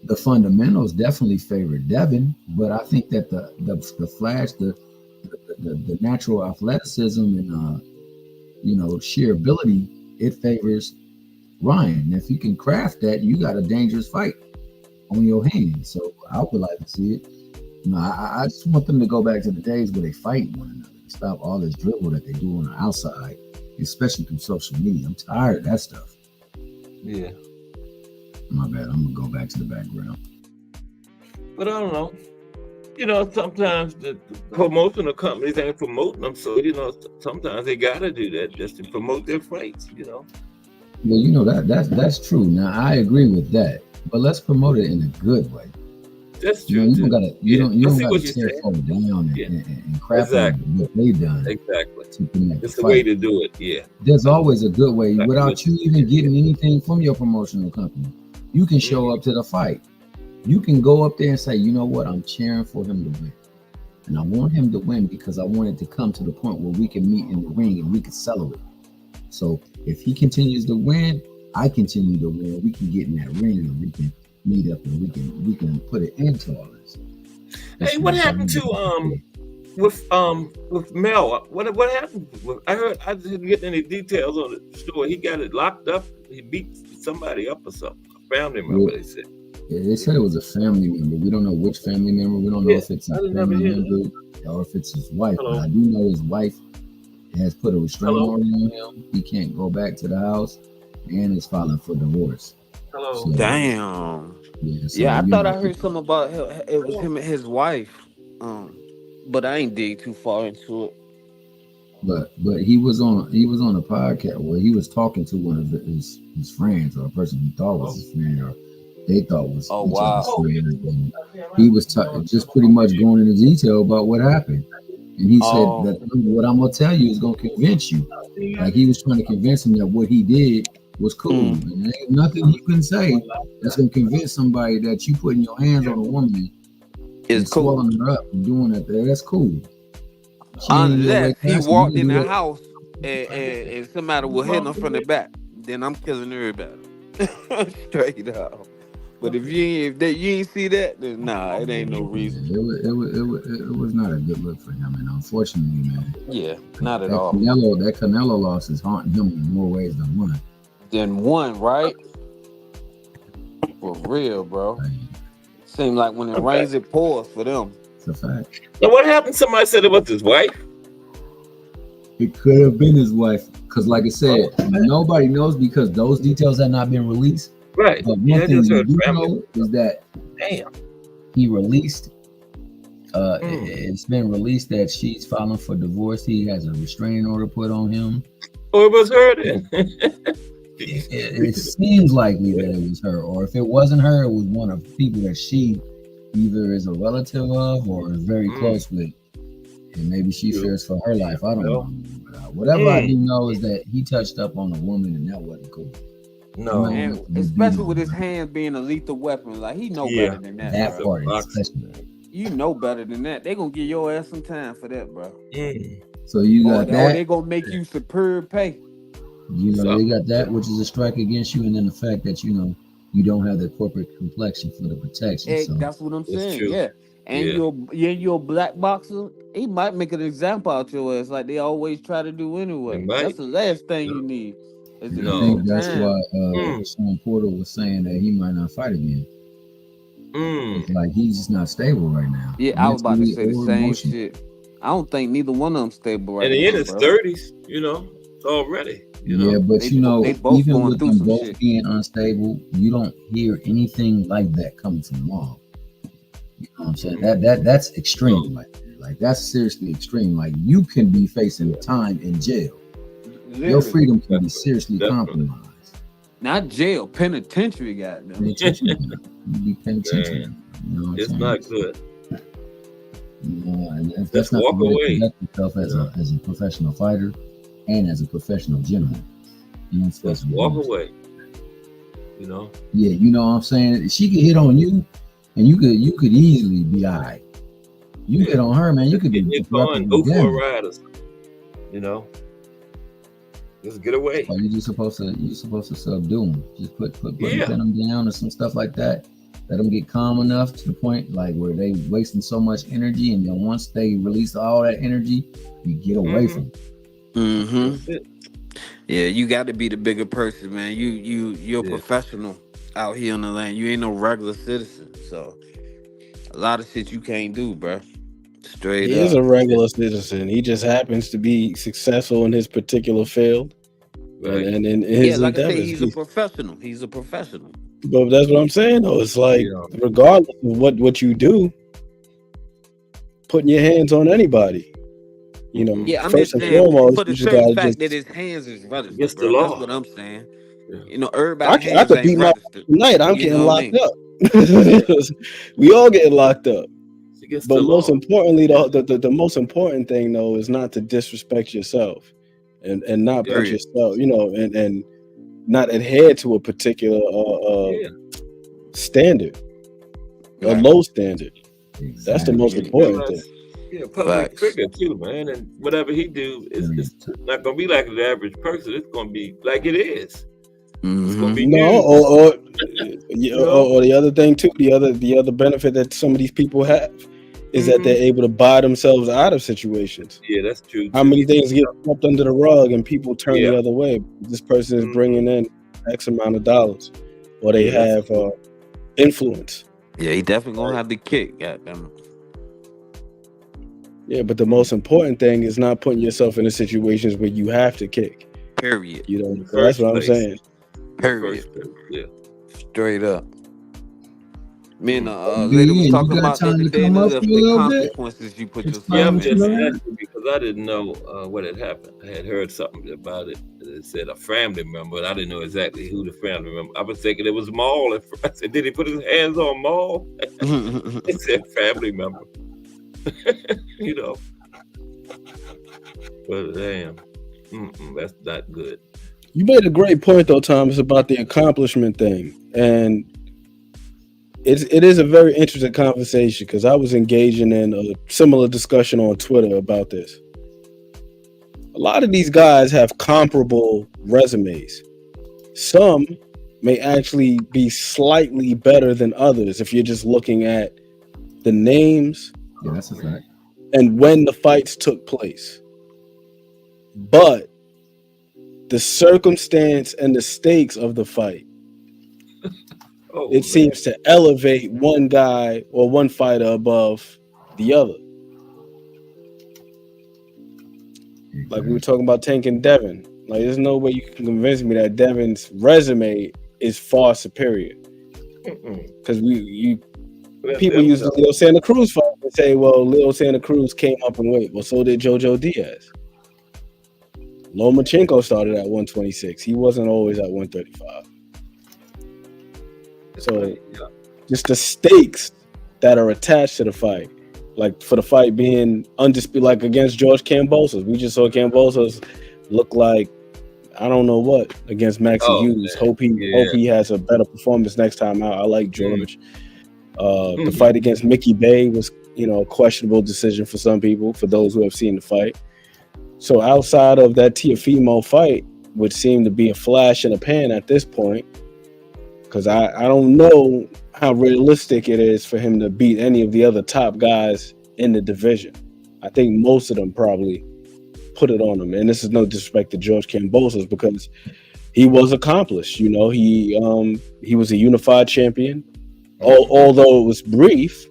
the fundamentals definitely favor Devin, but I think that the flash, the natural athleticism and sheer ability, it favors Ryan. And if you can craft that, you got a dangerous fight on your hands. So I would like to see it. I just want them to go back to the days where they fight one another. Stop all this dribble that they do on the outside, especially through social media. I'm tired of that stuff. Yeah. My bad. I'm gonna go back to the background. But I don't know. Sometimes the promotional companies ain't promoting them, so sometimes they gotta do that just to promote their fights. Well, that's true. Now I agree with that, but let's promote it in a good way. That's true. You don't gotta tear forward down and crap on what they've done. Exactly. It's the way to do it. Yeah. There's always a good way without you even getting anything from your promotional company. You can show up to the fight. You can go up there and say, you know what, I'm cheering for him to win. And I want him to win because I want it to come to the point where we can meet in the ring and we can celebrate. So if he continues to win, I continue to win. We can get in that ring and we can meet up and we can put an end to all this. Hey, what happened to with Mel? What happened? I heard I didn't get any details on the story. He got it locked up. He beat somebody up or something. A family member, they said. Yeah, they said it was a family member. We don't know which family member. We don't know if it's a family member or if it's his wife. But I do know his wife has put a restraining order on him. He can't go back to the house and is filing for divorce. So, damn. Yeah, I thought I heard something about it was him and his wife. But I ain't dig too far into it. But he was on a podcast where he was talking to one of his friends or a person he thought was his friend or they thought was each other's friend. And he was just pretty much going into detail about what happened. And he said that what I'm gonna tell you is gonna convince you. Like he was trying to convince him that what he did was cool. And there ain't nothing you can say that's gonna convince somebody that you putting your hands on a woman and swelling her up and doing that there. That's cool. Unless he walked in the house and somebody was hitting him from the back, then I'm killing everybody. Straight up. But if you ain't see that, then nah, it ain't no reason. It was not a good look for him, and unfortunately, man. Yeah, not at all. That Canelo loss is haunting him in more ways than one. Right? For real, bro. Seems like when it rains, it pours for them. It's a fact. Now, what happened? Somebody said it was his wife. It could have been his wife, because, like I said, nobody knows because those details have not been released. Right. But one thing you do know is that he released. It's been released that she's filing for divorce. He has a restraining order put on him. Oh, it was her then. It seems likely that it was her, or if it wasn't her, it was one of the people that she either is a relative of or is very close with, and maybe she fears for her life. I don't know. But, whatever I do know is that he touched up on a woman, and that wasn't cool. No, and especially with his hands being a lethal weapon, like he know better than that. That part, especially. You know better than that. They gonna give your ass some time for that, bro. So you got that. They gonna make you superb pay. They got that, which is a strike against you, and then the fact that you don't have the corporate complexion for the protection. Hey, that's what I'm saying. Yeah, and you're a black boxer. He might make an example out your ass, like they always try to do anyway. That's the last thing you need. I think that's why Sean Porter was saying that he might not fight again. Like he's just not stable right now. Yeah, I was about to say the same shit. I don't think neither one of them stable right now. And in his 30s, already. Yeah, but even with them both being unstable, you don't hear anything like that coming from Long. You know what I'm saying? That's extreme. Like that's seriously extreme. Like you can be facing time in jail. Literally. Your freedom can be seriously compromised. Not jail, penitentiary, goddamn. Penitentiary. You be penitentiary. You know it's not good. And that's not the way to conduct yourself as a professional fighter and as a professional gentleman. You ain't supposed to walk away. You know. Yeah, you know what I'm saying. She could hit on you, and you could easily be all right. You hit on her, man. You could be go for a ride or something. You know. Just get away. Well, you're supposed to subdue them. Just pin them down or some stuff like that. Let them get calm enough to the point like where they wasting so much energy, and then once they release all that energy, you get away from them. Yeah, you got to be the bigger person, man. You're a professional out here on the land. You ain't no regular citizen, so a lot of shit you can't do, bro. Straight up. He is a regular citizen. He just happens to be successful in his particular field. Right. And in his like endeavors. I say, he's a professional. He's a professional. But that's what I'm saying, though. It's like, regardless of what you do, putting your hands on anybody. You know, I'm just saying, for the certain fact that his hands is registered, bro. That's what I'm saying. You know, everybody hands ain't registered. Tonight, I'm getting locked up. We all getting locked up. But most importantly, the most important thing, though, is not to disrespect yourself and not put yourself, you know, and not adhere to a particular standard, a low standard. Exactly. That's the most important thing. Yeah, public figure too, man, and whatever he do is not gonna be like the average person. It's gonna be like it is. It's gonna be or the other thing too. The other benefit that some of these people have is that they're able to buy themselves out of situations. Yeah, that's true. How many things get swept under the rug and people turn the other way? This person is bringing in X amount of dollars, or they have influence. Yeah, he definitely gonna have the kick. Goddamn. Yeah, but the most important thing is not putting yourself in situations where you have to kick. Period. You know, that's what I'm saying. Period. Yeah. Straight up. Me and lady was talking about the consequences you put yourself in. Yeah, I'm just asking because I didn't know what had happened. I had heard something about it. It said a family member, and I didn't know exactly who the family member. I was thinking it was Maul. I said, did he put his hands on Maul? It said family member. You know. But damn, that's not good. You made a great point though, Thomas, about the accomplishment thing, and it is a very interesting conversation because I was engaging in a similar discussion on Twitter about this. A lot of these guys have comparable resumes. Some may actually be slightly better than others if you're just looking at the names. Yeah, that's a fact. And when the fights took place. But the circumstance and the stakes of the fight, seems to elevate one guy or one fighter above the other. Like we were talking about Tank and Devin. Like there's no way you can convince me that Devin's resume is far superior. Because people use the Leo Santa Cruz fight and say, well, Leo Santa Cruz came up in weight. Well, so did Jojo Diaz. Lomachenko started at 126. He wasn't always at 135. So just the stakes that are attached to the fight, like for the fight being undisputed, like against George Kambosos. We just saw Kambosos look like I don't know what against Maxie Hughes. Hope he has a better performance next time out. I like George. The fight against Mickey Bay was, a questionable decision for some people, for those who have seen the fight. So outside of that Teofimo fight, which seemed to be a flash in the pan at this point, because I don't know how realistic it is for him to beat any of the other top guys in the division. I think most of them probably put it on him. And this is no disrespect to George Kambosos because he was accomplished. He was a unified champion, although it was brief.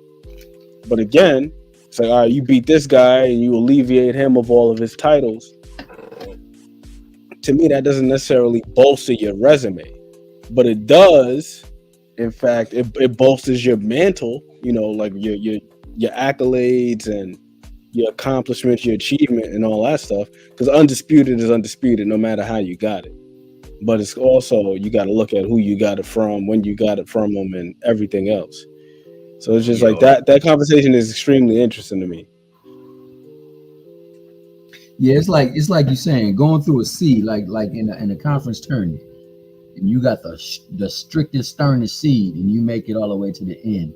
But again, it's like, all right, you beat this guy and you alleviate him of all of his titles. To me, that doesn't necessarily bolster your resume. But it does, in fact, it bolsters your mantle, like your accolades and your accomplishments, your achievement and all that stuff. Because undisputed is undisputed no matter how you got it. But it's also, you got to look at who you got it from, when you got it from them and everything else. So it's just like that conversation is extremely interesting to me. Yeah, it's like you're saying going through a seed, like in a conference tournament, and you got the strictest, sternest seed, and you make it all the way to the end,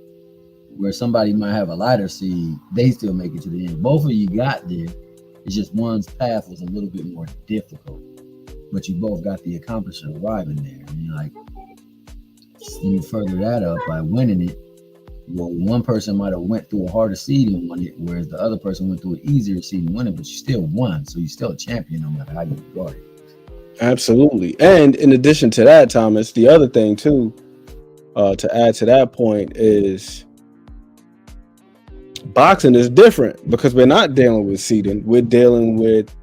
where somebody might have a lighter seed, they still make it to the end. Both of you got there. It's just one's path was a little bit more difficult, but you both got the accomplishment of arriving there. And you're like, you further that up by winning it. Well, one person might have went through a harder seed and won it, whereas the other person went through an easier seed and won it, but you still won. So you're still a champion no matter how you regard it. Absolutely. And in addition to that, Thomas, the other thing too, to add to that point is boxing is different because we're not dealing with seeding. We're dealing with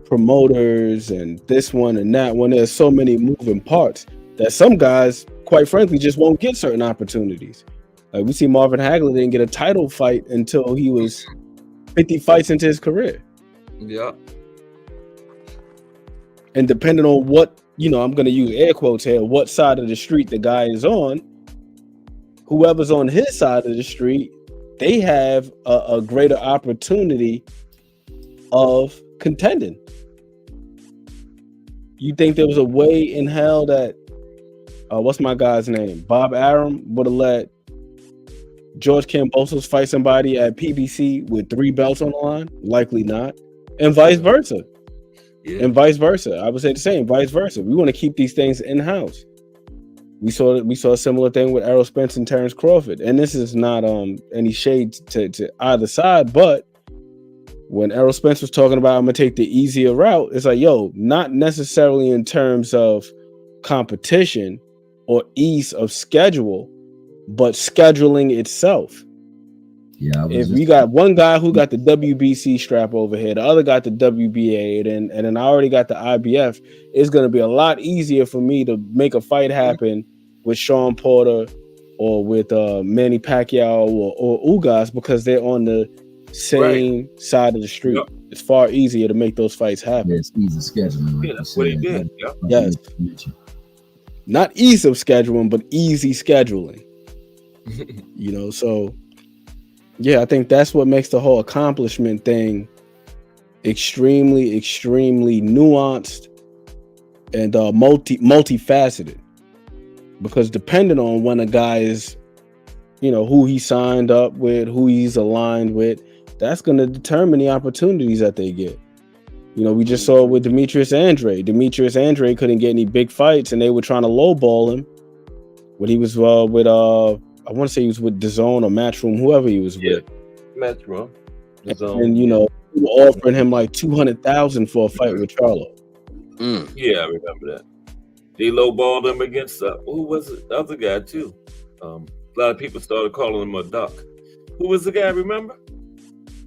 promoters and this one and that one. There's so many moving parts that some guys, quite frankly, just won't get certain opportunities. Like we see Marvin Hagler didn't get a title fight until he was 50 fights into his career. Yeah. And depending on what, I'm going to use air quotes here, what side of the street the guy is on, whoever's on his side of the street, they have a greater opportunity of contending. You think there was a way in hell that, what's my guy's name? Bob Arum would have let George Kambosos fight somebody at PBC with 3 belts on the line? Likely not. And vice versa. Yeah. And vice versa. I would say the same, vice versa. We want to keep these things in-house. We saw a similar thing with Errol Spence and Terrence Crawford. And this is not any shade to either side, but when Errol Spence was talking about I'm gonna take the easier route, it's like, not necessarily in terms of competition or ease of schedule, but scheduling itself. Yeah, if we got one guy who got the WBC strap over here, the other got the WBA, and then I already got the IBF, it's going to be a lot easier for me to make a fight happen with Sean Porter or with Manny Pacquiao or Ugas because they're on the same side of the street. Yep. It's far easier to make those fights happen. Yeah, it's easy scheduling. Like that's what he did. Yep. Yes. Not ease of scheduling, but easy scheduling. So yeah, I think that's what makes the whole accomplishment thing extremely, extremely nuanced and multifaceted. Because depending on when a guy is, who he signed up with, who he's aligned with, that's going to determine the opportunities that they get. We just saw it with Demetrius Andrade. Demetrius Andrade couldn't get any big fights, and they were trying to lowball him when he was with I want to say he was with DAZN or Matchroom, whoever he was with. Matchroom. And we were offering him like $200,000 for a fight with Charlo. Yeah, I remember that. They lowballed him against who was it? The other guy too. A lot of people started calling him a duck. Who was the guy? Remember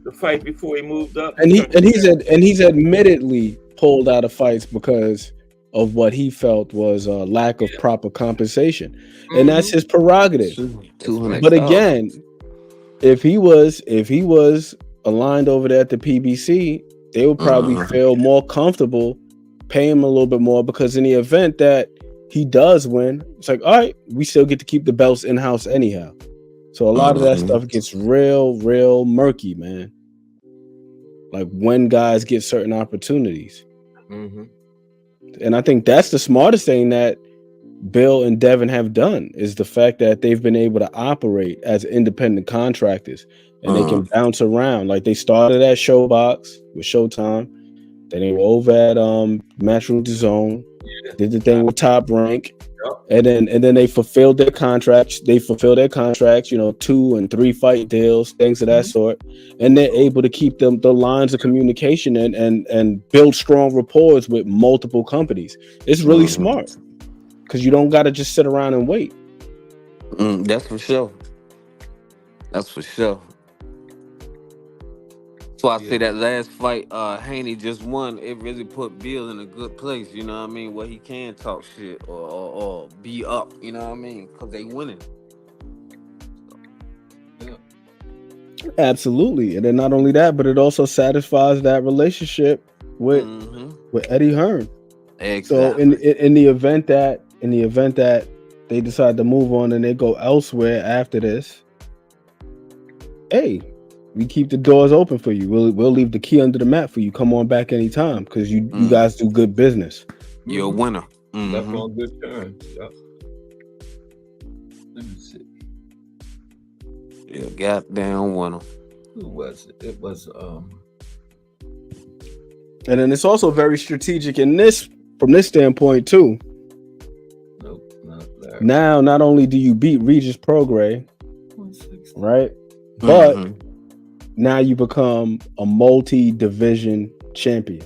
the fight before he moved up? And he's admittedly pulled out of fights because of what he felt was a lack of proper compensation, and that's his prerogative. But again, if he was aligned over there at the PBC, they would probably feel more comfortable paying him a little bit more, because in the event that he does win, it's like, all right, we still get to keep the belts in-house anyhow. So a lot of that stuff gets real murky, man. Like when guys get certain opportunities. And I think that's the smartest thing that Bill and Devin have done, is the fact that they've been able to operate as independent contractors, and they can bounce around. Like they started at Showbox with Showtime, then they were over at Matchroom DAZN, did the thing with Top Rank, and then they fulfilled their contracts. They fulfilled their contracts, 2 and 3 fight deals, things of that sort, and they're able to keep the lines of communication and build strong rapport with multiple companies. It's really smart, because you don't got to just sit around and wait. That's for sure. That's for sure. So I say that last fight Haney just won, it really put Bill in a good place, where he can talk shit or be up, because they winning. Absolutely. And then not only that, but it also satisfies that relationship with Eddie Hearn. Exactly. So in the event that they decide to move on and they go elsewhere after this, hey, we keep the doors open for you. We'll leave the key under the mat for you. Come on back anytime because you guys do good business. You're a winner. Left on good terms. Yep. Let me see. Yeah, goddamn winner. Who was it? It was And then it's also very strategic in this from this standpoint too. Nope, not Larry. Now, not only do you beat Regis Prograis, right? But now you become a multi-division champion.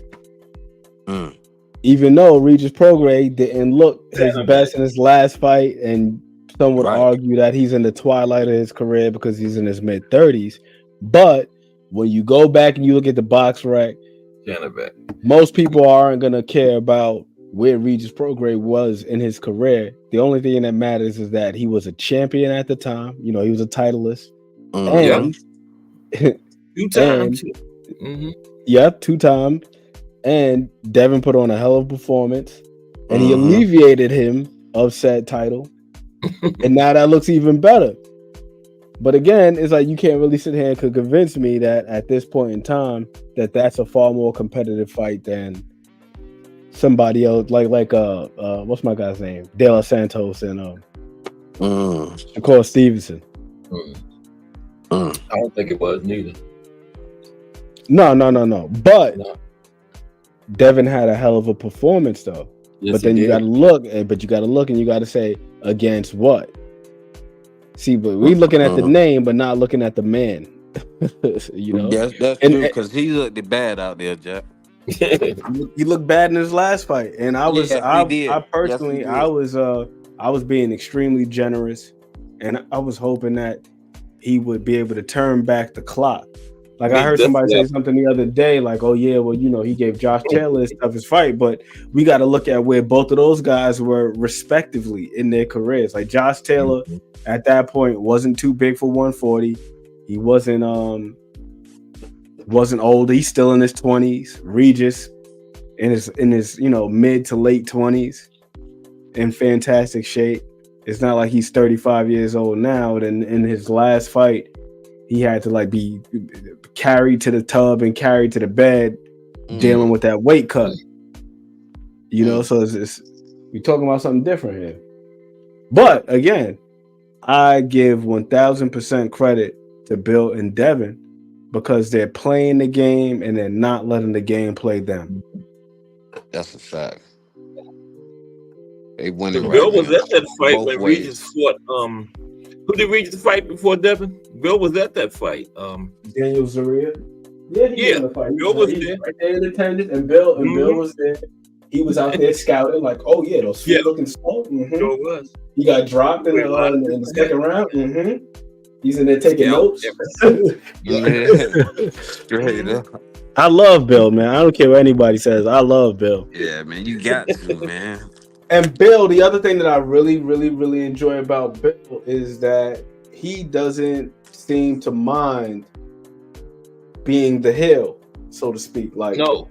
Even though Regis Prograis didn't look his best in his last fight, and some would argue that he's in the twilight of his career because he's in his mid-30s. But when you go back and you look at the box rack, most people aren't going to care about where Regis Prograis was in his career. The only thing that matters is that he was a champion at the time. You know, he was a titleist. And 2 times. Yep, 2 times. And Devin put on a hell of a performance. And he alleviated him of said title. And now that looks even better. But again, it's like you can't really sit here and could convince me that at this point in time that that's a far more competitive fight than somebody else, like what's my guy's name? De La Santos and Shakur Stevenson. I don't think it was neither. No. But Devin had a hell of a performance though. Yes, but then you gotta look, and you gotta say against what? See, but we looking at the name, but not looking at the man. You know, that's true because he looked bad out there, Jack. He looked bad in his last fight, and I personally, I was being extremely generous, and I was hoping that he would be able to turn back the clock. Like I heard somebody say something the other day, like, "Oh yeah, well, you know, he gave Josh Taylor his toughest fight," but we got to look at where both of those guys were respectively in their careers. Like Josh Taylor at that point wasn't too big for 140. He wasn't old. He's still in his 20s. Regis in his mid to late 20s, in fantastic shape. It's not like he's 35 years old now. And in his last fight, he had to like be carried to the tub and carried to the bed, dealing with that weight cut. You know, so we're talking about something different here. But again, I give 1000% credit to Bill and Devin because they're playing the game and they're not letting the game play them. That's a fact. They win it right. Bill was at that fight when Regis fought. Who did Regis fight before Devin? Bill was at that fight. Daniel Zaria. Yeah, he was in the fight. Bill was there. Right there in attendance, and Bill was there. He was out there scouting, like, oh yeah, those sweet looking slow. Sure was. He got dropped in the second round. He's in there taking notes. Straight up. I love Bill, man. I don't care what anybody says. I love Bill. Yeah, man, you got to, man. And Bill, the other thing that I really, really, really enjoy about Bill is that he doesn't seem to mind being the heel, so to speak. Like, no,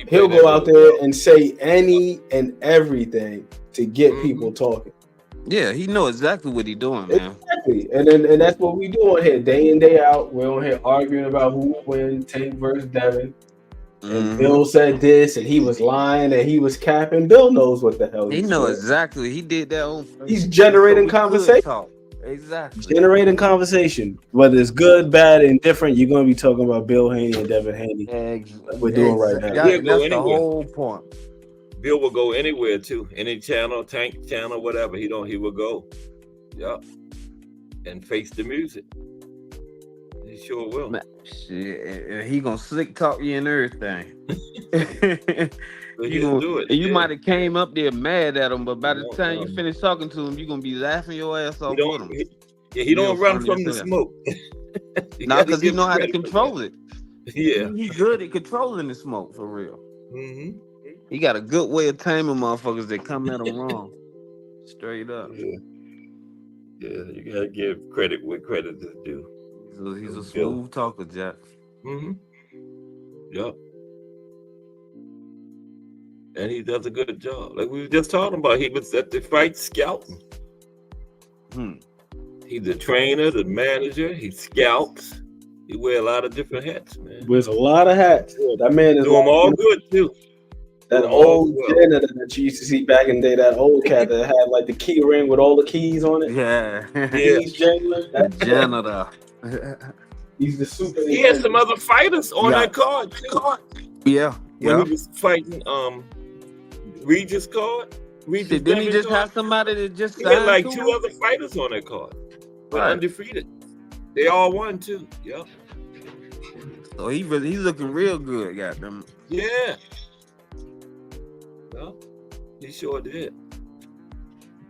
he'll go out there and say any and everything to get people talking. Yeah, he knows exactly what he's doing, man. Exactly, and that's what we do on here, day in, day out. We're on here arguing about who will win, Tank versus Devin. And Bill said this, and he was lying, and he was capping. Bill knows what the hell he knows exactly. He did that on. He's generating conversation. Exactly. Generating conversation, whether it's good, bad, indifferent. You're going to be talking about Bill Haney and Devin Haney. Like we're doing right now. That's the whole point. Bill will go anywhere too, any channel, Tank channel, whatever. He will go, and face the music. He sure will. Man, shit, he gonna slick talk you and everything. You might have came up there mad at him, but by the time you finish talking to him, you're gonna be laughing your ass off with him. He don't run from the smoke. Not because he know how to control it. Yeah, he's good at controlling the smoke for real. He got a good way of taming motherfuckers that come at him wrong. Straight up. Yeah, you gotta give credit where credit is due. He's a smooth talker, Jack. Yep. And he does a good job. Like we were just talking about, he was at the fight scouting. He's the trainer, the manager. He scouts. He wears a lot of different hats, man. Wears a lot of hats. That man is do them all good too. That old janitor that you used to see back in the day, that old cat that had like the key ring with all the keys on it. Yeah. Keys janitor. Janitor. He's the super. He had some other fighters on that card too. Yeah. When he was fighting Regis card. Didn't he just have somebody that just he had like two other fighters on that card. But undefeated. They all won too. Yeah. So he's looking real good, goddamn. Yeah. Well, he sure did.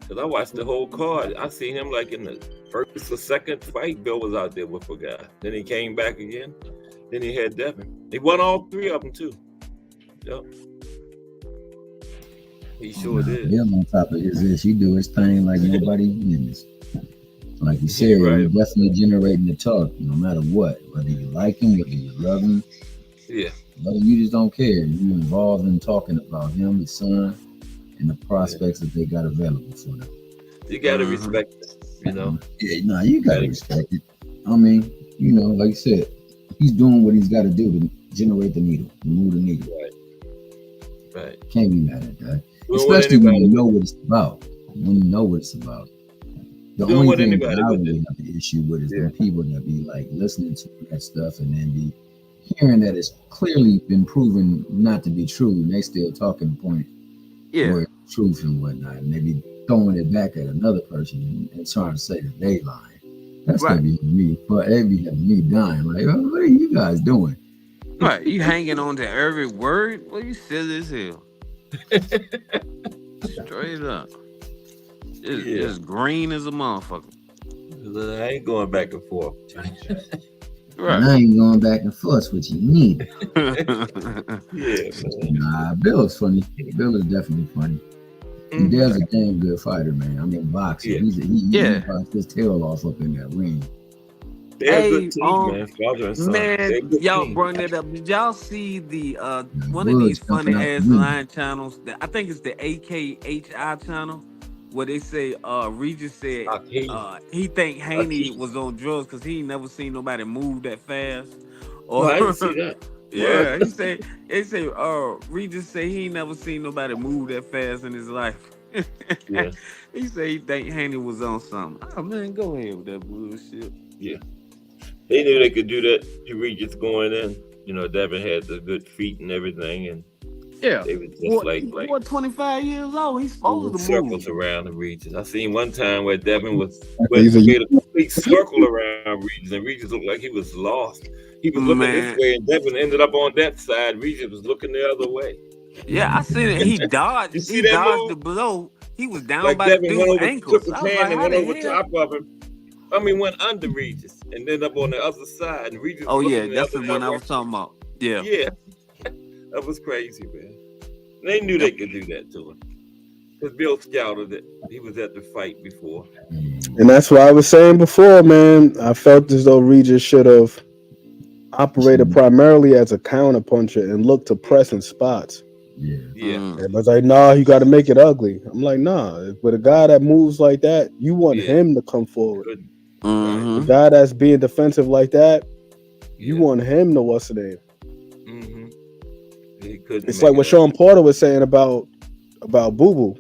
Cause I watched the whole card. I seen him like in the first or second fight. Bill was out there with a guy. Then he came back again. Then he had Devin. He won all three of them too. Yep. He sure did. Bill on top of his he do his thing like nobody business. Like you said, you're definitely generating the talk, no matter what. Whether you like him, whether you love him. Yeah. Whether you just don't care. You're involved in talking about him, his son, and the prospects that they got available for them. You gotta respect it, you know. Yeah, no, you gotta respect it. I mean, you know, like you said, he's doing what he's gotta do to generate the needle, move the needle. Right. Can't be mad at that. Especially when you know what it's about. When you know what it's about. The only thing that I really have an issue with is the people that be like listening to that stuff and then be hearing that it's clearly been proven not to be true, and they still talking the point where it's truth and whatnot, and they be throwing it back at another person and trying to say that they lying. That's gonna be me, but it be me dying. Like, oh, what are you guys doing? Right, you hanging on to every word? Well, you silly as hell. Straight up. It's green as a motherfucker. I ain't going back and forth. Right. I ain't going back and forth with you neither. Nah, Bill is funny. Bill is definitely funny. Mm-hmm. Dale's a damn good fighter, man. I mean, boxing. He boxed his tail off up in that ring. They're a good team, man. Father and son. Man, y'all brought that up. Did y'all see the one of these funny ass line channels? I think it's the AKHI channel, where they say Regis said he think Haney was on drugs because he ain't never seen nobody move that fast. Or I didn't see that. Yeah, they say Regis say he ain't never seen nobody move that fast in his life. Yeah. He say he think Haney was on something. Oh man, go ahead with that bullshit. Yeah. They knew they could do that to Regis going in. You know, Devin had the good feet and everything, and they was just like 25 years old. He's supposed to circles move around the Regis. I seen one time where Devin made a complete circle around Regis, and Regis looked like he was lost. He was looking this way, and Devin ended up on that side. Regis was looking the other way. Yeah, I seen it. He dodged. He dodged the blow. He was down by the dude's ankles. Took his hand and went over top of him. I mean, went under Regis and then up on the other side. And Regis that's the one I was talking about. Yeah. Yeah. That was crazy, man. They knew they could do that to him. Because Bill scouted it. He was at the fight before. And that's what I was saying before, man. I felt as though Regis should have operated primarily as a counterpuncher and looked to press in spots. Yeah. Everybody's like, nah, you got to make it ugly. I'm like, nah. With a guy that moves like that, you want him to come forward. Mm-hmm. The guy that's being defensive like that, you want him to what's the name? Mm-hmm. It's like what Sean Porter was saying about Boo Boo.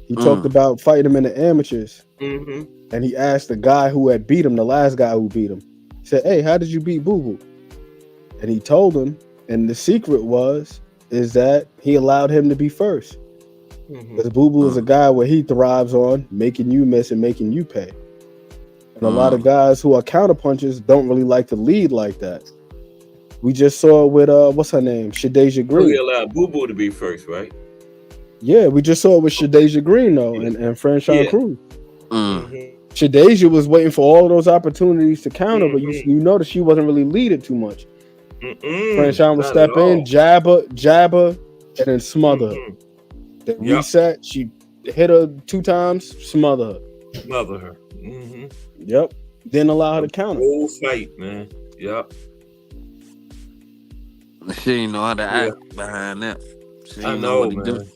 He talked about fighting him in the amateurs, and he asked the guy who had beat him, the last guy who beat him. He said, "Hey, how did you beat Boo Boo?" And he told him, and the secret is that he allowed him to be first. Because Boo Boo is a guy where he thrives on making you miss and making you pay. And a lot of guys who are counterpunchers don't really like to lead like that. We just saw it with what's her name? Shadeja Green. He allowed Boo Boo to be first, right? Yeah, we just saw it with Shadeja Green though, and Franchon Cruz. Shadeja was waiting for all of those opportunities to counter, but you notice she wasn't really leading too much. Franchon would step in, jab her, and then smother her. Then reset, she hit her 2 times, smother her. Yep. Didn't allow her to counter. Whole fight, man. Yep. She ain't know how to act behind that. I know, man.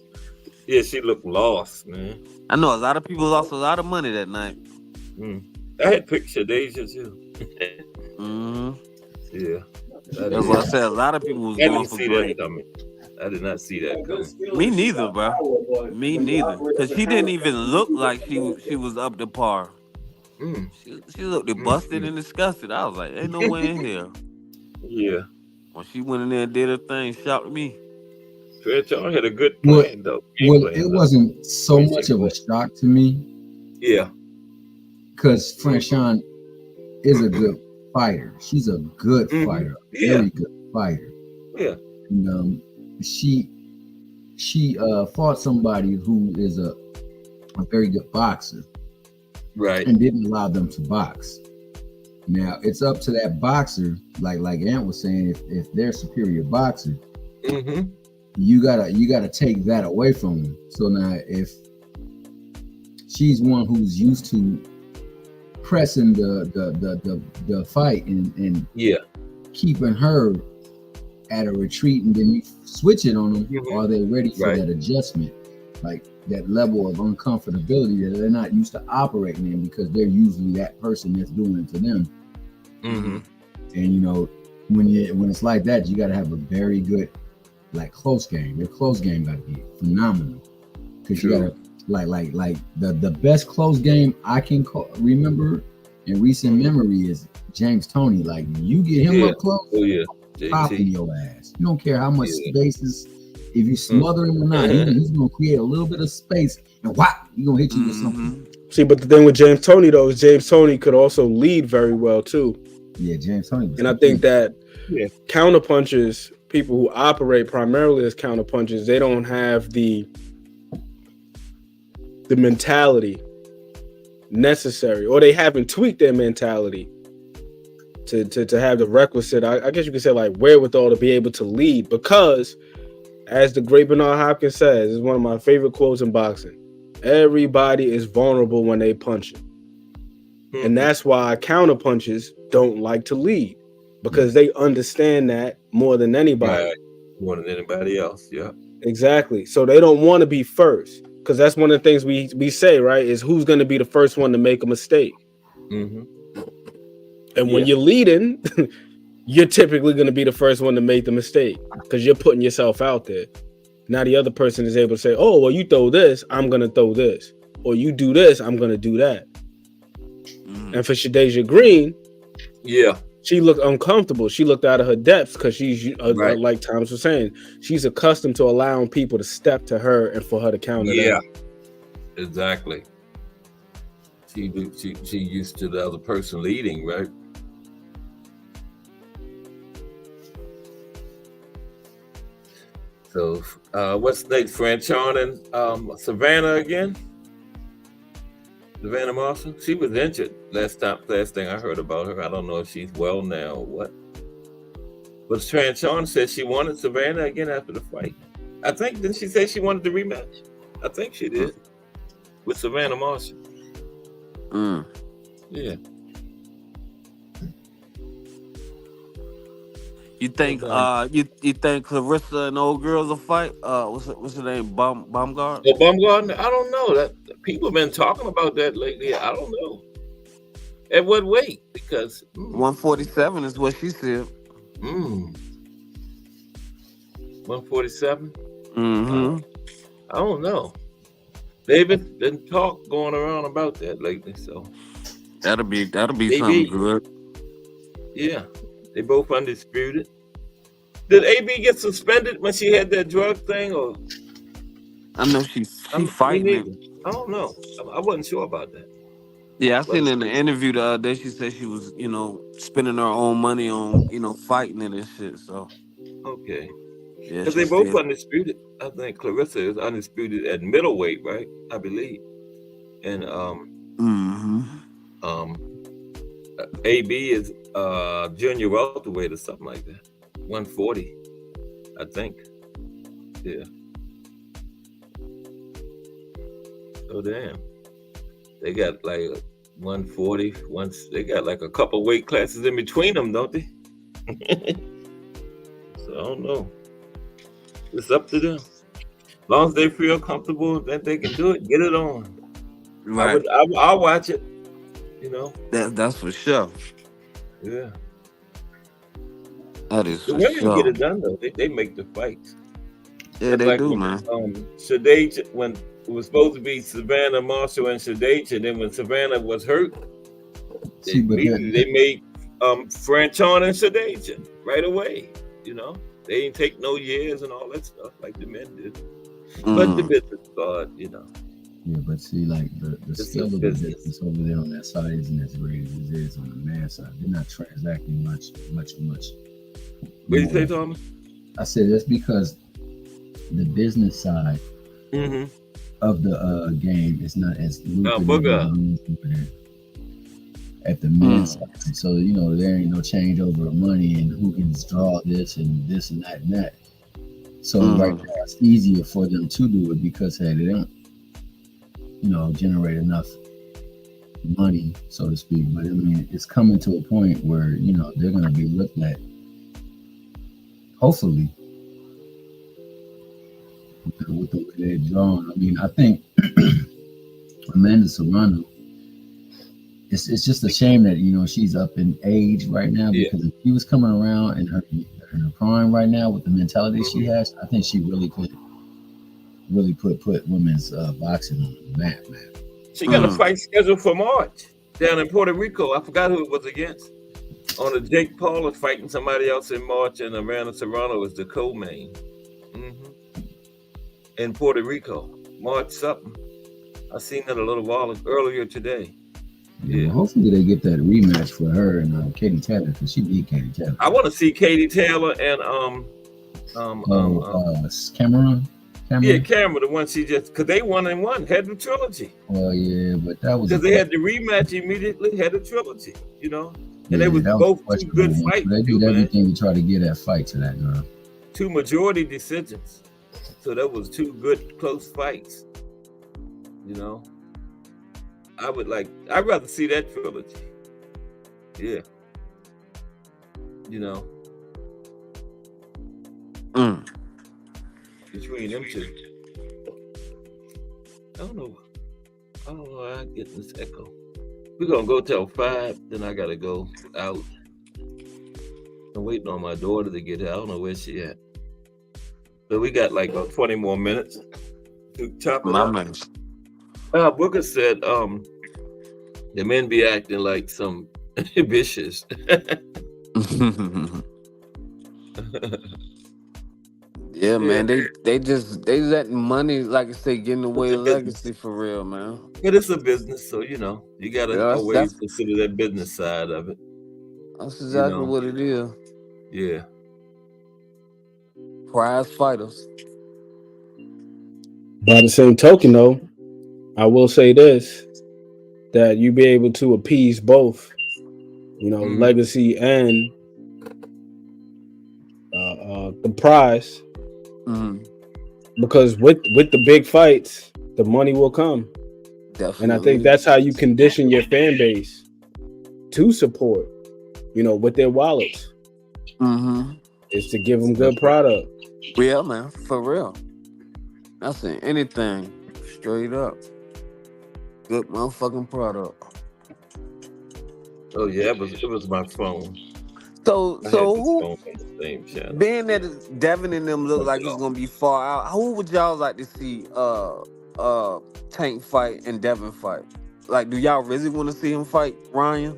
Yeah, she looked lost, man. I know a lot of people lost a lot of money that night. I had picture Deja too. Yeah. That's what I said. A lot of people was going for great. I did not see that coming. Me neither, bro. Me neither. Because she didn't even look like she was up to par. She looked busted and disgusted. I was like, ain't no way in here. Yeah. When she went in there and did her thing, shocked me. Franchon had a good plan, though. It wasn't so much of a shock to me. Yeah. Because Franchon is a good fighter. She's a good fighter. Very good fighter. Yeah. And she fought somebody who is a very good boxer. Right. And didn't allow them to box. Now it's up to that boxer, like Ant was saying, if they're a superior boxer, you gotta take that away from them. So now if she's one who's used to pressing the fight and keeping her at a retreat, and then you switch it on them, are they ready for that adjustment? Like that level of uncomfortability that they're not used to operating in, because they're usually that person that's doing it to them. And you know, when it's like that, you got to have a very good close game. Your close game got to be phenomenal, because you got to like the best close game I can remember in recent memory is James Toney. Like you get him up close, popping your ass. You don't care how much space is. If you smother him or not, he's gonna create a little bit of space, and whop, he's gonna hit you with something. See, but the thing with James Toney though is James Toney could also lead very well too. Yeah, James Toney. And I think that counterpunchers, people who operate primarily as counterpunchers, they don't have the mentality necessary, or they haven't tweaked their mentality to have the requisite, I guess you could say, wherewithal to be able to lead. Because as the great Bernard Hopkins says, it's one of my favorite quotes in boxing, everybody is vulnerable when they punch it. And that's why counter punches don't like to lead, because they understand that more than anybody. Right. More than anybody else, yeah. Exactly. So they don't want to be first, because that's one of the things we say, right, is who's going to be the first one to make a mistake. And when you're leading, you're typically going to be the first one to make the mistake, because you're putting yourself out there. Now the other person is able to say, oh, well, you throw this, I'm going to throw this. Or you do this, I'm going to do that. And for Shadeja Green, she looked uncomfortable. She looked out of her depths, because she's, like Thomas was saying, she's accustomed to allowing people to step to her and for her to counter them. Exactly. She used to the other person leading, right? So what's next? Franchon and Savannah again? Savannah Marshall? She was injured last thing I heard about her. I don't know if she's well now or what. But Franchon said she wanted Savannah again after the fight. I think, didn't she say she wanted the rematch? I think she did. With Savannah Marshall. Yeah. You think you think Clarissa and old girls will fight? What's her name? Baumgart? Oh, Baumgart? I don't know. That people have been talking about that lately. I don't know. At what weight? Because 147 is what she said. 147? I don't know. They've been talk going around about that lately, so that'll be something good. Yeah. They both undisputed. Did AB get suspended when she had that drug thing, or? I know she's fighting. I don't know. I wasn't sure about that. Yeah, I seen in the interview the other day, she said she was, spending her own money on, fighting it and shit. So. Okay. Yeah. Because they both undisputed. I think Clarissa is undisputed at middleweight, right? I believe. And AB is junior welterweight or something like that. 140, I think. Yeah. Oh damn. They got like 140. They got like a couple weight classes in between them, don't they? So I don't know. It's up to them. As long as they feel comfortable that they can do it, get it on. Right. I'll watch it. You know. That's for sure. Yeah. That is The for women get sure. it done though. They make the fights. Yeah, It's they like do, when man. Shadeja, when it was supposed to be Savannah Marshall and Shadeja, then when Savannah was hurt, See, but they made Franchon and Shadeja right away. You know, they didn't take no years and all that stuff like the men did. But the business card, you know. Yeah, but see, like the skill of the business over there on that side isn't as great as it is on the man side. They're not transacting much. What did you say, Thomas? I said that's because the business side of the game is not as lucrative at the men's side. So you know there ain't no change over of money and who can draw this and this and that and that. So right now it's easier for them to do it because hey, they don't, you know, generate enough money, so to speak. But I mean, it's coming to a point where you know they're going to be looked at, hopefully, with the way they're drawn. I mean, I think Amanda Serrano. It's just a shame that you know she's up in age right now because if she was coming around in her prime right now with the mentality she has, I think she really could put women's boxing on the map, man. She got a fight scheduled for March down in Puerto Rico. I forgot who it was against. On a Jake Paul is fighting somebody else in March, and Amanda Serrano is the co-main in Puerto Rico. March something. I seen that a little while earlier today. Yeah. Well, hopefully they get that rematch for her and Katie Taylor because she beat Katie Taylor. I want to see Katie Taylor and Cameron. Yeah, Cameron, the one she just because they 1-1 had the trilogy. Well, yeah, but that was because they had the rematch immediately, had the trilogy, you know, and they was both two good fights. They did everything to try to get that fight to that girl. 2 majority decisions, so that was 2 good close fights, you know. I'd rather see that trilogy. Yeah. You know. Between them two. I don't know how I get this echo. We're gonna go till 5, then I gotta go out. I'm waiting on my daughter to get here. I don't know where she at. But we got like 20 more minutes to chop it up. Booker said the men be acting like some vicious. Yeah, man. They letting money, like I say, getting away legacy for real, man. But it's a business, so you know, you gotta always consider that business side of it. That's exactly what it is. Yeah. Prize fighters. By the same token, though, I will say this: that you be able to appease both, you know, legacy and the prize, because with the big fights, the money will come. Definitely. And I think that's how you condition your fan base to support, you know, with their wallets. Is to give them good product. Yeah, man, for real. I say anything, straight up. Good motherfucking product. Oh yeah, it was my phone. So who? Being that Devin and them look like it's gonna be far out, who would y'all like to see Tank fight and Devin fight? Like, do y'all really want to see him fight Ryan?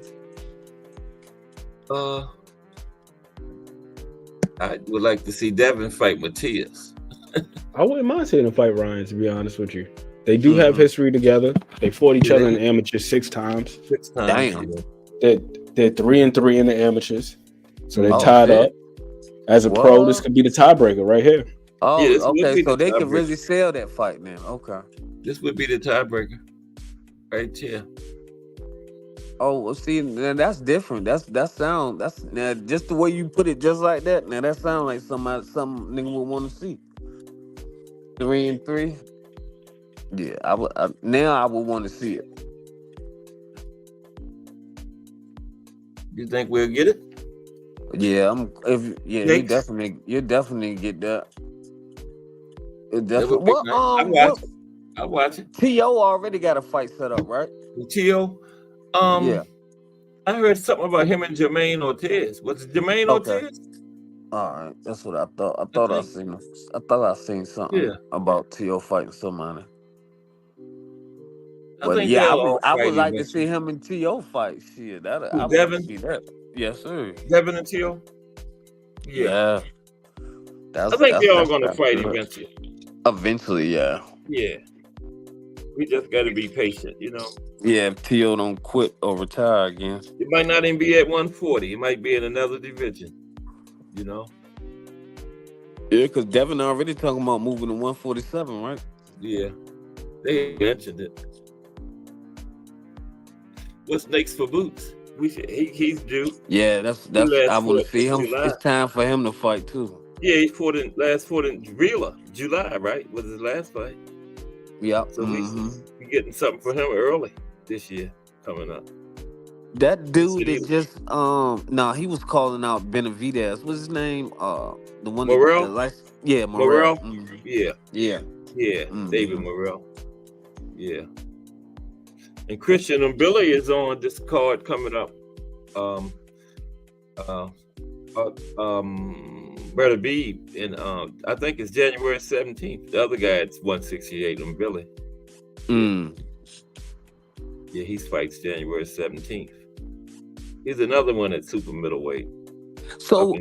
I would like to see Devin fight Matias. I wouldn't mind seeing him fight Ryan, to be honest with you. They do have history together. They fought each other in the amateurs 6 times. 6 times. Damn. They're 3-3 in the amateurs. So they're tied up. As a pro, this could be the tiebreaker right here. Oh, yeah, okay. So they could really sell that fight now. Okay. This would be the tiebreaker. Right here. Oh, well, see, now that's different. That's now just the way you put it, just like that. Now that sounds like some nigga would want to see. 3-3. Yeah, I would want to see it. You think we'll get it? Yeah, you definitely get that. I watch it. T.O. already got a fight set up, right? T.O. Yeah. I heard something about him and Jermaine Ortiz. Was it Jermaine Ortiz? All right, that's what I thought. I thought I seen something about T.O. fighting somebody. But yeah, I would like to see him and T.O. fight. Shit, I want to see that. Yes, sir. Devin and T.O. Yeah. I think they're all going to fight eventually. Eventually, yeah. Yeah. We just got to be patient, you know. Yeah, if T.O. don't quit or retire again. It might not even be at 140. It might be in another division, you know. Yeah, because Devin already talking about moving to 147, right? Yeah. They mentioned it. What's next for Boots? He's due. Yeah, that's I want to see him. July. It's time for him to fight too. Yeah, he fought in Reela, July, right? Was his last fight. Yeah. So he's getting something for him early this year coming up. That dude that just he was calling out Benavidez. What's his name? The one Morrell? Yeah, Morrell. Yeah. David Morrell. Yeah. And Christian and Billy is on this card coming up. Brother B, and I think it's January 17th. The other guy is 168 on Billy. Yeah, he fights January 17th. He's another one at super middleweight. So,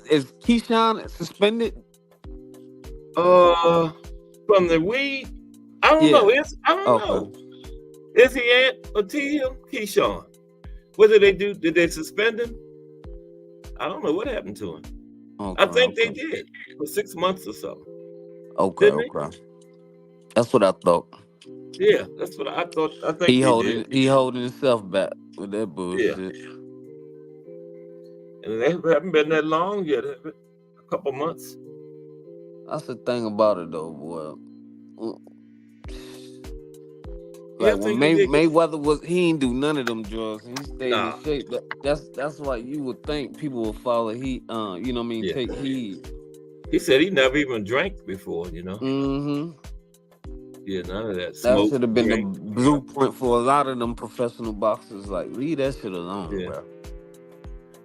is Keyshawn suspended? From the weed? I don't know. I don't know. Is he at Ortiz? Keyshawn? What did they do? Did they suspend him? I don't know what happened to him. I think they did for 6 months or so. Okay. That's what I thought. Yeah, that's what I thought. I think he holding himself back with that bullshit. Yeah. And they haven't been that long yet, have it? A couple months. That's the thing about it, though, boy. Like when Mayweather he ain't do none of them drugs and he stayed in shape. That's why you would think people would follow take heed. He said he never even drank before, you know. Yeah, none of that. That should have been the blueprint for a lot of them professional boxers. Like, leave that shit alone, bro.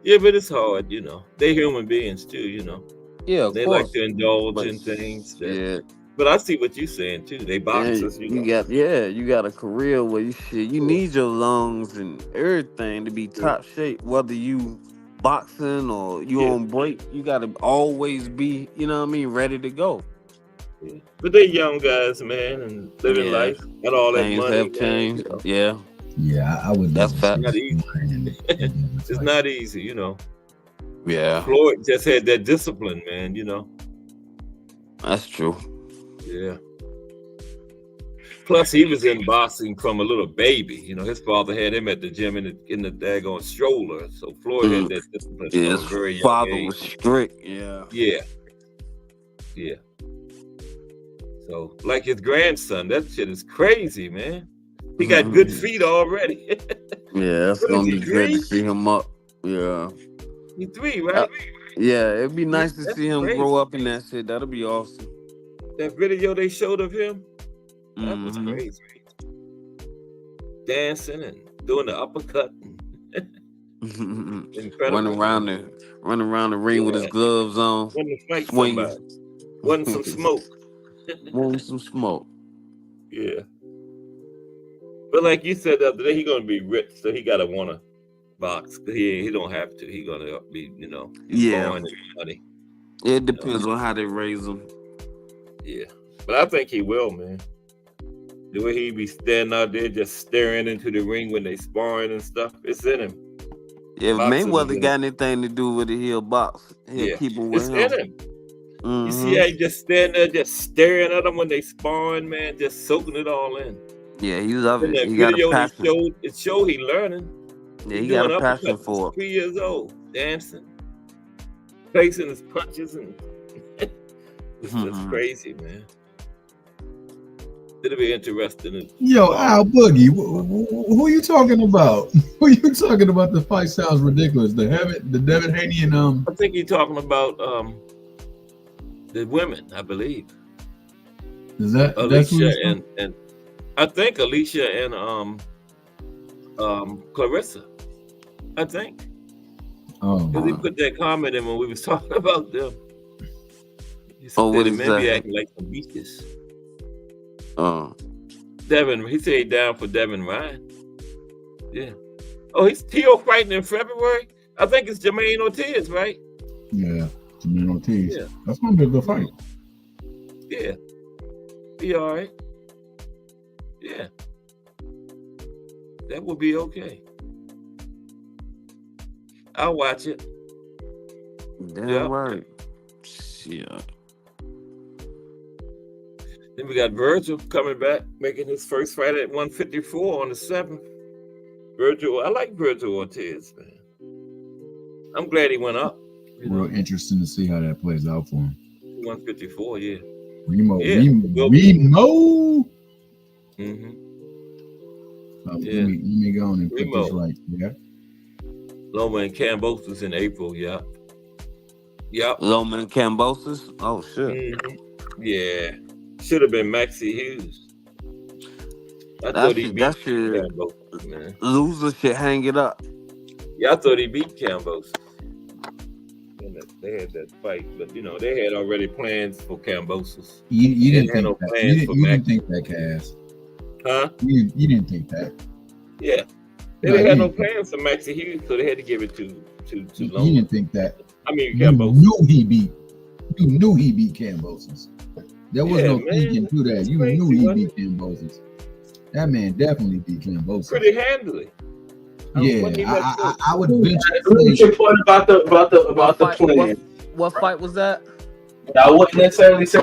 Yeah, but it's hard, you know. They're human beings too, you know. Yeah, they like to indulge in things. But I see what you're saying too. They boxers, you got a career where you need your lungs and everything to be top shape. Whether you boxing or you on break, you gotta always be, ready to go. Yeah. But they young guys, man, and living life. Got all that money. Have changed. You know? Yeah, I would. That's fact. Not easy. It's not easy, you know. Yeah. Floyd just had that discipline, man. You know. That's true. Yeah. Plus, he was in boxing from a little baby. You know, his father had him at the gym in the daggone stroller. So Floyd had that discipline from a very young father age. Was strict. Yeah. So, like his grandson, that shit is crazy, man. He got good feet already. Yeah, that's gonna be good to see him up. Yeah. He's 3, right? Yeah, it'd be nice to see him grow up in that shit. That'll be awesome. That video they showed of him, that was crazy. Dancing and doing the uppercut. Incredible. Running around the ring with his gloves on. Wanting to fight somebody. Wanting some smoke. Wanting some smoke. Yeah. But like you said the other day, he's gonna be rich, so he gotta wanna box. He don't have to. He's gonna be, born in money. It depends on how they raise him. Yeah, but I think he will, man. The way he be standing out there just staring into the ring when they sparring and stuff, it's in him. Yeah, if Mayweather got anything to do with it, he'll box. He'll keep it with him. It's in him. You see how he just standing there, just staring at them when they sparring, man, just soaking it all in. Yeah, he loves it. He got a passion. It showed he learning. Yeah, he got a passion for it. 3 years old, dancing, facing his punches, and it's just crazy, man. It'll be interesting. Yo, Al Boogie, who are you talking about? Who are you talking about? The fight sounds ridiculous. The Devin Haney and I think you're talking about the women, I believe. Is that Alicia and I think Alicia and Clarissa. I think. Oh, because he put that comment in when we was talking about them. He said what they is may be that? acting like some beaches. Devin, he said he down for Devin Ryan. Yeah. Oh, he's T.O. fighting in February. I think it's Jermaine Ortiz, right? Yeah, Jermaine Ortiz. Yeah. That's gonna be a good fight. Yeah. Be all right. Yeah. That will be okay. I'll watch it. Damn right. Yeah. Then we got Virgil coming back, making his first fight at 154 on the 7th. Virgil, I like Virgil Ortiz, man. I'm glad he went up. Real interesting to see how that plays out for him. 154, yeah. Remo. Mm-hmm. Let me go on and put this right. Yeah. Loma and Kambosos in April, yeah. Yep. Loma and Kambosos? Oh, shit. Mm-hmm. Yeah. Should have been Maxie Hughes. I thought he beat Kambosos, man. Loser should hang it up. Yeah, I thought he beat Kambosos. They had that fight, but they had already plans for Kambosos. You didn't think no that. You didn't think that, Cass. Huh? You didn't think that. Yeah. They had no plans for Maxie Hughes, so they had to give it to Loma. You didn't think that. I mean, Kambosos. You knew he beat Kambosos. There was no thinking to that. You knew he beat Kambosos. That man definitely beat Kambosos. Pretty handily. Yeah, I would venture. Really good point about the plan. What fight was that? I wouldn't necessarily say I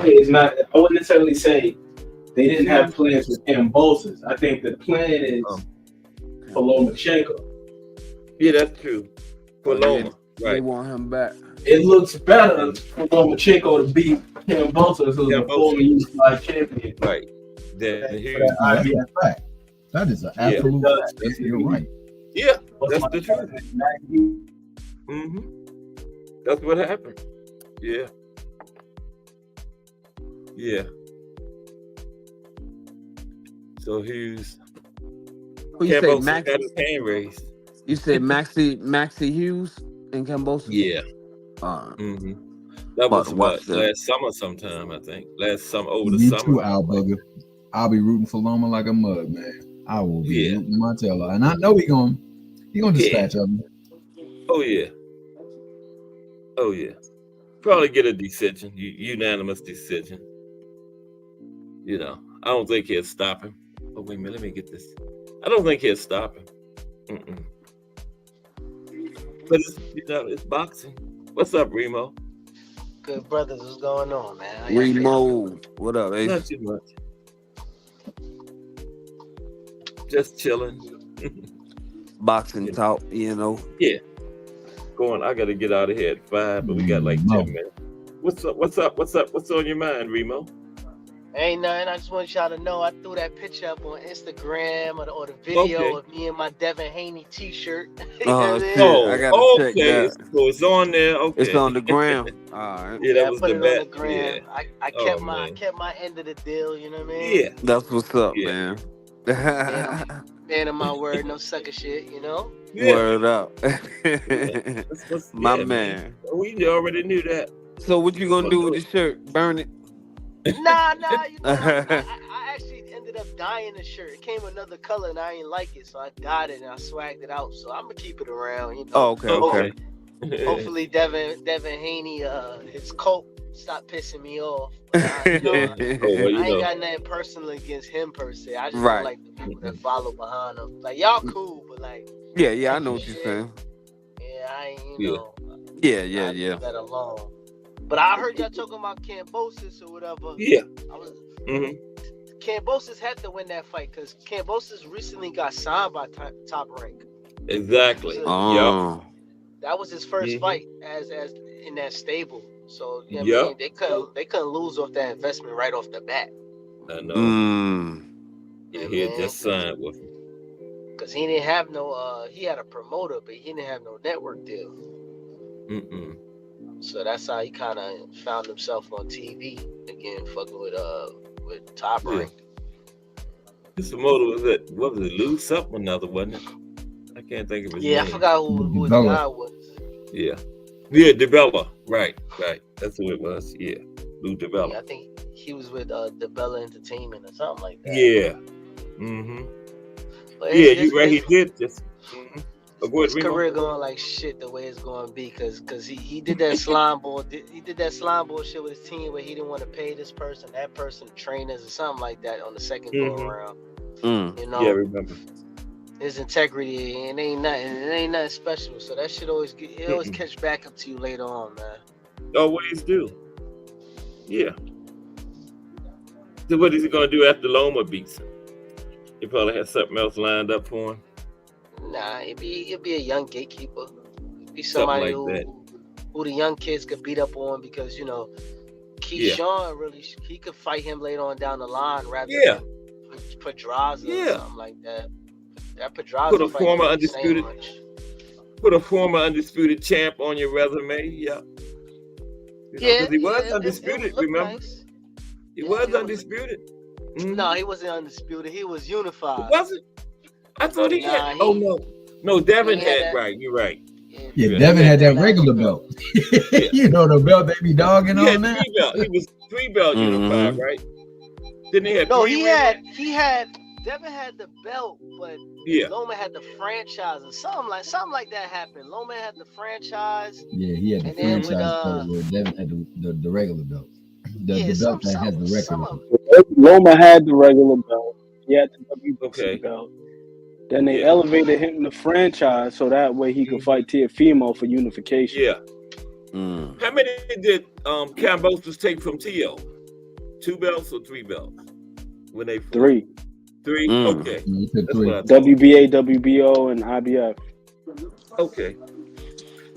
wouldn't necessarily say they didn't have plans with Kambosos. I think the plan is for Lomachenko. Yeah, that's true. For Loma, right? They want him back. It looks better for Lomachenko to beat Kambosos, who's a former unified champion. Right. That is an absolute fact. You're right. Yeah, that's the truth. Mm-hmm. That's what happened. Yeah. Yeah. So Hughes. Who you say, Max? Got his hand raised. You said Maxie Hughes and Kambosos? Yeah. Mm-hmm. That was last summer sometime, I think. Last summer, over the summer. Too, Al Bugger. I'll be rooting for Loma like a mug, man. I will be rooting my tail out. And I know he gonna dispatch of me. Oh yeah. Oh yeah. Probably get a decision, unanimous decision. I don't think he'll stop him. Oh wait a minute, let me get this. I don't think he'll stop him. Mm-mm. But it's boxing. What's up, Remo? Good brothers, what's going on, man? Remo, what up, Ace? Not too much. Just chilling. Boxing talk, Yeah. Going. I gotta get out of here at 5, but we got like 10 minutes. What's up? What's on your mind, Remo? Ain't nothing. I just want y'all to know I threw that picture up on Instagram or the video of me in my Devin Haney t-shirt. Oh, shit. I gotta check that. So it's on there. Okay. It's on the gram. All right. Yeah, that was the bet. On the gram. Yeah. I kept my end of the deal, you know what I mean? Yeah. That's what's up, man. Man of my word, no sucker shit, Yeah. Word up. My man. We already knew that. So what you gonna do with the shirt? Burn it? Nah, I actually ended up dyeing the shirt. It came another color and I ain't like it, so I dyed it and I swagged it out. So I'm gonna keep it around, Oh, okay. Hopefully Devin Haney, his cult stop pissing me off. I ain't got nothing personal against him per se. I just don't like the people that follow behind him. Like y'all cool, but like yeah, I know what you're saying. Yeah, I ain't Yeah. Leave that alone. But I heard y'all talking about Kambosos or whatever. Yeah. Kambosos had to win that fight because Kambosos recently got signed by Top Rank. Exactly. So, that was his first fight as in that stable. So I mean, they couldn't lose off that investment right off the bat. I know. Yeah, he had just signed with him. Because he didn't have no he had a promoter, but he didn't have no network deal. So that's how he kind of found himself on TV again, fucking with with Top Rank. Kishimoto was it? What was it? Lou something another, wasn't it? I can't think of his name. I forgot who the guy was. Yeah, DeBella. Right. That's who it was. Yeah, Lou DeBella. Yeah, I think he was with DeBella Entertainment or something like that. Yeah. Mm-hmm. You're right. He did just. Mm-hmm. His career going like shit the way it's going to be because he did that slime ball. He did that slime ball shit with his team where he didn't want to pay this person, that person, trainers or something like that on the second go around. You know. Yeah, I remember. His integrity and ain't nothing special. So that shit always catch back up to you later on, man. Always do. Yeah. So what is he gonna do after Loma beats him? He probably has something else lined up for him. Nah, he'd be a young gatekeeper. He'd be somebody like who the young kids could beat up on because Keyshawn really he could fight him later on down the line rather than Pedraza or something like that. That Pedraza put a former undisputed champ on your resume. Yeah. Because he was undisputed. Remember, nice. He was undisputed. No, he wasn't undisputed. He was unified. Wasn't? I thought he had. No, Devin had. Right, you're right. Yeah, Devin had that regular belt. You know the belt they be dogging on now. He was 3-belt unified, right? Didn't he have? No, he had. Devin had the belt, but Loma had the franchise or something like that happened. Loma had the franchise. Yeah, he had the franchise belt where Devin had the regular belt. The belt that has the record. Loma had the regular belt. He had the WBC belt. Then they elevated him in the franchise so that way he could fight Teofimo for unification. Yeah. How many did Kambosos take from Tio? 2 belts or 3 belts? When they fought? 3. 3? Okay. WBA, WBO, and IBF. Okay.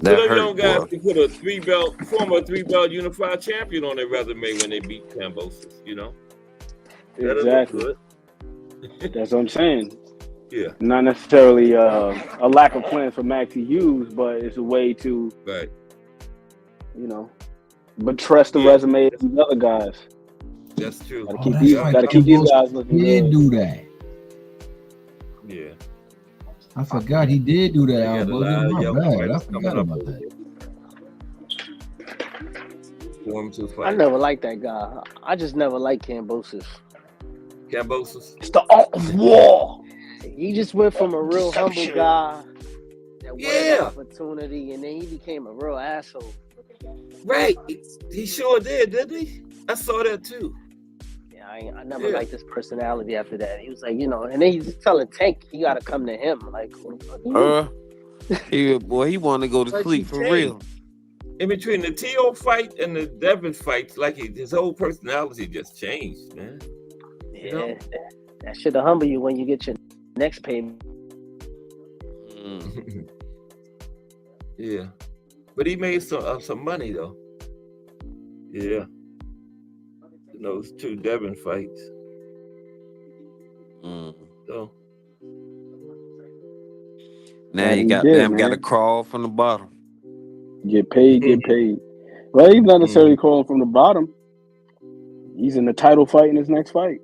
So those young guys can put a former 3-belt unified champion on their resume when they beat Kambosos, you know? Exactly. That's what I'm saying. Yeah. Not necessarily a lack of plans for Max to use, but it's a way to, but trust the resume of the other guys. That's true. Gotta keep these guys looking good. He did do that. Yeah. I forgot he did do that. I forgot about that. I never liked that guy. I just never liked Kambosos. It's the art of war. He just went from a real humble guy that wanted opportunity, and then he became a real asshole. Right. He sure did, didn't he? I saw that too. Yeah, I never liked his personality after that. He was like, and then he's telling Tank he got to come to him. Like, he wanted to go to sleep for real. In between the T.O. fight and the Devin fights, like his whole personality just changed, man. Yeah, that should humble you when you get your next payment. Yeah, but he made some money though. Yeah, in those 2 Devin fights. So now you got to crawl from the bottom. Get paid. Well, he's not necessarily crawling from the bottom. He's in the title fight in his next fight.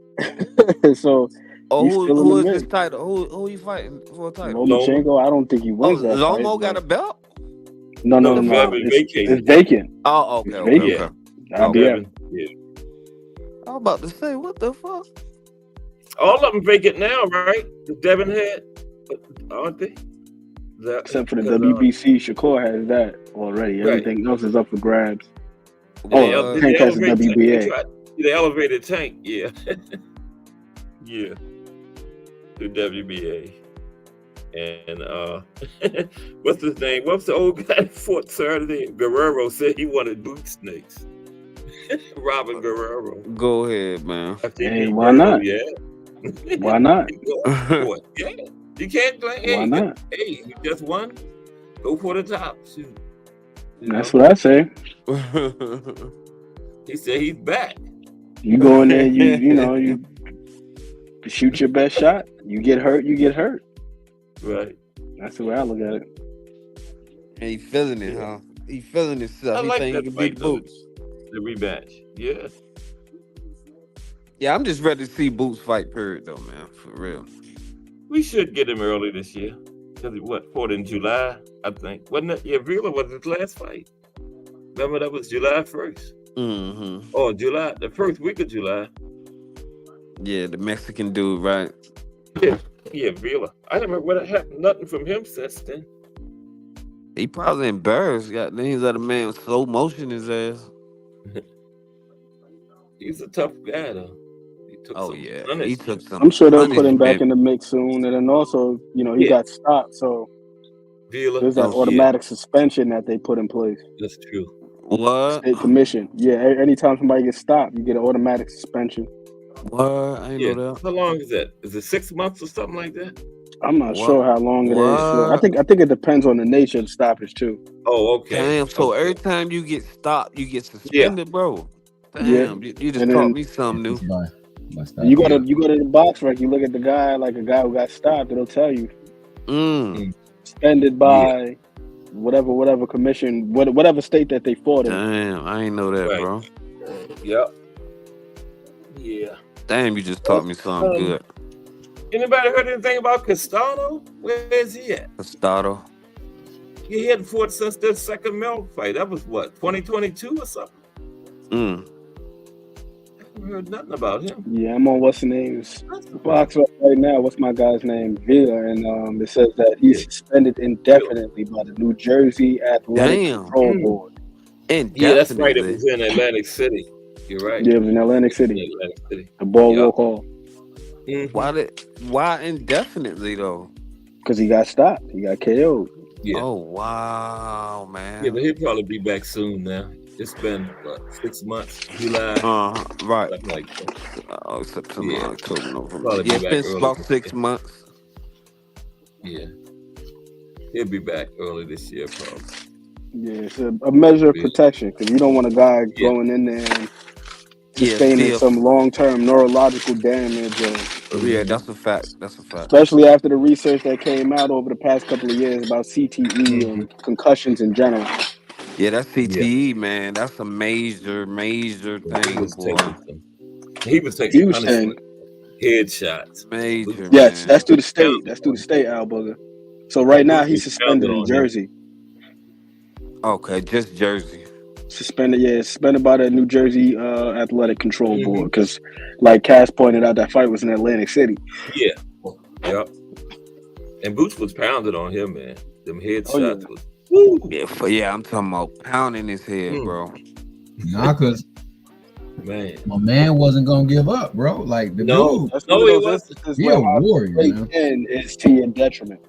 So who is this title? Who you fighting for a title? Lomachenko. I don't think he wins that fight. Lomo got a belt? No. It's vacant. Oh, okay. Yeah. IBF. Yeah. I was about to say, what the fuck? All of them vacant now, right? The Devin had, aren't they? Except for the WBC, Shakur has that already. Everything else is up for grabs. Tank has the WBA. The elevated Tank, yeah. Yeah. The WBA. And what's his name? What's the old guy that fought Saturday? Guerrero said he wanted boot snakes. Robin Guerrero. Go ahead, man. Hey, why not? Yeah. Why not? Yeah. You can't blame. Why not? Hey, you just won. Go for the top. Shoot. That's what I say. He said he's back. You go in there, you shoot your best shot. You get hurt, Right. That's the way I look at it. And he feeling it, huh? He feeling himself. I like he that think fight, big boots. The rematch. Yeah. Yeah, I'm just ready to see Boots fight. Period, though, man. For real. We should get him early this year. Because what, fought in July, I think. Wasn't it? Yeah, Vila was his last fight. Remember, that was July 1st? Mm-hmm. Oh, July, the first week of July. Yeah, the Mexican dude, right? Yeah, Vila. I don't remember what happened. Nothing from him since then. He probably embarrassed. Got then he's let a man slow motion his ass. He's a tough guy, though. He took he took some. I'm sure they'll put him back in the mix soon, and then also, he got stopped, so Vila. There's that automatic suspension that they put in place. That's true. What? State commission. Yeah, anytime somebody gets stopped, you get an automatic suspension. What? I ain't know that. How long is that? Is it 6 months or something like that? I'm not sure how long it is. So I think it depends on the nature of the stoppage too. Oh, okay. Damn. So every time you get stopped, you get suspended, bro. Damn. You just taught me something new. You go to the box rec. You look at the guy, like a guy who got stopped. It'll tell you suspended by whatever commission, whatever state that they fought in. Damn, I ain't know that, bro. Yep. Yeah. Damn, you just taught me something good. Anybody heard anything about Castano? Where is he at? Castano? He hadn't fought since the second Mel fight. That was what, 2022 or something? I haven't heard nothing about him. Yeah, I'm on what's the name's box right now. What's my guy's name? Villa, and it says that he's suspended indefinitely by the New Jersey Athletic Control Board. Yeah, that's right. It was in Atlantic City. You're right. Yeah, it was in Atlantic City. The Boardwalk Hall. Why indefinitely though? Because he got stopped. He got KO'd. Yeah. Oh wow, man. Yeah, but he'll probably be back soon now. It's been 6 months. July. Right. Like September, October, November. Yeah, it's been about 6 months. Yeah. He'll be back early this year, probably. Yeah, it's a measure of protection because you don't want a guy going in there and sustaining some long-term neurological damage. Yeah, that's a fact. Especially after the research that came out over the past couple of years about CTE and concussions in general. Yeah, that's CTE, man. That's a major thing, boy. He was taking headshots. Major. Yes, man. That's through the state. That's through the state, Al Booger. So right now he's suspended in Jersey. Okay, just Jersey. Suspended by the New Jersey Athletic Control Board because, like Cass pointed out, that fight was in Atlantic City. Yeah. Yep. And Boots was pounded on him, man. Them headshots was. Woo. Yeah, I'm talking about pounding his head, bro. Nah, because my man wasn't gonna give up, bro. Like the dude, he wasn't. He a warrior, man. It's to your detriment.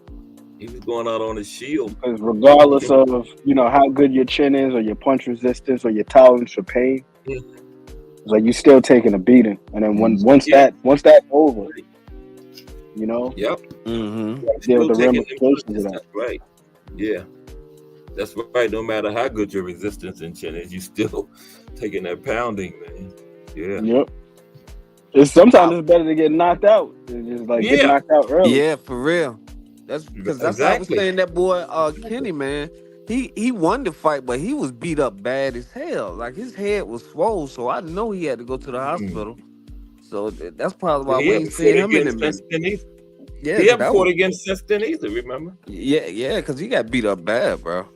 He was going out on his shield. Because regardless of how good your chin is, or your punch resistance, or your tolerance for pain, it's like you still taking a beating. And then once that's over, Yep. Deal with the ramifications of that. Right. Yeah. That's right. No matter how good your resistance and chin is, you still taking that pounding, man. Yeah. Yep. Sometimes it's better to get knocked out than just get knocked out early. Yeah, for real. That's because that's what I was saying. That boy Kenny, man, he won the fight, but he was beat up bad as hell. Like his head was swollen, so I know he had to go to the hospital. So that's probably why we ain't seen him in the minute. Yeah, he haven't fought against since then either. Remember? Yeah, because he got beat up bad, bro.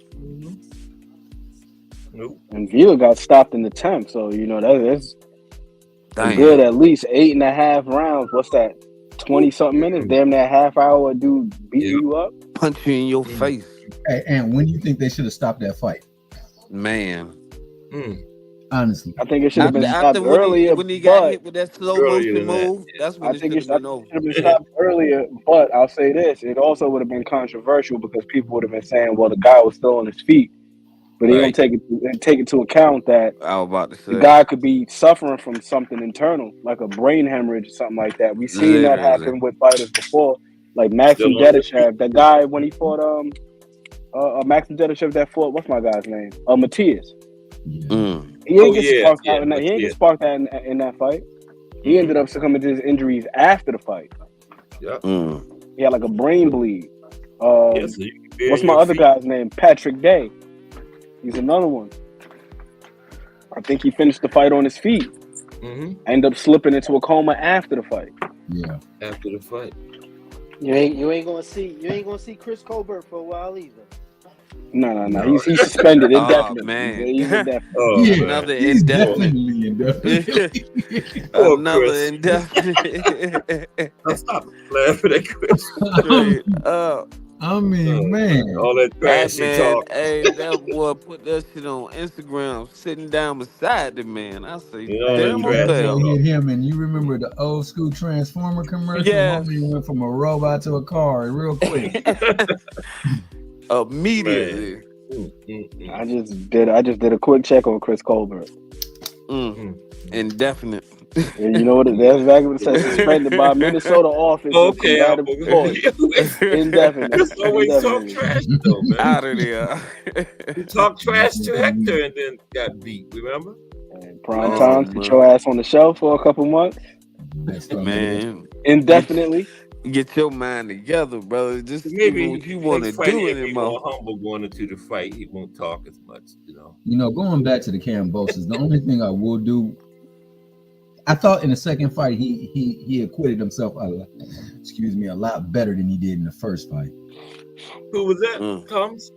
Nope. And Vila got stopped in the 10th, so that's good. At least 8.5 rounds. What's that? 20-something minutes. Damn, that half hour dude beating you up, punch you in your face. Hey, and when do you think they should have stopped that fight? Man, honestly, I think it should have been stopped earlier. When he got hit with that slow motion move, that's when it should have been over. It should have been stopped earlier. But I'll say this: it also would have been controversial because people would have been saying, "Well, the guy was still on his feet." But he don't take into account that I was about to say the guy could be suffering from something internal, like a brain hemorrhage or something like that. We've seen that happen with fighters before, like Maxim Dedishev. That guy when he fought Maxim Dedishev that fought, what's my guy's name? Matthias. He ain't get sparked out in that. He ain't get sparked out in that fight. He ended up succumbing to his injuries after the fight. Yeah. He had like a brain bleed. What's my other guy's name? Patrick Day. He's another one. I think he finished the fight on his feet. End up slipping into a coma after the fight. Yeah. After the fight. You ain't gonna see Chris Colbert for a while either. No. He's suspended indefinitely. Man. He's indefinite. Another indefinite. Another indefinite. Stop laughing at Chris. Straight up. I mean, man. All that trashy talk. Hey, that boy put that shit on Instagram, sitting down beside the man. I say, damn, hit him, and you remember the old school Transformer commercial? Yeah. He went from a robot to a car real quick. Immediately. I just did a quick check on Chris Colbert. Indefinite. And you know what? That's exactly what it says. Suspended by Minnesota office. Okay. Indefinite. Chris always talk trash though, man. Out of there. He talked trash to Hector and then got beat. Remember? And prime time, put your ass on the shelf for a couple months. Man. Indefinitely. Get your mind together, brother. Just maybe what you want to do anymore. Humble going into the fight. He won't talk as much, going back to the Kambosos, the only thing I will do, I thought in the second fight he acquitted himself a lot better than he did in the first fight. Who was that? Comes?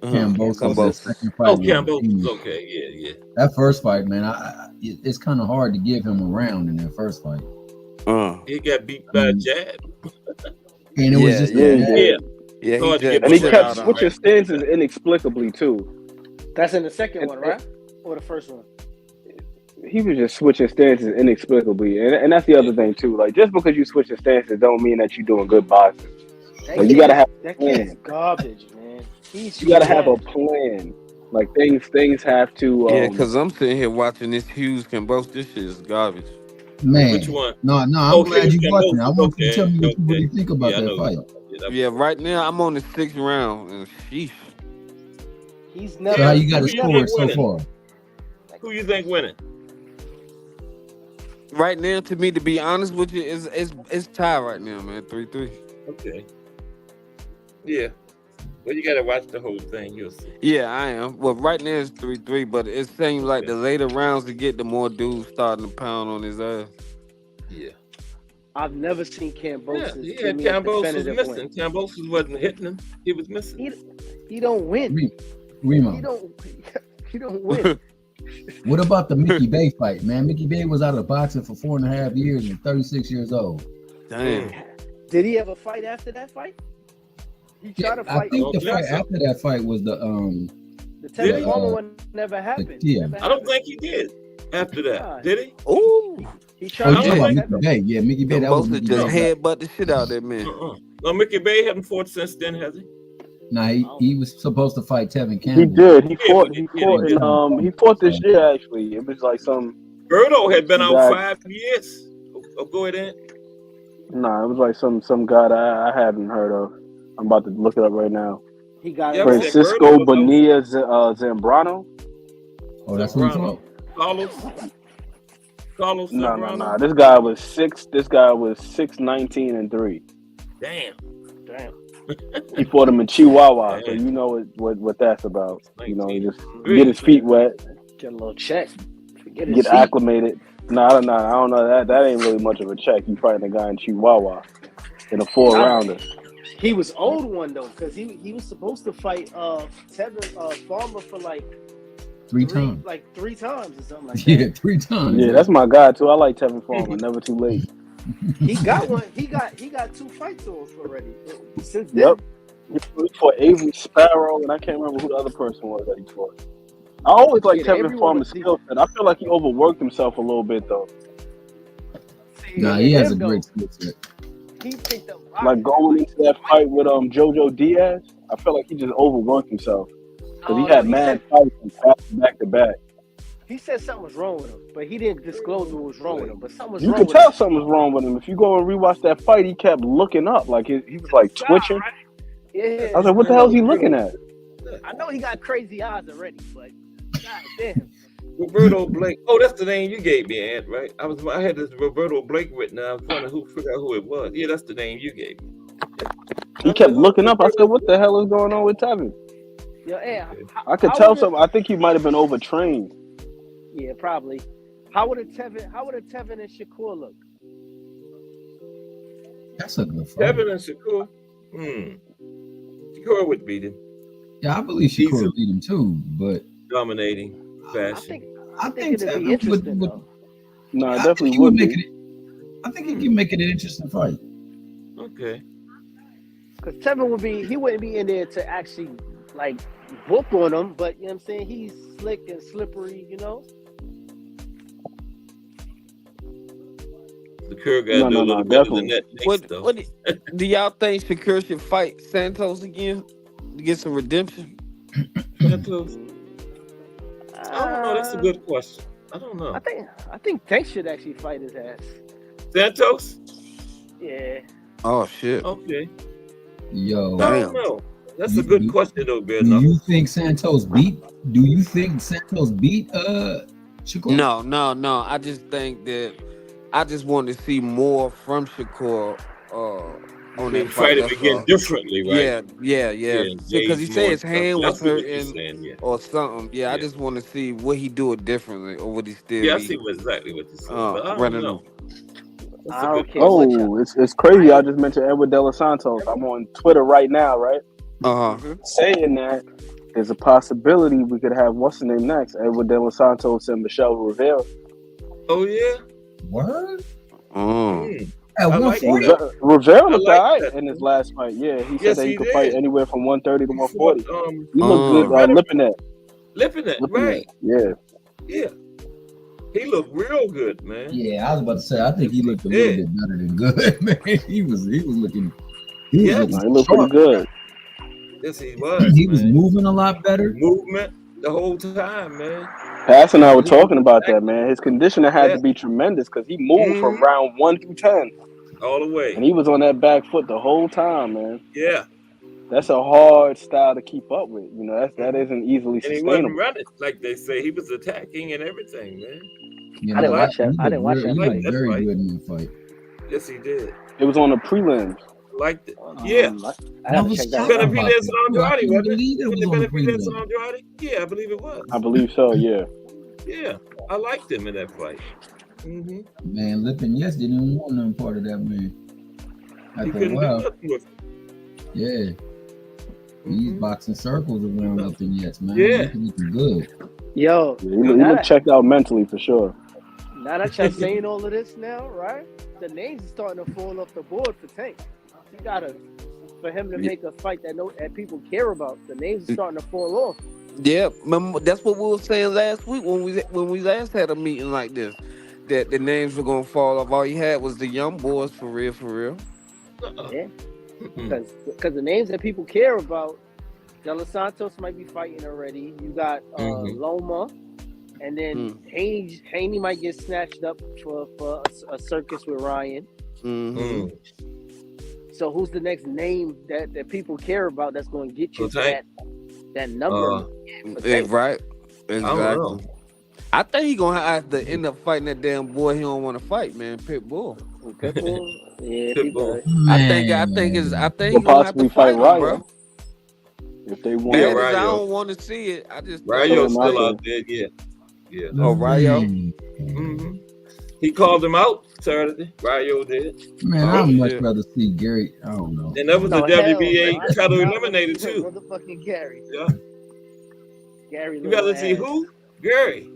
Kambosos. Second fight. Kambosos. Okay, yeah. That first fight, man, it's kind of hard to give him a round in that first fight. He got beat by a jab. And it was just and he kept switching stances inexplicably too. That's in the second one, right? Or the first one? He was just switching stances inexplicably, and that's the other thing too. Like, just because you switching stances don't mean that you're doing good boxing. Like, you gotta have a plan. That's garbage, man. You gotta have a plan. Like, things have to. Because I'm sitting here watching this Hughes Kambosos. This shit is garbage. Man, which one? No, I'm glad you watching. I want you to tell me what you really think about that fight. Yeah, right now I'm on the 6th round, and sheesh. He's never. So how you got to score so far? Who you think winning? Right now, to me, to be honest with you, it's tied right now, man. 3-3. Okay. Yeah. Well, you gotta watch the whole thing. You'll see. Yeah, I am. Well, right now it's 3-3, but it seems like the later rounds to get, the more dudes starting to pound on his ass. Yeah. I've never seen Kambosos. Yeah, Kambosos was missing. Kambosos wasn't hitting him. He was missing. He don't win. Remo. He don't win. What about the Mickey Bay fight, man? Mickey Bay was out of boxing for 4.5 years and 36 years old. Damn. Did he ever fight after that fight? He tried to fight. I think the fight after that fight was the Tevin Farmer one never happened. I don't think he did after that. Did he? Ooh. He tried to fight Mickey Bay. Yeah, Mickey Bay. That was just headbutt the shit out of that man. No, Mickey Bay hasn't fought since then, has he? Nah, he was supposed to fight Tevin Campbell. He did. He fought this year actually. It was like some. Berto had been out 5 years. Oh, go ahead. Nah, it was like some guy that I haven't heard of. I'm about to look it up right now. He got Francisco Bonilla Zambrano. Oh, that's who he fought. Carlos. No. This guy was 6'19" 3. Damn. He fought him in Chihuahua, so you know what that's about. You know, he just get his feet wet, get a little check, get acclimated. I don't know. That ain't really much of a check. You fighting a guy in Chihuahua in a 4-rounder. He was owed one though, because he was supposed to fight Tevin Farmer for like 3 times. Like 3 times or something like that. Yeah, 3 times. Yeah, that's my guy too. I like Tevin Farmer. Never too late. He got one. He got 2 fights off already. Since then. Yep. He fought Avery Sparrow, and I can't remember who the other person was that he fought. I always like Tevin Farmer's skill set. I feel like he overworked himself a little bit though. Nah, he has a great skill set. He picked up like going into that fight with Jojo Diaz. I felt like he just overworked himself because he had mad fights back to back. He said something was wrong with him, but he didn't disclose what was wrong with him. But something was wrong. You could tell something was wrong with him. If you go and rewatch that fight, he kept looking up, like he was like twitching. Yeah. I was like, what the hell is he looking at? I know he got crazy eyes already, but god damn. Roberto Blake. Oh, that's the name you gave me, Ant, right? I had this Roberto Blake written. I was trying to figure out who it was. Yeah, that's the name you gave me. He kept looking up. I said, what the hell is going on with Tevin? Yeah, I could tell something. I think he might have been overtrained. Yeah, probably. How would a Tevin and Shakur look? That's a good fight. Tevin and Shakur. Shakur would beat him. Yeah, I believe Shakur would beat him too, but dominating fashion. I think it'd be interesting though. No, I definitely would make it. I think he can make it an interesting fight. Okay. Because Tevin wouldn't be in there to actually like book on him, but you know what I'm saying? He's slick and slippery, you know? Shakur got to do a little better than that next, though. What do y'all think Shakur should fight Santos again to get some redemption? Santos? I don't know. That's a good question. I don't know. I think Tank should actually fight his ass. Santos? Yeah. Oh shit. Okay. Yo. I don't know. That's a good question though, Ben. Do you think Santos beat Shakur? No. I just think that I just want to see more from Shakur on that fight him again differently, right? Yeah. Because he said his hand was hurting or something. Yeah, I just want to see what he do it differently or what he still. Yeah, I see exactly what you're saying. But I don't know. It's crazy. I just mentioned Edward De Los Santos. I'm on Twitter right now, right? Saying that there's a possibility we could have what's the name next? Edward De Los Santos and Michelle Rivera. Oh yeah. What? Rivera looked alright in his last fight. Yeah, he said that he could fight anywhere from 130 to 140. He looked good. Lipinette, right? Yeah. He looked real good, man. Yeah, I was about to say I think he looked a little bit better than good, man. He was looking. He looked pretty good. Yes, he was. He was moving a lot better. Movement the whole time, man. Pass and I were talking about that, man. His conditioning had to be tremendous because he moved from round 1 through 10. All the way. And he was on that back foot the whole time, man. Yeah. That's a hard style to keep up with. You know, that isn't easily sustainable. And he wasn't running, like they say. He was attacking and everything, man. Yeah, I didn't watch that fight. Very good in the fight. Yes, he did. It was on the prelims. Liked it. Yeah. I have to check that out. Benavidez and Andrade, wasn't it? Benavidez and Andrade? Yeah, I believe it was. I believe so, yeah. Yeah, I liked him in that fight. Man, Lipinets didn't even want no part of that, man. He couldn't do nothing with him. Yeah. He's boxing circles around Lipinets, man. Yeah. He's looking good. Yo. He looked checked out mentally for sure. Now that y'all saying all of this now, right? The names are starting to fall off the board for Tank. You gotta, for him to make a fight that people care about, the names are starting to fall off. Yeah, that's what we were saying last week when we last had a meeting like this. That the names were gonna fall off. All you had was the young boys for real. Yeah, because the names that people care about, De Los Santos might be fighting already. You got Loma, and then Haney might get snatched up for a circus with Ryan. So who's the next name that people care about that's going to get you that number? Right. Exactly. I think he's going to have to end up fighting that damn boy he don't want to fight, man. Pitbull. Pitbull? Yeah, Pitbull. I think he's going to have to fight him, bro. If they want I don't want to see it. I just Rayo's still out there, yeah. Oh, Rayo? He called him out Saturday. Rayo did. Man, I'd much rather see Gary. I don't know. And that was the WBA title eliminator too. Motherfucking Gary. Yeah. Gary. You gotta see who? Gary.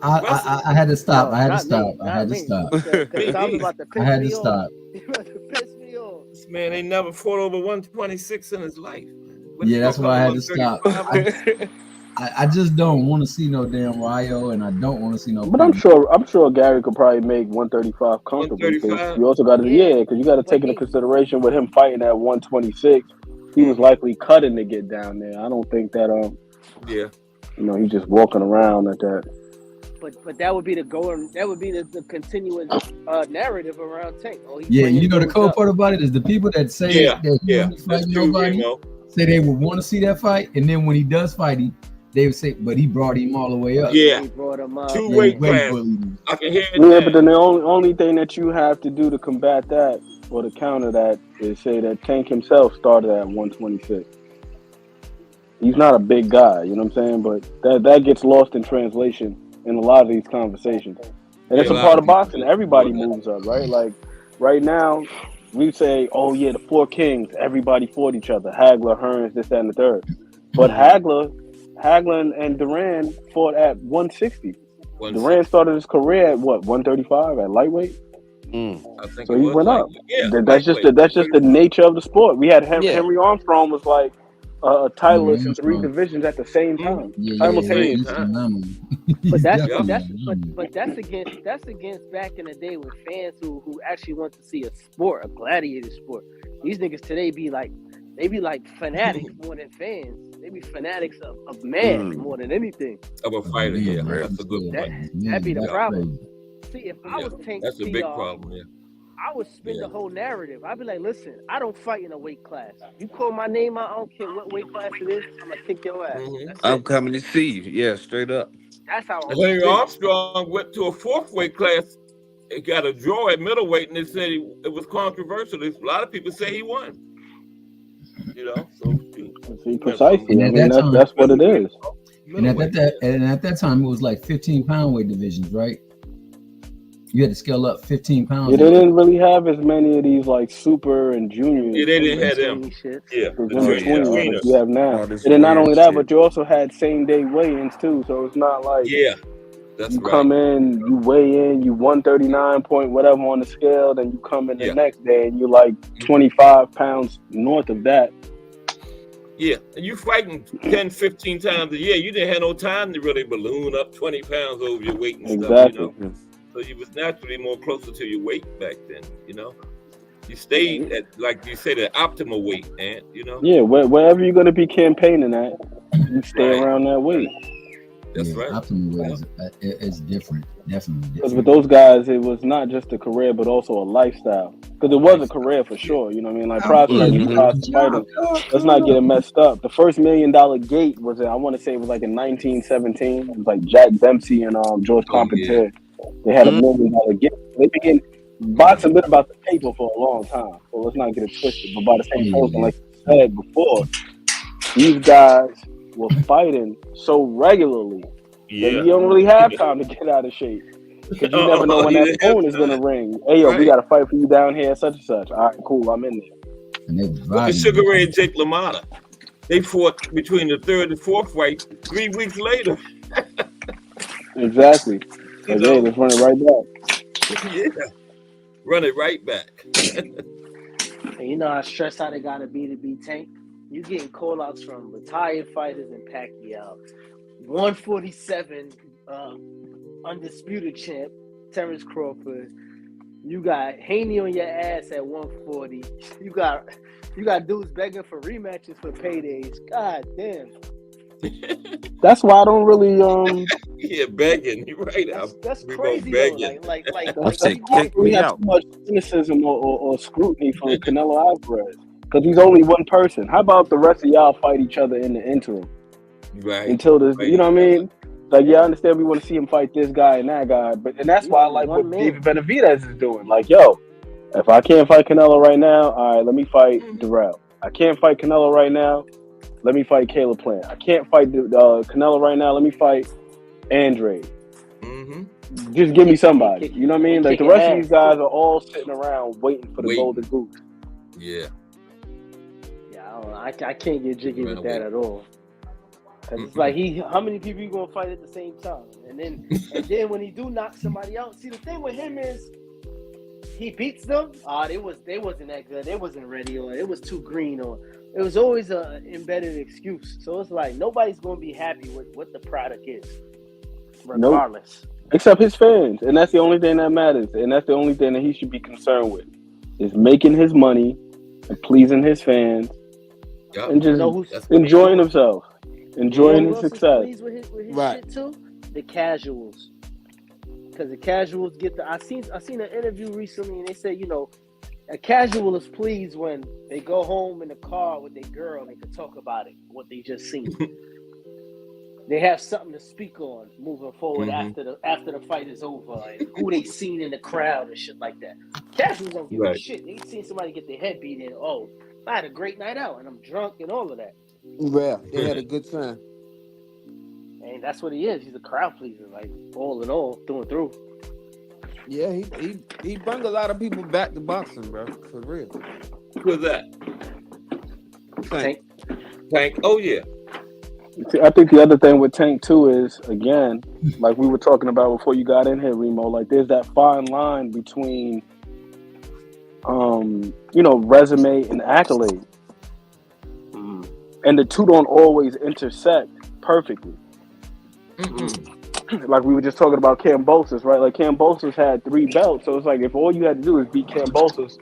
I had to stop. I had to stop. I had to stop. I had to stop. Piss me off. This man ain't never fought over 126 in his life. Yeah, that's why I had to stop. I just don't want to see no damn Rayo, and I don't want to see no. But I'm sure Gary could probably make 135 comfortably. You also got to because you got to take into consideration with him fighting at 126, he was likely cutting to get down there. I don't think that he's just walking around at that. But that would be the continuing narrative around Tank. You know the cool part about it is the people that say that he won't fight nobody say they would want to see that fight, and then when he does fight him, they would say, but he brought him all the way up. Yeah, he brought him up. 2 weight classes. I can hear it. Yeah, but then the only thing that you have to do to combat that or to counter that is say that Tank himself started at 126. He's not a big guy, you know what I'm saying? But that gets lost in translation in a lot of these conversations. And it's a part of boxing. Everybody moves up, right? Like right now, we say, "Oh yeah, the four kings." Everybody fought each other. Hagler, Hearns, this, that, and the third. But Hagler and Duran fought at 160. Duran started his career at what, 135 at lightweight. I think so he went up. Yeah, that's just the nature of the sport. We had Henry Armstrong was like a titleist in 3 divisions at the same time, simultaneously. But that's against back in the day with fans who actually want to see a sport, a gladiator sport. These niggas today be like fanatics more than fans. They be fanatics of man more than anything. Of a fighter, yeah. That's a good point. That'd be the problem. See, if I was Tank, that's a big problem. Yeah. I would spin the whole narrative. I'd be like, listen, I don't fight in a weight class. You call my name out, I don't care what weight class it is, I'm gonna kick your ass. I'm coming to see you. Yeah, straight up. That's how Henry Armstrong went to a 4th weight class. It got a draw at middleweight, and they said it was controversial. A lot of people say he won. You know, so precisely. I mean, that's what it is. And at that time, it was like 15-pound weight divisions, right? You had to scale up 15 pounds. Yeah, they didn't really have as many of these like super and juniors. Yeah, they didn't have them. Yeah, the you have now. And then not only that, but you also had same day weigh-ins too. So it's not like that's you come in, you weigh in, you 139 point whatever on the scale, then you come in the next day and you're like 25 pounds north of that. Yeah, and you fighting 10, 15 times a year. You didn't have no time to really balloon up 20 pounds over your weight and stuff, you know? So you was naturally more closer to your weight back then, you know? You stayed at, like you say, the optimal weight, man, you know? Yeah, wherever you're going to be campaigning at, you stay around that weight. That's right. Optimal weight is different, definitely different. Because with those guys, it was not just a career, but also a lifestyle. Because it was a career for sure, you know what I mean? Like prospecting, fighting. Let's not get it messed up. The first $1 Million Gate was, I want to say it was like in 1917. It was like Jack Dempsey and George Carpentier. They had $1 Million Gate. They began boxing been about the paper for a long time. So let's not get it twisted. But by the same token, like you said before, these guys were fighting so regularly that you don't really have time to get out of shape. Because you never know when that phone is going to ring. Hey, yo, we got to fight for you down here, such and such. All right, cool, I'm in there. And they the Sugar Ray and Jake LaMotta, they fought between the 3rd and 4th fight 3 weeks later. Exactly. Like, hey, let's run it right back. Yeah, run it right back. And you know how stressed out it got to be Tank? You getting call-outs from retired fighters and Pacquiao. 147 undisputed champ, Terrence Crawford. You got Haney on your ass at 140. You got dudes begging for rematches for paydays. God damn. That's why I don't really begging. You're right. That's crazy. Begging. Like we have too much cynicism or scrutiny from Canelo Alvarez because he's only one person. How about the rest of y'all fight each other in the interim? Right. Until this, you know what I mean? Like, I understand we want to see him fight this guy and that guy, and that's why I like what David Benavidez is doing. Like, yo, if I can't fight Canelo right now, all right, let me fight Durrell. I can't fight Canelo right now, let me fight Caleb Plant. I can't fight Canelo right now, let me fight Andre. Just give me somebody. You know what I mean? Like, the rest of these guys are all sitting around waiting for the golden goose. Yeah. Yeah, I can't get jiggy with that at all. Cause it's like how many people you gonna fight at the same time? And then when he do knock somebody out, see the thing with him is he beats them. They wasn't that good. They wasn't ready, or it was too green, or it was always a embedded excuse. So it's like nobody's gonna be happy with what the product is, regardless. Nope. Except his fans, and that's the only thing that matters, and that's the only thing that he should be concerned with is making his money and pleasing his fans, and just enjoying himself. Enjoying his success. With his shit too? The casuals. Because the casuals get I seen an interview recently and they said, you know, a casual is pleased when they go home in the car with their girl and they can talk about it, what they just seen. They have something to speak on moving forward after the fight is over, and who they seen in the crowd and shit like that. Casuals don't give a shit. They seen somebody get their head beat in. Oh, I had a great night out and I'm drunk and all of that. Yeah, they had a good time. And that's what he is. He's a crowd pleaser, like all in all, through and through. Yeah, he bring a lot of people back to boxing, bro. For real. Who's that? Tank. Oh yeah. I think the other thing with Tank too is, again, like we were talking about before you got in here, Remo. Like there's that fine line between, resume and accolade, and the two don't always intersect perfectly. Like we were just talking about Kambosos, right? Like Kambosos had 3 belts, so it's like if all you had to do is beat Kambosos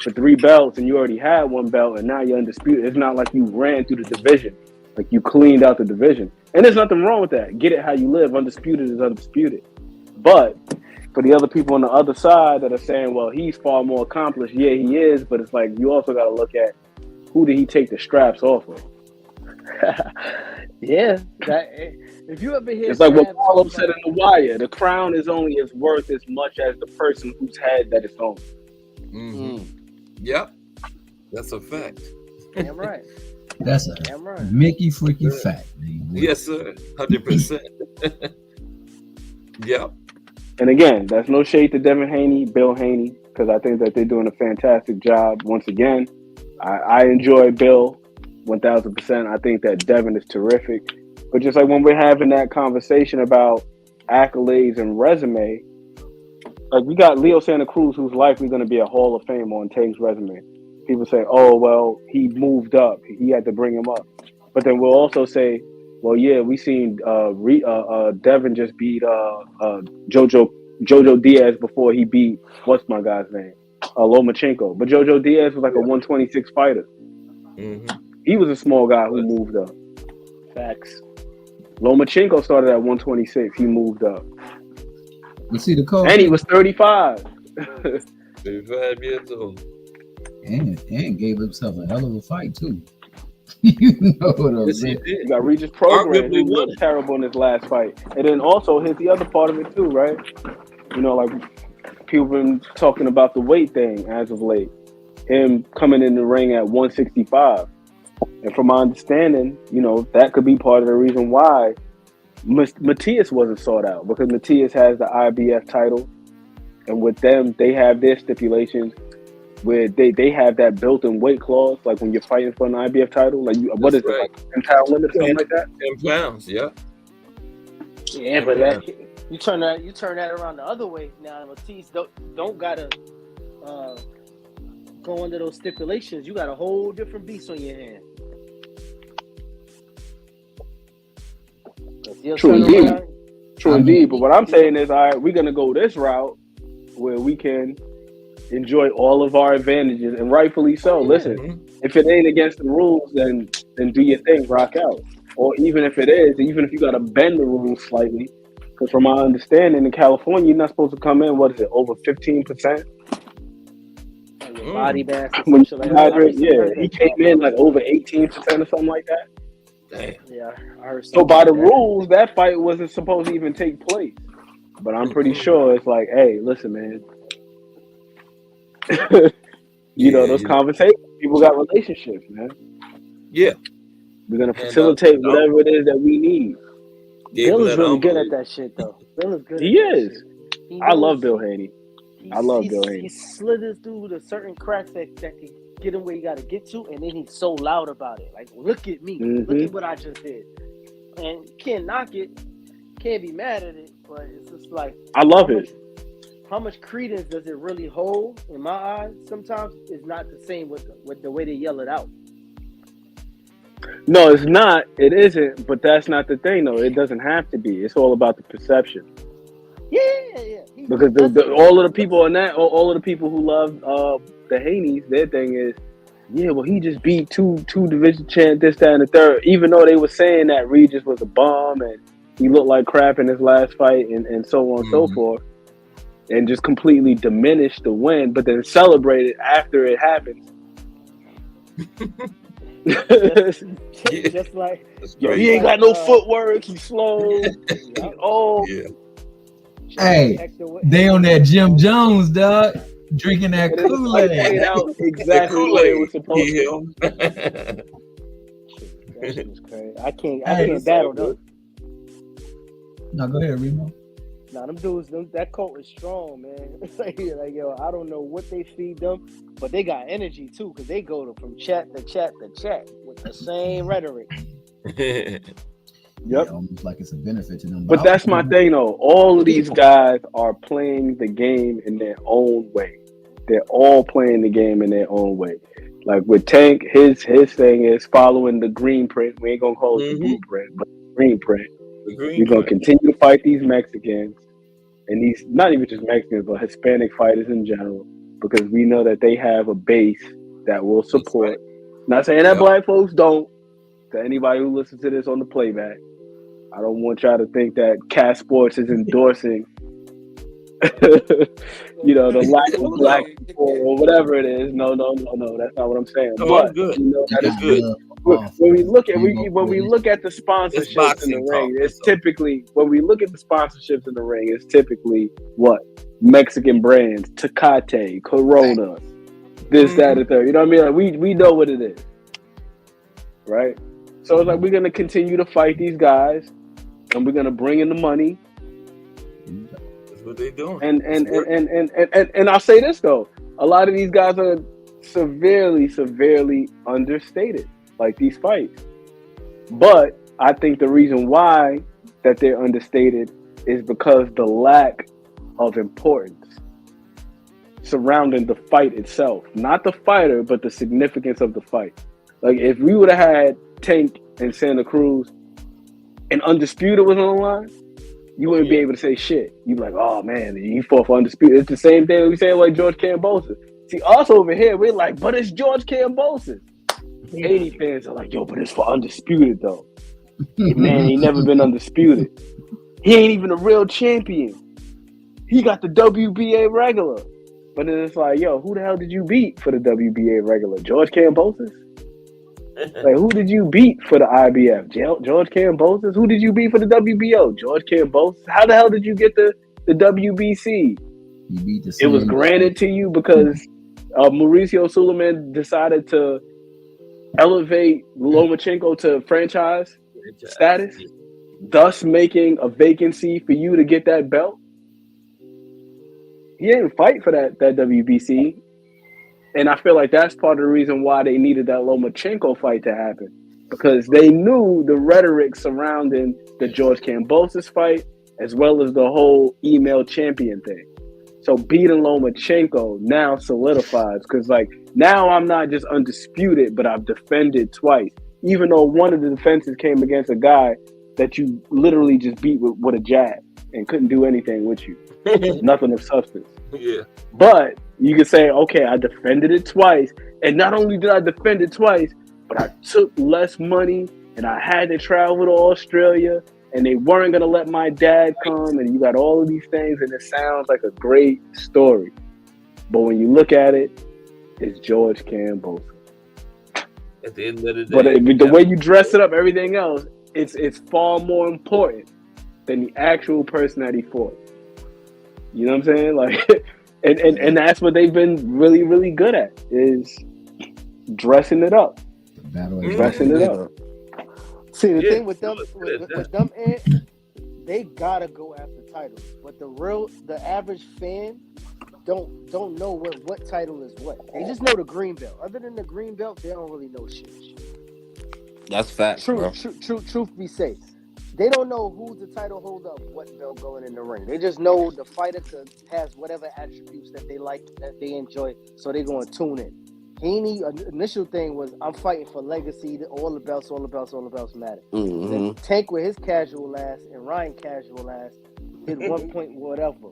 for 3 belts, and you already had 1 belt, and now you're undisputed. It's not like you ran through the division, like you cleaned out the division, and there's nothing wrong with that. Get it how you live. Undisputed is undisputed. But for the other people on the other side that are saying, well, he's far more accomplished, yeah, he is, but it's like you also got to look at who did he take the straps off of. Yeah, if you ever hear, it's like what Paulo said in The Wire: the crown is only as worth as much as the person whose head that it's on. Yep, that's a fact. Damn right. That's a Mickey freaky fact. Yes, sir. 100%. Yep. And again, that's no shade to Devin Haney, Bill Haney, because I think that they're doing a fantastic job. Once again, I enjoy Bill 1000%. I think that Devin is terrific. But just like when we're having that conversation about accolades and resume, like we got Leo Santa Cruz, who's likely going to be a Hall of Fame on Tank's resume. People say, oh, well, he moved up. He had to bring him up. But then we'll also say, well, yeah, we seen Devin just beat Jojo Diaz before he beat, what's my guy's name? Lomachenko. But Jojo Diaz was like a 126 fighter. He was a small guy who moved up. Facts. Lomachenko started at 126. He moved up. You see the code? And he was 35. 35 years old. And gave himself a hell of a fight, too. You know what I'm saying? You got Regis Program, who was terrible in his last fight. And then also, here's the other part of it, too, right? You know, like, people been talking about the weight thing as of late. Him coming in the ring at 165. And from my understanding, you know, that could be part of the reason why Matias wasn't sought out, because Matias has the IBF title, and with them, they have their stipulations where they have that built-in weight clause, like when you're fighting for an IBF title, like what is it, like 10-pound limit, something like that? 10 pounds, yeah. Yeah, but that, you turn that around the other way now. Matias don't gotta go under those stipulations. You got a whole different beast on your hand. True indeed. But what I'm saying is, all right, we're gonna go this route where we can enjoy all of our advantages, and rightfully so. Listen, if it ain't against the rules, then do your thing, rock out. Or even if it is, even if you gotta bend the rules slightly, because from my understanding, in California, you're not supposed to come in. What is it, over 15%? Body mass. When he came in like over 18% or something like that. Damn. Yeah, I heard. So by the rules, that fight wasn't supposed to even take place. But I'm pretty sure it's like, hey, listen, man. you know, those conversations, people got relationships, man. Yeah. We're going to facilitate whatever it is that we need. Bill is really good at that shit, though. Bill is good. He is. I love Bill Haney. Bill Haney. He slithers through the certain cracks that can get him where you got to get to, and then he's so loud about it. Like, look at me. Look at what I just did. And you can't knock it. Can't be mad at it. But it's just like, I love it. How much credence does it really hold? In my eyes, sometimes it's not the same with the way they yell it out. No, it's not. It isn't. But that's not the thing, though. It doesn't have to be. It's all about the perception. Yeah. Because all of the people in that, all of the people who love the Haneys, their thing is, yeah, well, he just beat two division champ, this, that, and the third. Even though they were saying that Regis was a bum and he looked like crap in his last fight, and so on and so forth, and just completely diminished the win, but then celebrated after it happened. just like, yo, he ain't got no footwork. He's slow. He's old. Yeah. Hey, they on that Jim Jones, dog, drinking that Kool-Aid. Exactly the way it was supposed to. That shit was crazy. I can't battle though. No, go ahead, Remo. Nah, them dudes, that cult is strong, man. It's like yo, I don't know what they feed them, but they got energy too, because they go from chat to chat to chat with the same rhetoric. Yep. Almost like it's a benefit to them. But that's my thing, though. All of these guys are playing the game in their own way. They're all playing the game in their own way. Like with Tank, his thing is following the green print. We ain't gonna call it the blueprint, but the green print. We're gonna continue to fight these Mexicans and these not even just Mexicans, but Hispanic fighters in general, because we know that they have a base that will support. Not saying that black folks don't. To anybody who listens to this on the playback, I don't want y'all to think that Cat Sports is endorsing, the lack of black people or whatever it is. No, that's not what I'm saying. But that is good. When we look at the sponsorships in the ring, it's typically what Mexican brands, Tecate, Corona, this, that, and third. You know what I mean? Like we know what it is, right? So it's like we're gonna continue to fight these guys, and we're gonna bring in the money. That's what they're doing. And I'll say this though, a lot of these guys are severely understated, like these fights. But I think the reason why that they're understated is because the lack of importance surrounding the fight itself, not the fighter, but the significance of the fight. Like if we would have had Tank and Santa Cruz and Undisputed was on the line, you wouldn't be able to say shit. You'd be like, oh man, you fought for Undisputed. It's the same thing we say like George Kambosos. See, us over here, we're like, but it's George Kambosos. 80 fans are like, yo, but it's for Undisputed though. Man, he never been Undisputed. He ain't even a real champion. He got the WBA regular. But then it's like, yo, who the hell did you beat for the WBA regular? George Kambosos? Like, who did you beat for the IBF? George Kambosos? Who did you beat for the WBO? George Kambosos? How the hell did you get the WBC? It was granted to you because Mauricio Suleiman decided to elevate Lomachenko to franchise status, thus making a vacancy for you to get that belt. He didn't fight for that WBC. And I feel like that's part of the reason why they needed that Lomachenko fight to happen. Because they knew the rhetoric surrounding the George Kambosos fight, as well as the whole email champion thing. So beating Lomachenko now solidifies. Because, now I'm not just undisputed, but I've defended twice. Even though one of the defenses came against a guy that you literally just beat with a jab and couldn't do anything with you. Nothing of substance. Yeah. But you can say, okay, I defended it twice. And not only did I defend it twice, but I took less money and I had to travel to Australia and they weren't going to let my dad come. And you got all of these things and it sounds like a great story. But when you look at it, it's George Kambosos. At the end of the day. But the way you dress it up, everything else, it's far more important than the actual person that he fought. You know what I'm saying? Like, and that's what they've been really, really good at is dressing it up. Dressing it up. See, the thing with them, they gotta go after titles. But the average fan don't know what title is what. They just know the green belt. Other than the green belt, they don't really know shit. That's fact. Truth be safe. They don't know who's the title holder of what belt going in the ring. They just know the fighter has whatever attributes that they like, that they enjoy, so they're going to tune in. Haney's initial thing was, I'm fighting for legacy, all the belts matter. Mm-hmm. Then Tank with his casual ass and Ryan casual ass hit 1 point whatever.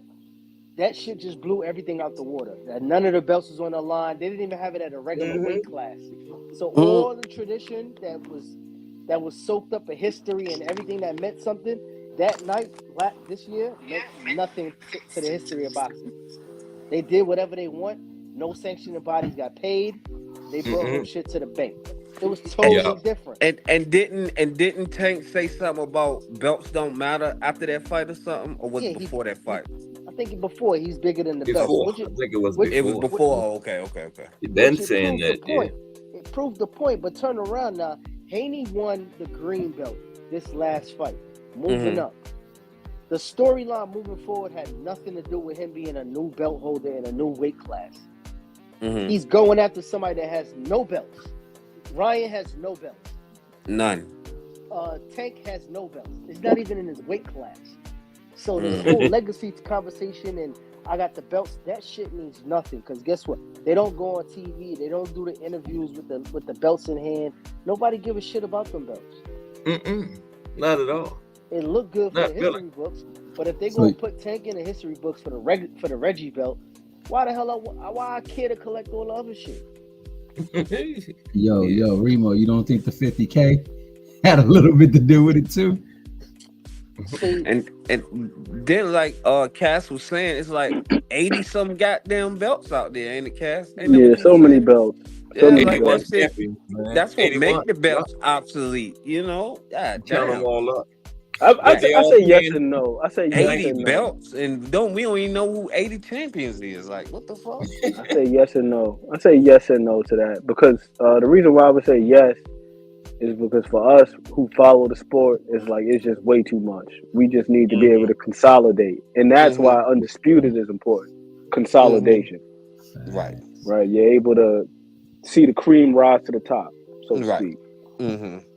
That shit just blew everything out the water. That none of the belts was on the line. They didn't even have it at a regular weight class. So all the tradition that was soaked up in history and everything that meant something, that night, this year, meant nothing to the history of boxing. They did whatever they want. No sanctioning bodies got paid. They brought home shit to the bank. It was totally different. And didn't Tank say something about belts don't matter after that fight or something? Or was it before that fight? I think before, he's bigger than the before. belt. I think it was before. It was before. Oh, okay. You've been saying that, It proved the point, but turn around now. Haney won the green belt this last fight, moving up. The storyline moving forward had nothing to do with him being a new belt holder in a new weight class. Mm-hmm. He's going after somebody that has no belts. Ryan has no belts. None. Tank has no belts. It's not even in his weight class. So this whole legacy conversation and I got the belts, that shit means nothing. Because guess what? They don't go on TV. They don't do the interviews with the belts in hand. Nobody give a shit about them belts. Not at all. It looked good for the history books, but if they gonna put Tank in the history books for the Reggie belt, why the hell why I care to collect all the other shit? Yo, Remo, you don't think the 50K had a little bit to do with it too? And then like Cass was saying, it's like 80 some goddamn belts out there, ain't it, Cass? Yeah, so many belts. Like that's what make the belts obsolete, you know? God damn. Count them all up. I say yes and no. I say yes 80 and no. belts, and we don't even know who 80 champions is. Like, what the fuck? I say yes and no. I say yes and no to that because the reason why I would say yes is because for us who follow the sport, it's just way too much. We just need to be able to consolidate, and that's why undisputed is important. Consolidation, right? You're able to see the cream rise to the top, so to speak.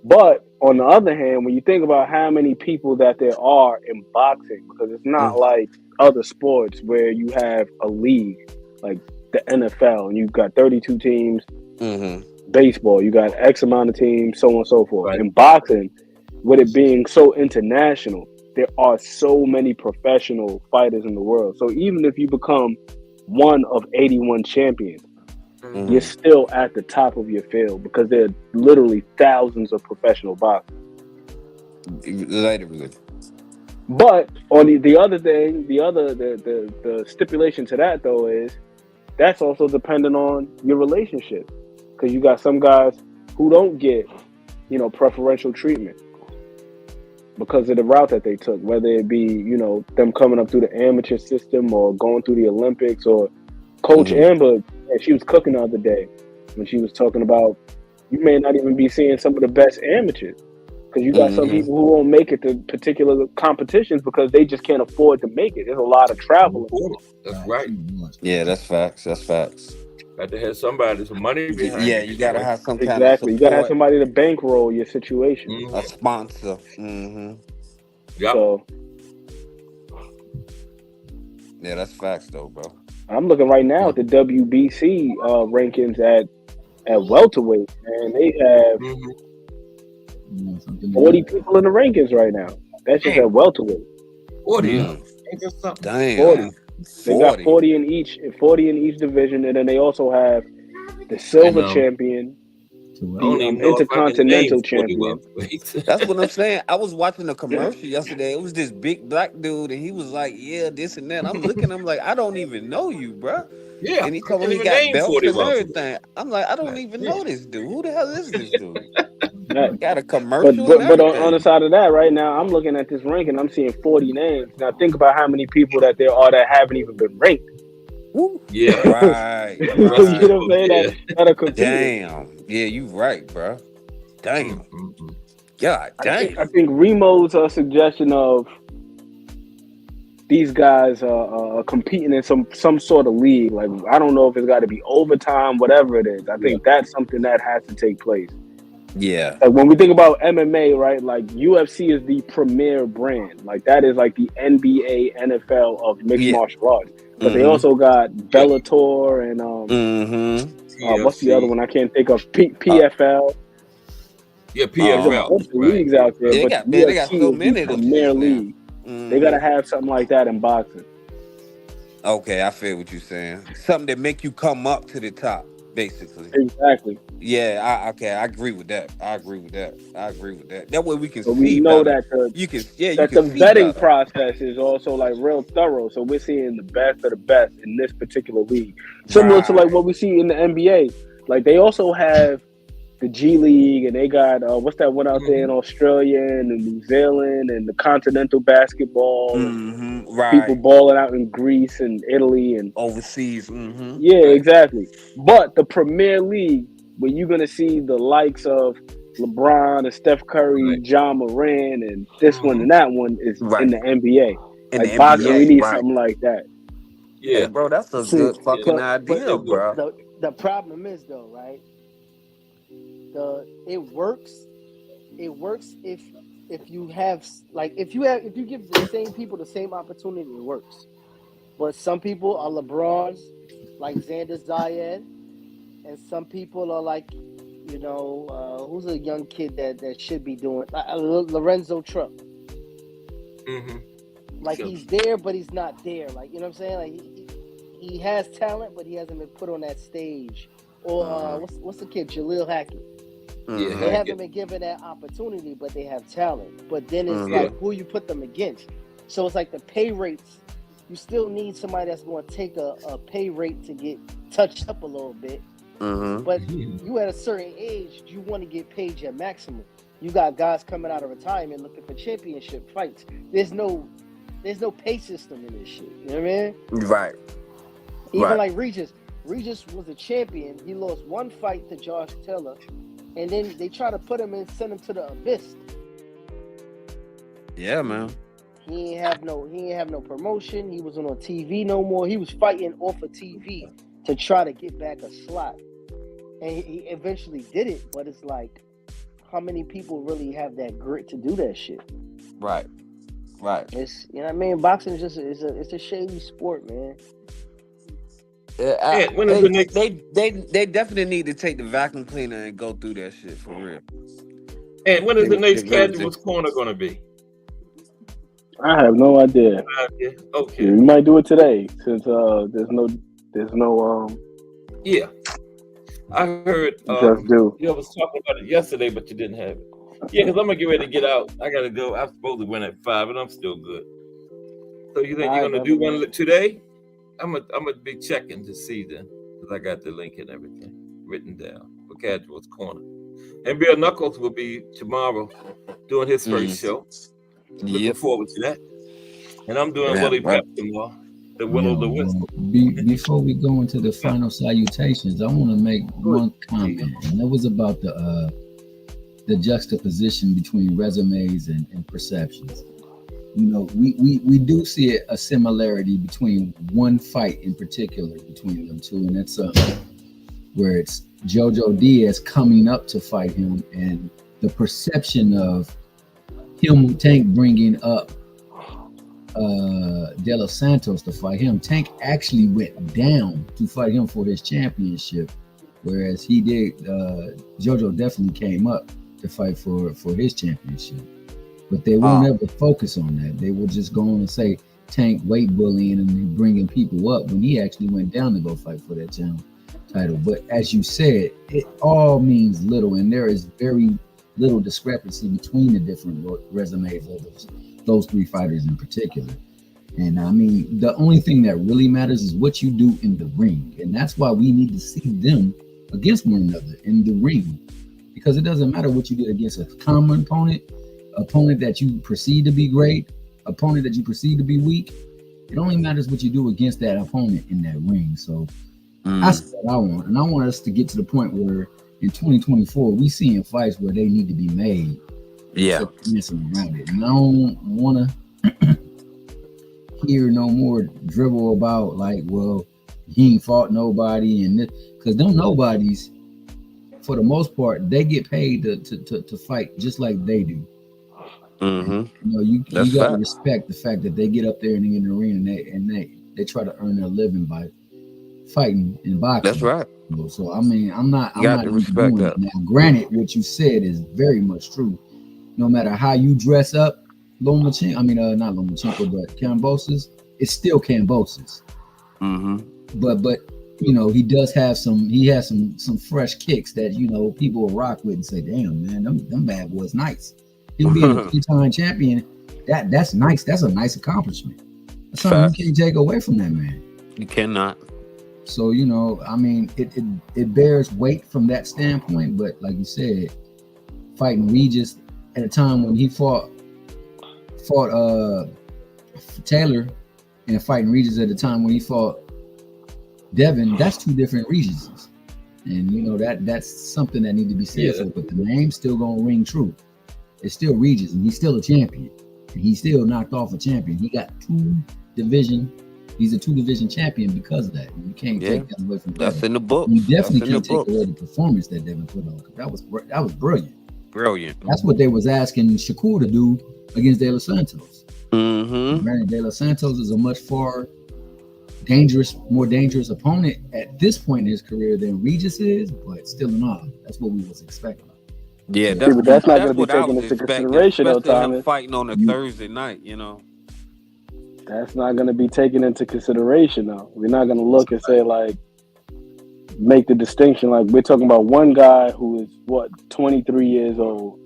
But on the other hand, when you think about how many people that there are in boxing, because it's not like other sports where you have a league like the NFL and you've got 32 teams. Baseball, you got X amount of teams, so on and so forth. In boxing, with it being so international, there are so many professional fighters in the world. So even if you become one of 81 champions, you're still at the top of your field because there are literally thousands of professional boxers. Literally. But on the other thing, the stipulation to that though is that's also dependent on your relationship. Because you got some guys who don't get, preferential treatment because of the route that they took, whether it be, them coming up through the amateur system or going through the Olympics, or Coach Amber, she was cooking the other day when she was talking about you may not even be seeing some of the best amateurs because you got some people who won't make it to particular competitions because they just can't afford to make it. There's a lot of travel. That's right. Yeah, that's facts. Got to have somebody, some money behind. Yeah, you gotta have some kind of support. You gotta have somebody to bankroll your situation. A sponsor. Yep. So, yeah, that's facts though, bro. I'm looking right now at the WBC rankings at welterweight, and they have 40 people in the rankings right now. That's just at welterweight. 40. Ain't that something? Damn. 40. They got 40 in each division, and then they also have the silver champion, the intercontinental champion. That's what I'm saying. I was watching a commercial yesterday. It was this big black dude, and he was like, "Yeah, this and that." I'm looking. I'm like, "I don't even know you, bro." Yeah. And he told me he got belts and everything. I'm like, "I don't even know this dude. Who the hell is this dude?" Got a commercial. But on the side of that, right now, I'm looking at this ranking. I'm seeing 40 names. Now think about how many people that there are that haven't even been ranked. Yeah, right. You know what I'm saying? That are competing. Damn. Yeah, you right, bro. Damn. God damn. I think Remo's suggestion of these guys are competing in some sort of league. Like, I don't know if it's got to be overtime, whatever it is. I think that's something that has to take place. Yeah. Like when we think about MMA, right? Like UFC is the premier brand. Like that is like the NBA, NFL of mixed martial arts. But they also got Bellator and what's the other one? I can't think of. PFL. Yeah, PFL. What's the leagues out there? They got so many of them. Premier league. They gotta have something like that in boxing. Okay, I feel what you're saying. Something that make you come up to the top, basically. Exactly. Yeah, I agree with that. That way we can so see. We know better. that the vetting process is also like real thorough. So we're seeing the best of the best in this particular league, similar to like what we see in the NBA. Like they also have the G League, and they got what's that one out there in Australia and New Zealand, and the continental basketball. People balling out in Greece and Italy and overseas. Yeah, exactly. But the Premier League, where you're gonna see the likes of LeBron and Steph Curry, John Moran, and this one and that one is in the NBA. In like the boxing, NBA, we need right. something like that. Yeah, hey, bro, that's a good fucking but idea, bro. The problem is though, right? It works if you have like if you give the same people the same opportunity, it works. But some people are LeBrons, like Xander Zayed, and some people are like, who's a young kid that should be doing Lorenzo Truck. Mm-hmm. Like he's there, but he's not there. Like, you know what I'm saying? Like he has talent, but he hasn't been put on that stage. Or what's the kid, Jaleel Hackett? Yeah, they haven't been given that opportunity, but they have talent. But then it's like who you put them against. So it's like the pay rates. You still need somebody that's going to take a pay rate to get touched up a little bit. But you at a certain age, you want to get paid your maximum. You got guys coming out of retirement looking for championship fights. There's no pay system in this shit. You know what I mean? Right. Even like Regis. Regis was a champion. He lost one fight to Josh Taylor. And then they try to put him and send him to the abyss. Yeah, man. He ain't have no promotion. He wasn't on TV no more. He was fighting off of TV to try to get back a slot. And he eventually did it, but it's like, how many people really have that grit to do that shit? Right. It's, you know what I mean? Boxing is just it's a shady sport, man. They definitely need to take the vacuum cleaner and go through that shit for real. And when is the next Casuals Corner going to be? I have no idea. Okay, we might do it today since there's no. Yeah, I heard. Just do. You was talking about it yesterday, but you didn't have it. Yeah, because I'm gonna get ready to get out. I gotta go. I'm supposed to win at 5, and I'm still good. So you think you're gonna do one today? I'm gonna be checking to see then, because I got the link and everything written down for Casuals Corner. And Bill Knuckles will be tomorrow doing his first show. Looking forward to that. And I'm doing Willie Pep tomorrow. The Will of the Wisp. Before we go into the final salutations, I want to make one comment, and that was about the juxtaposition between resumes and perceptions. You know, we do see a similarity between one fight in particular between them two, and that's where it's Jojo Diaz coming up to fight him, and the perception of him, Tank bringing up De Los Santos to fight him. Tank actually went down to fight him for his championship, whereas he did. Jojo definitely came up to fight for his championship. But they won't ever focus on that. They will just go on and say Tank weight bullying and bringing people up when he actually went down to go fight for that title. But as you said, it all means little, and there is very little discrepancy between the different resumes of those three fighters in particular. And I mean, the only thing that really matters is what you do in the ring. And that's why we need to see them against one another in the ring. Because it doesn't matter what you did against a common opponent that you perceive to be great, opponent that you perceive to be weak. It only matters what you do against that opponent in that ring. So that's what I want. And I want us to get to the point where in 2024, we seeing fights where they need to be made. Yeah. Messing around it. And I don't want to hear no more dribble about like, well, he ain't fought nobody and this, because them nobodies, for the most part, they get paid to fight just like they do. You know, you got to respect the fact that they get up there and they in the arena and they try to earn their living by fighting and boxing. That's right. So I mean, I'm not respect that. Now, granted, what you said is very much true. No matter how you dress up, not Lomachenko, but Kambosos, it's still Kambosos. But you know, he has some fresh kicks that, you know, people will rock with and say, damn, man, them bad boys nice. Him being a 3-time champion, that's nice. That's a nice accomplishment. That's something you can't take away from that man. You cannot. So, you know, I mean, it bears weight from that standpoint, but like you said, fighting Regis at a time when he fought Taylor, and fighting Regis at a time when he fought Devin, that's two different Regises. And you know that's something that need to be said. So, but the name's still gonna ring true. It's still Regis, and he's still a champion. And he's still knocked off a champion. He got he's a 2-division champion because of that. You can't take that away from Devin. That's in the book. You definitely can't take away the performance that Devin put on. That was brilliant. Brilliant. That's what they was asking Shakur to do against De Los Santos. Mm-hmm. Granted, De Los Santos is a much more dangerous opponent at this point in his career than Regis is, but still in all, that's what we was expecting. Yeah, that's not going to be taken into consideration, though, Thomas. Fighting on a Thursday night, you know. That's not going to be taken into consideration, though. We're not going to look and say, like, make the distinction. Like, we're talking about one guy who is, 23 years old,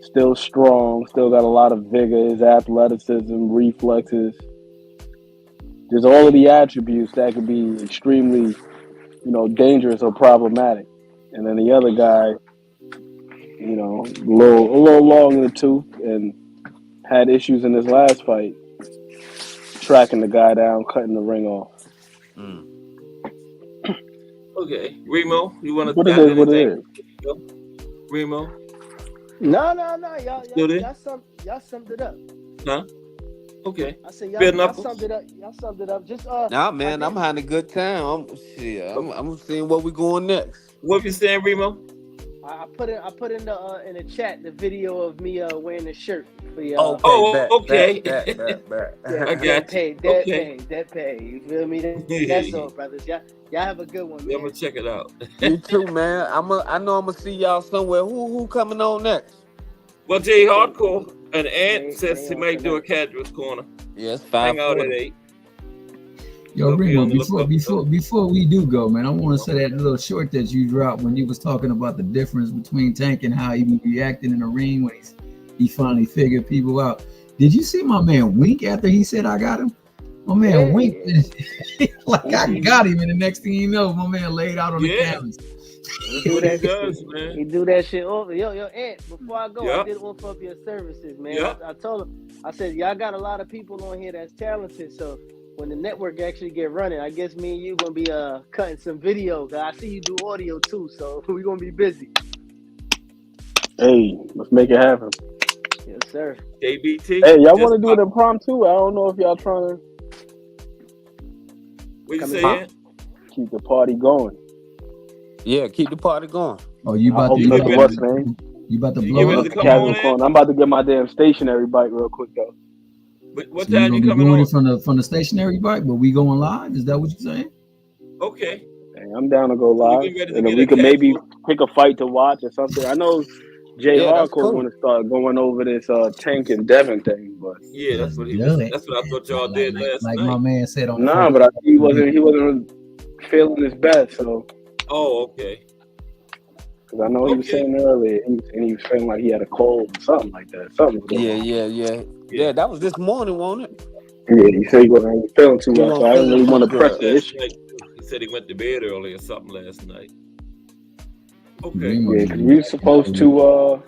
still strong, still got a lot of vigor, his athleticism, reflexes. There's all of the attributes that could be extremely, dangerous or problematic. And then the other guy, a little long in the tooth and had issues in his last fight, tracking the guy down, cutting the ring off. Okay, Remo, you want to? What is it? Remo. No. Y'all summed it up. Huh? Okay. I said y'all summed it up. Y'all summed it up. Just Nah, man, I'm having a good time. I'm seeing where we going next. What you saying, Remo? I put in the chat the video of me wearing the shirt for you. Okay. I got that pay. You feel me? That's all, brothers. Y'all have a good one, man. I'm gonna check it out. You too, man. I know I'm gonna see y'all somewhere. Who coming on next? Well, Jay Hardcore and Ant says he might do a casuals corner. Yes, 5:40. Hang out at 8. Yo, Remo, before we do go, man, I want to say that little short that you dropped when you was talking about the difference between Tank and how he be reacting in the ring when he finally figured people out. Did you see my man wink after he said I got him? My man winked like I got him, and the next thing you know, my man laid out on the canvas. He do that shit over. Yo, Ant, before I go, I did offer up your services, man. I told him, I said, y'all got a lot of people on here that's talented, so when the network actually get running, I guess me and you gonna be cutting some video. I see you do audio too, so we gonna be busy. Hey, let's make it happen. Yes, sir. KBT. Hey, y'all want to do it impromptu? I don't know if y'all trying to. What you saying? Keep the party going. Yeah, keep the party going. Oh, you about to blow up? I'm about to get my damn stationary bike real quick though. What time you coming on? From the stationary bike, but we going live? Is that what you're saying? Okay. Hey, I'm down to go live, and then we can maybe pick a fight to watch or something. I know Jay Hardcore want to start going over this Tank and Devin thing, but that's what I thought y'all did last night. Like my man said on. Nah, but he wasn't feeling his best, so. Oh, okay. Because I know he was saying earlier, and he was feeling like he had a cold or something like that. Yeah, that was this morning, wasn't it? Yeah, he said he wasn't feeling too well, so I didn't really want to press the issue. He said he went to bed early or something last night. Okay. Yeah, because we were supposed to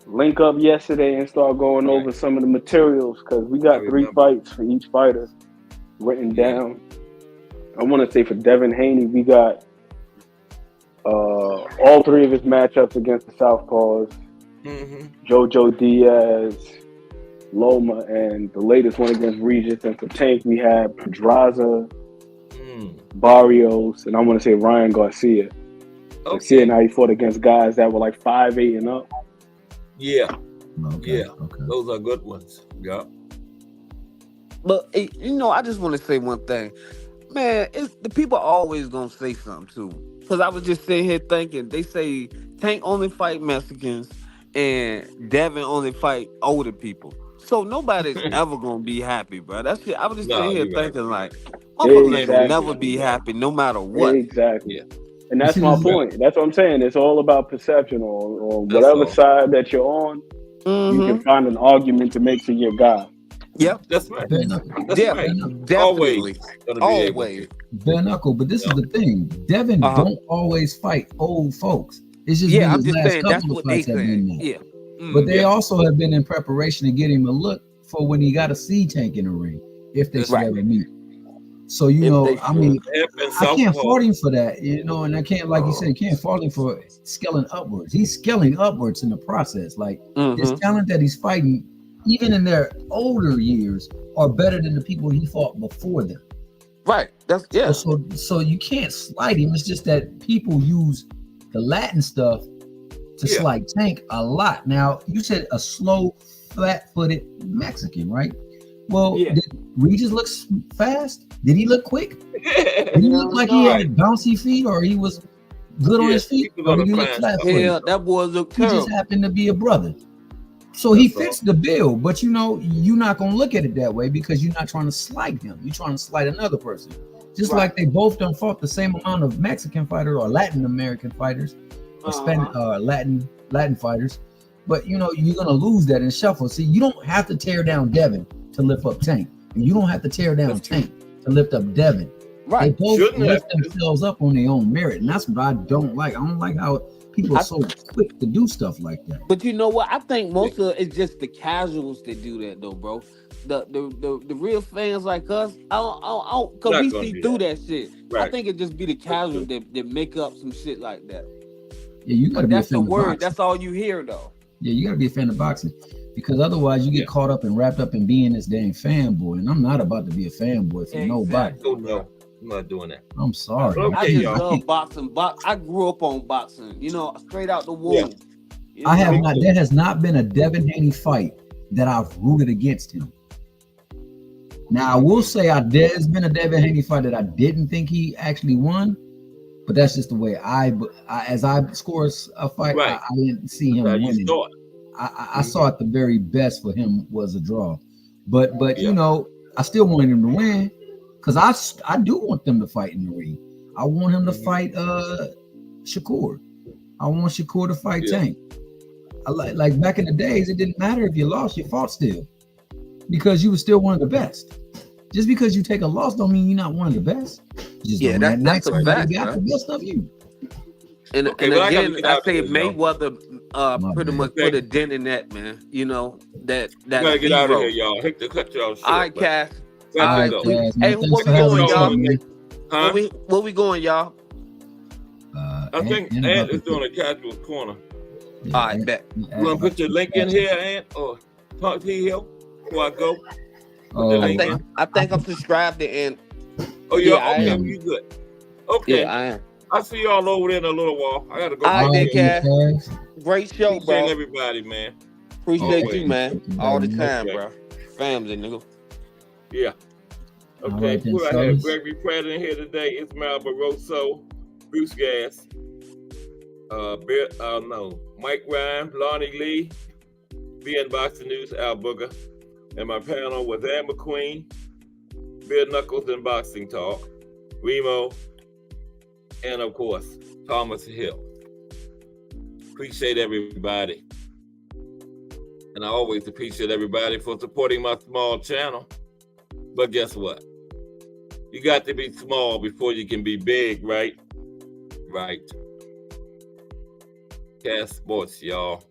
link up yesterday and start going over some of the materials, because we got 3 fights for each fighter written down. I want to say for Devin Haney, we got all 3 of his matchups against the Southpaws, Jojo Diaz, Loma, and the latest one against Regis. And for Tank, we had Pedraza, Barrios, and I want to say Ryan Garcia. Seeing how he fought against guys that were like 5'8" and up. Yeah. Okay. Those are good ones. Yeah. But I just want to say one thing. Man, the people always gonna say something too. Because I was just sitting here thinking, they say Tank only fight Mexicans and Devin only fight older people. So nobody's ever gonna be happy, bro. That's it. I was just sitting here thinking like, motherfuckers will never be happy no matter what. Exactly. And that's my point. That's what I'm saying. It's all about perception or whatever side that you're on. You can find an argument to make to your guy. Yep, that's right. Definitely. Always. Bare knuckle, but this is the thing. Devin don't always fight old folks. It's just been his last couple of fights have been that. Yeah. But they also have been in preparation to get him a look for when he got to see Tank in the ring, if they should ever meet. So I mean, I can't fault him for that, and I can't, like you said, can't fault him for scaling upwards. He's scaling upwards in the process. Like his talent that he's fighting, even in their older years, are better than the people he fought before them. Right. That's So you can't slight him. It's just that people use the Latin stuff to slight Tank a lot. Now you said a slow, flat-footed Mexican, right? Well, did Regis look fast? Did he look quick? Did he look like he had bouncy feet, or he was good on his feet, or did he look flat-footed? Yeah, that boy looked terrible. He just happened to be a brother. So he fits the bill, but you're not gonna look at it that way because you're not trying to slight him. You're trying to slight another person. Just like they both done fought the same amount of Mexican fighters or Latin American fighters, or Latin fighters. But you're gonna lose that in shuffle. See, you don't have to tear down Devin to lift up Tank, and you don't have to tear down Tank to lift up Devin. Right. They both lift themselves up on their own merit, and that's what I don't like. I don't like how people are so quick to do stuff like that. But you know what? I think most of it's just the casuals that do that, though, bro. The real fans like us, I don't, cause we see through that shit. Right. I think it just be the casuals that make up some shit like that. Yeah, you gotta be a fan of boxing. That's all you hear, though. Yeah, you gotta be a fan of boxing, because otherwise you get caught up and wrapped up in being this dang fanboy, and I'm not about to be a fanboy for nobody. Oh, no. I'm not doing that. I'm sorry. I just love boxing. I grew up on boxing, straight out the womb. Yeah. I have not. There has not been a Devin Haney fight that I've rooted against him. Now I will say there's been a Devin Haney fight that I didn't think he actually won, but that's just the way as I score a fight, I didn't see him winning. I saw it the very best for him was a draw, but I still wanted him to win. Because I do want them to fight in the ring. I want him to fight Shakur. I want Shakur to fight Tank. Like back in the days, it didn't matter if you lost, you fought still. Because you were still one of the best. Just because you take a loss don't mean you're not one of the best. Just that's a fact. Got the best of you. And again, I say Mayweather pretty much put a dent in that, man. That gotta get out of here, y'all. I hate to cut y'all short. All right, Cass. All right, hey, where we going, y'all? Huh? Where we going, y'all? I think Ant is doing a casual corner. Yeah, all right, bet. You want to put your link in here, Ant, or talk to you before I go? I think I'm subscribed to Ant. Oh, okay, you good. Okay. Yeah, I am. I'll see y'all over there in a little while. I gotta go. All right, Cass. Great show, bro. Appreciate everybody, man. Appreciate you, man. All the time, bro. Family, nigga. Yeah. Okay. Who I have? Gregory Pratt in here today. Ismael Barroso, Bruce Gas, Mike Ryan, Lonnie Lee, BN Boxing News, Al Booger, and my panel was Ann McQueen, Bill Knuckles and Boxing Talk, Remo, and of course Thomas Hill. Appreciate everybody, and I always appreciate everybody for supporting my small channel. But guess what? You got to be small before you can be big, right? Right. Cass Sports, y'all.